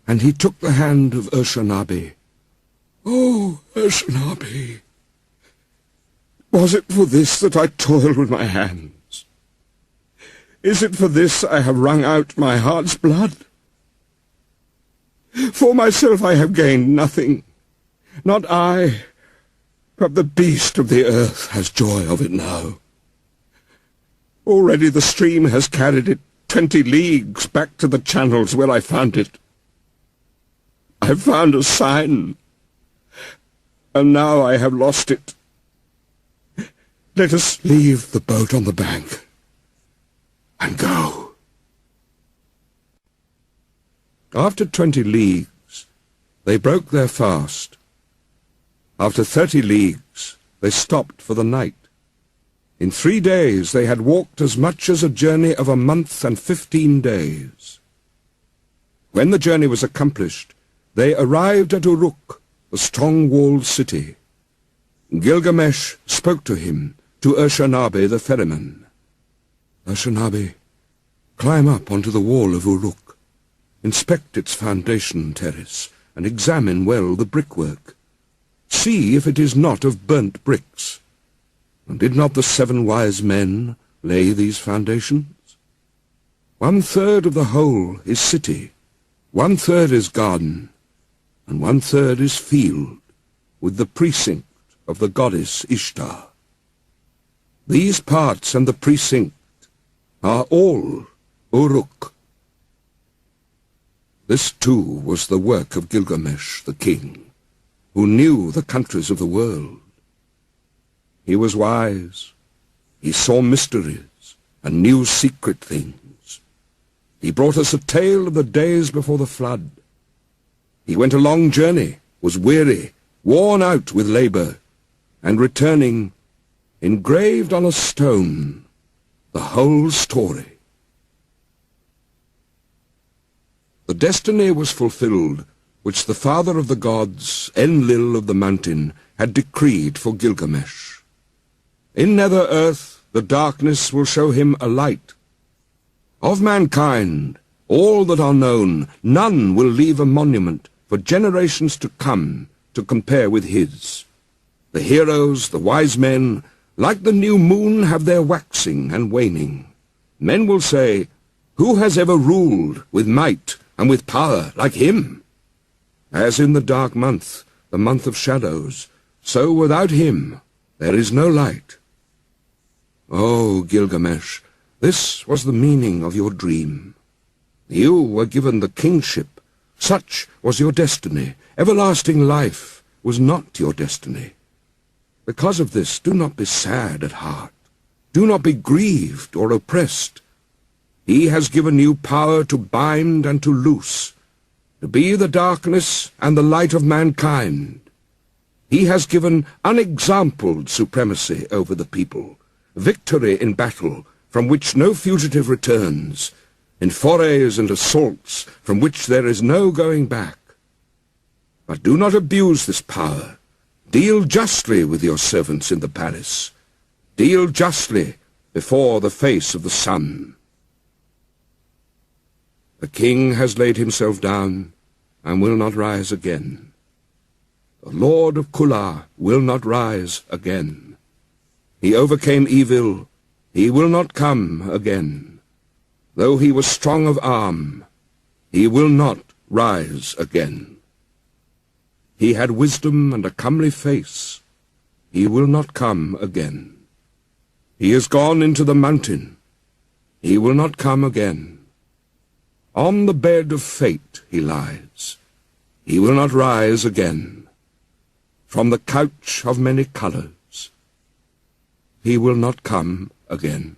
and he took the hand of Urshanabi "Oh, Urshanabi, was it for this that I toiled with my hands? Is it for this I have wrung out my heart's blood? For myself I have gained nothing, not I, but the beast of the earth has joy of it now. Already the stream has carried it 20 leagues back to the channels where I found it. I have found a sign, and now I have lost it. Let us leave the boat on the bank and go." After 20 leagues, they broke their fast. After 30 leagues, they stopped for the night. In 3 days they had walked as much as a journey of a month and 15 days. When the journey was accomplished, they arrived at Uruk, the strong-walled city. Gilgamesh spoke to him, to Urshanabi the ferryman. "Urshanabi, climb up onto the wall of Uruk. Inspect its foundation terrace, and examine well the brickwork. See if it is not of burnt bricks. And did not the 7 wise men lay these foundations? 1/3 of the whole is city, 1/3 is garden, and 1/3 is field, with the precinct of the goddess Ishtar. These parts and the precinct are all Uruk." This too was the work of Gilgamesh the king, who knew the countries of the world. He was wise. He saw mysteries and knew secret things. He brought us a tale of the days before the flood. He went a long journey, was weary, worn out with labor, and returning, engraved on a stone the whole story. The destiny was fulfilled which the father of the gods, Enlil of the mountain, had decreed for Gilgamesh. In nether earth the darkness will show him a light. Of mankind, all that are known, none will leave a monument for generations to come to compare with his. The heroes, the wise men, like the new moon, have their waxing and waning. Men will say, "Who has ever ruled with might and with power like him?" As in the dark month, the month of shadows, so without him there is no light. O Gilgamesh, this was the meaning of your dream. You were given the kingship. Such was your destiny. Everlasting life was not your destiny. Because of this, do not be sad at heart. Do not be grieved or oppressed. He has given you power to bind and to loose, to be the darkness and the light of mankind. He has given unexampled supremacy over the people, victory in battle from which no fugitive returns, in forays and assaults from which there is no going back. But do not abuse this power. Deal justly with your servants in the palace. Deal justly before the face of the sun. The king has laid himself down and will not rise again. The Lord of Kula will not rise again. He overcame evil. He will not come again. Though he was strong of arm, he will not rise again. He had wisdom and a comely face. He will not come again. He is gone into the mountain. He will not come again. On the bed of fate he lies. He will not rise again. From the couch of many colors, he will not come again.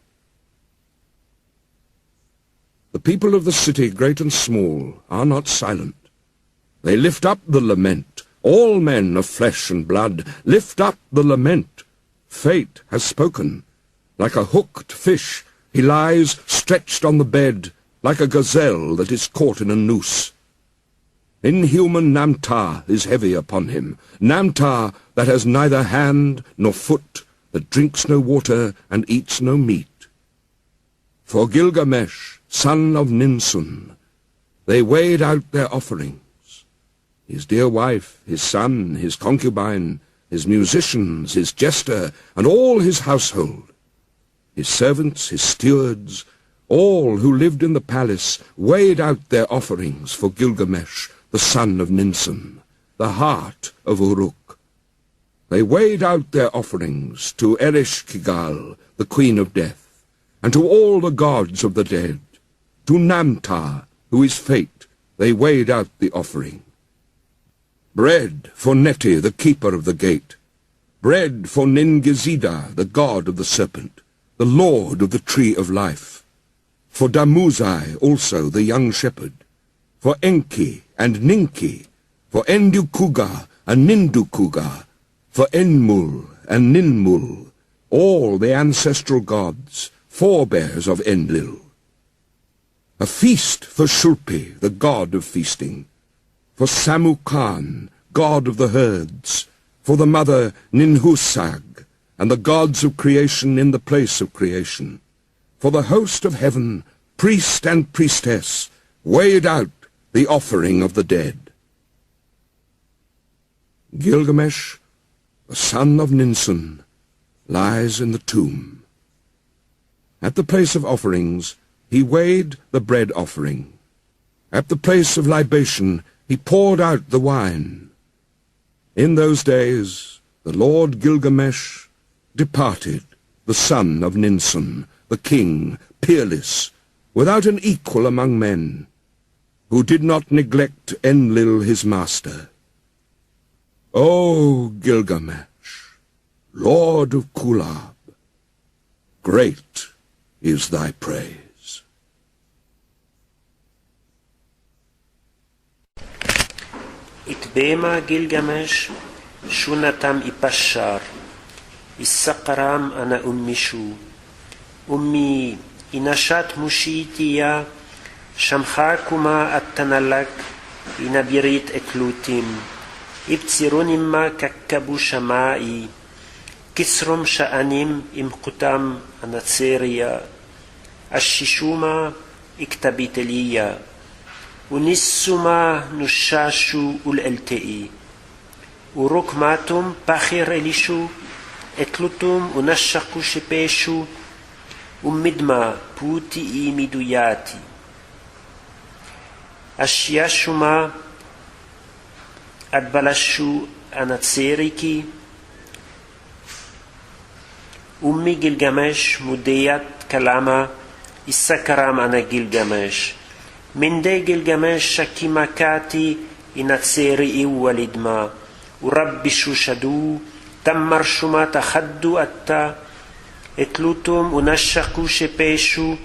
The people of the city, great and small, are not silent. They lift up the lament. All men of flesh and blood lift up the lament. Fate has spoken. Like a hooked fish, he lies stretched on the bed, like a gazelle that is caught in a noose. Inhuman Namtar is heavy upon him, Namtar that has neither hand nor foot, that drinks no water and eats no meat. For Gilgamesh, son of Ninsun, they weighed out their offerings. his dear wife, his son, his concubine, his musicians, his jester, and all his household, his servants, his stewards, all who lived in the palace weighed out their offerings for Gilgamesh, the son of Ninsun, the heart of Uruk. They weighed out their offerings to Ereshkigal, the queen of death, and to all the gods of the dead. To Namtar, who is fate, they weighed out the offering. Bread for Neti, the keeper of the gate. Bread for Ningizida, the god of the serpent, the lord of the tree of life. For Damuzai also, the young shepherd. For Enki and Ninki. For Endukuga and Nindukuga. For Enmul and Ninmul, all the ancestral gods, forebears of Enlil. A feast for Shulpi, the god of feasting. For Samukan, god of the herds. For the mother Ninhusag, and the gods of creation in the place of creation. For the host of heaven, priest and priestess, weighed out the offering of the dead. Gilgamesh, the son of Ninsun, lies in the tomb. At the place of offerings, he weighed the bread offering. At the place of libation, he poured out the wine. In those days, the Lord Gilgamesh departed, the son of Ninsun, the king, peerless, without an equal among men, who did not neglect Enlil his master. O Gilgamesh, Lord of Kulab, great is thy praise.
Itbema Gilgamesh, shunatam ipashar, issaqaram ana ummishu, ummi inashat mushitiya, shamchakuma attanalak, inabirit eklutim, ibtsirunimma kakkabu shamai, kisrum sha'anim imqutam anatseriya, ashishuma iktabiteliya, unissuma nushashu ul-eltei, urukmatum pachir elishu, etlutum unashaku shepeshu, ummidma puti miduyati, ashiyashuma adbalashu anatseriki, ummi Gilgamesh mudeyat kalama issakaram ana Gilgamesh, minde Gilgamesh shakimakati inatseri walidma, urabbishu shadu tammar shuma takhaddu atta, etlutum unashaku shepeshu,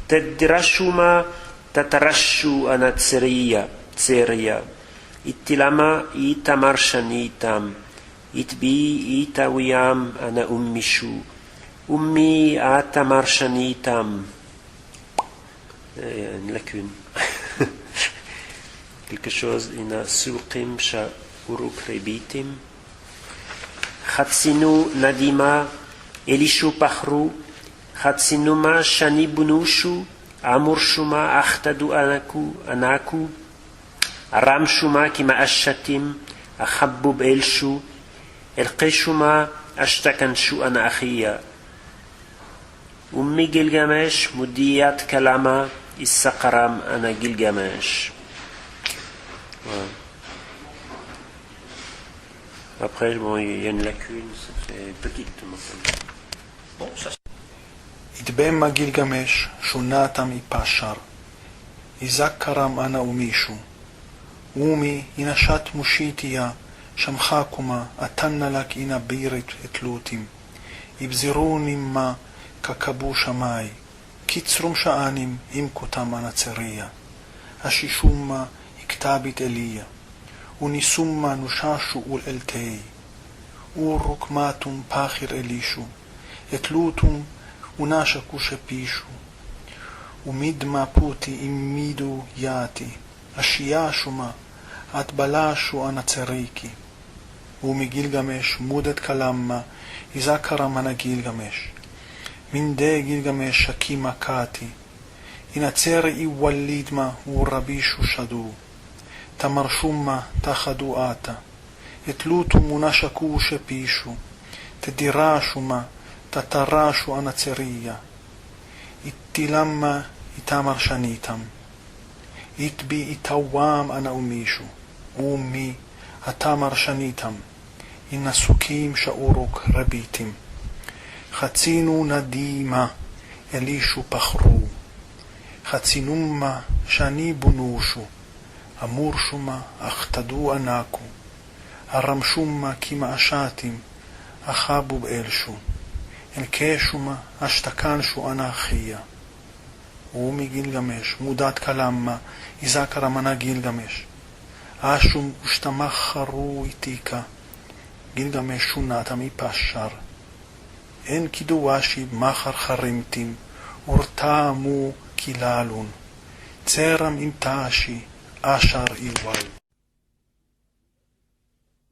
teddirashuma tatarashu anatseriya, tseriya, ittilama itamar shanitam, itbi itawiyam ana ummishu, ummi atamar shanitam. Une lacune. Quelque chose, ina suqim sha uruk rebitim. Khatsinu nadima elishu pachru, khatsinuma shani bunushu, amurshuma akhtadu anaku, aramshuma kima ashatim, akhabbub elshu, elqeshuma ashtakanshu ana akhiya. Ummi Gilgamesh mudiyat kalama issaqaram ana Gilgamesh. Voilà. Après, bon, il y a une lacune, c'est petite. Bon, ça.
Itbema Gilgamesh shunatam ipashar, izakaram ana umishu, umi inashat mushitiya, shamchakuma atannalak ina birit etlutim, ibzirunimma kakabu shamai, kitzrum sha'anim imkutam anatseriya, ashishumma iktabit eliya, unisumma nushashu ul-eltei, urukmatum pachir elishu, etlutum unashaku shepishu, umidma puti immidu yati, ashiyashuma atbalashu anatseriki, umi Gilgamesh mudet kalamma, izakaram ana Gilgamesh, minde Gilgamesh shakima kati, inatseri iwalidma urabishu shadu, Tamarshumma tachaduata. Etlutu munashaku shepishu. Tedirashuma tatarashu anaceria. Ittilamma itamar shanitam. Itbi itawam anaumishu. Ummi atamar shanitam. Innasukim sha'uruk rabitim. Chatzinu nadima elishu pachru. Chatzinumma shani bunushu. Amurshuma achtadu anaku. Aramshuma kima ashatim. Achabu b'elshu. Enkeshuma ashtakanshu anachia. Umi Gilgamesh, mudat kalamma, izakara mana Gilgamesh. Ashum ushtamachharu itika. Gilgamesh shunatam ipashar. Enkidu washib machar charimtim. Urtamu kilalun. Tseram imtashi ashar iwal.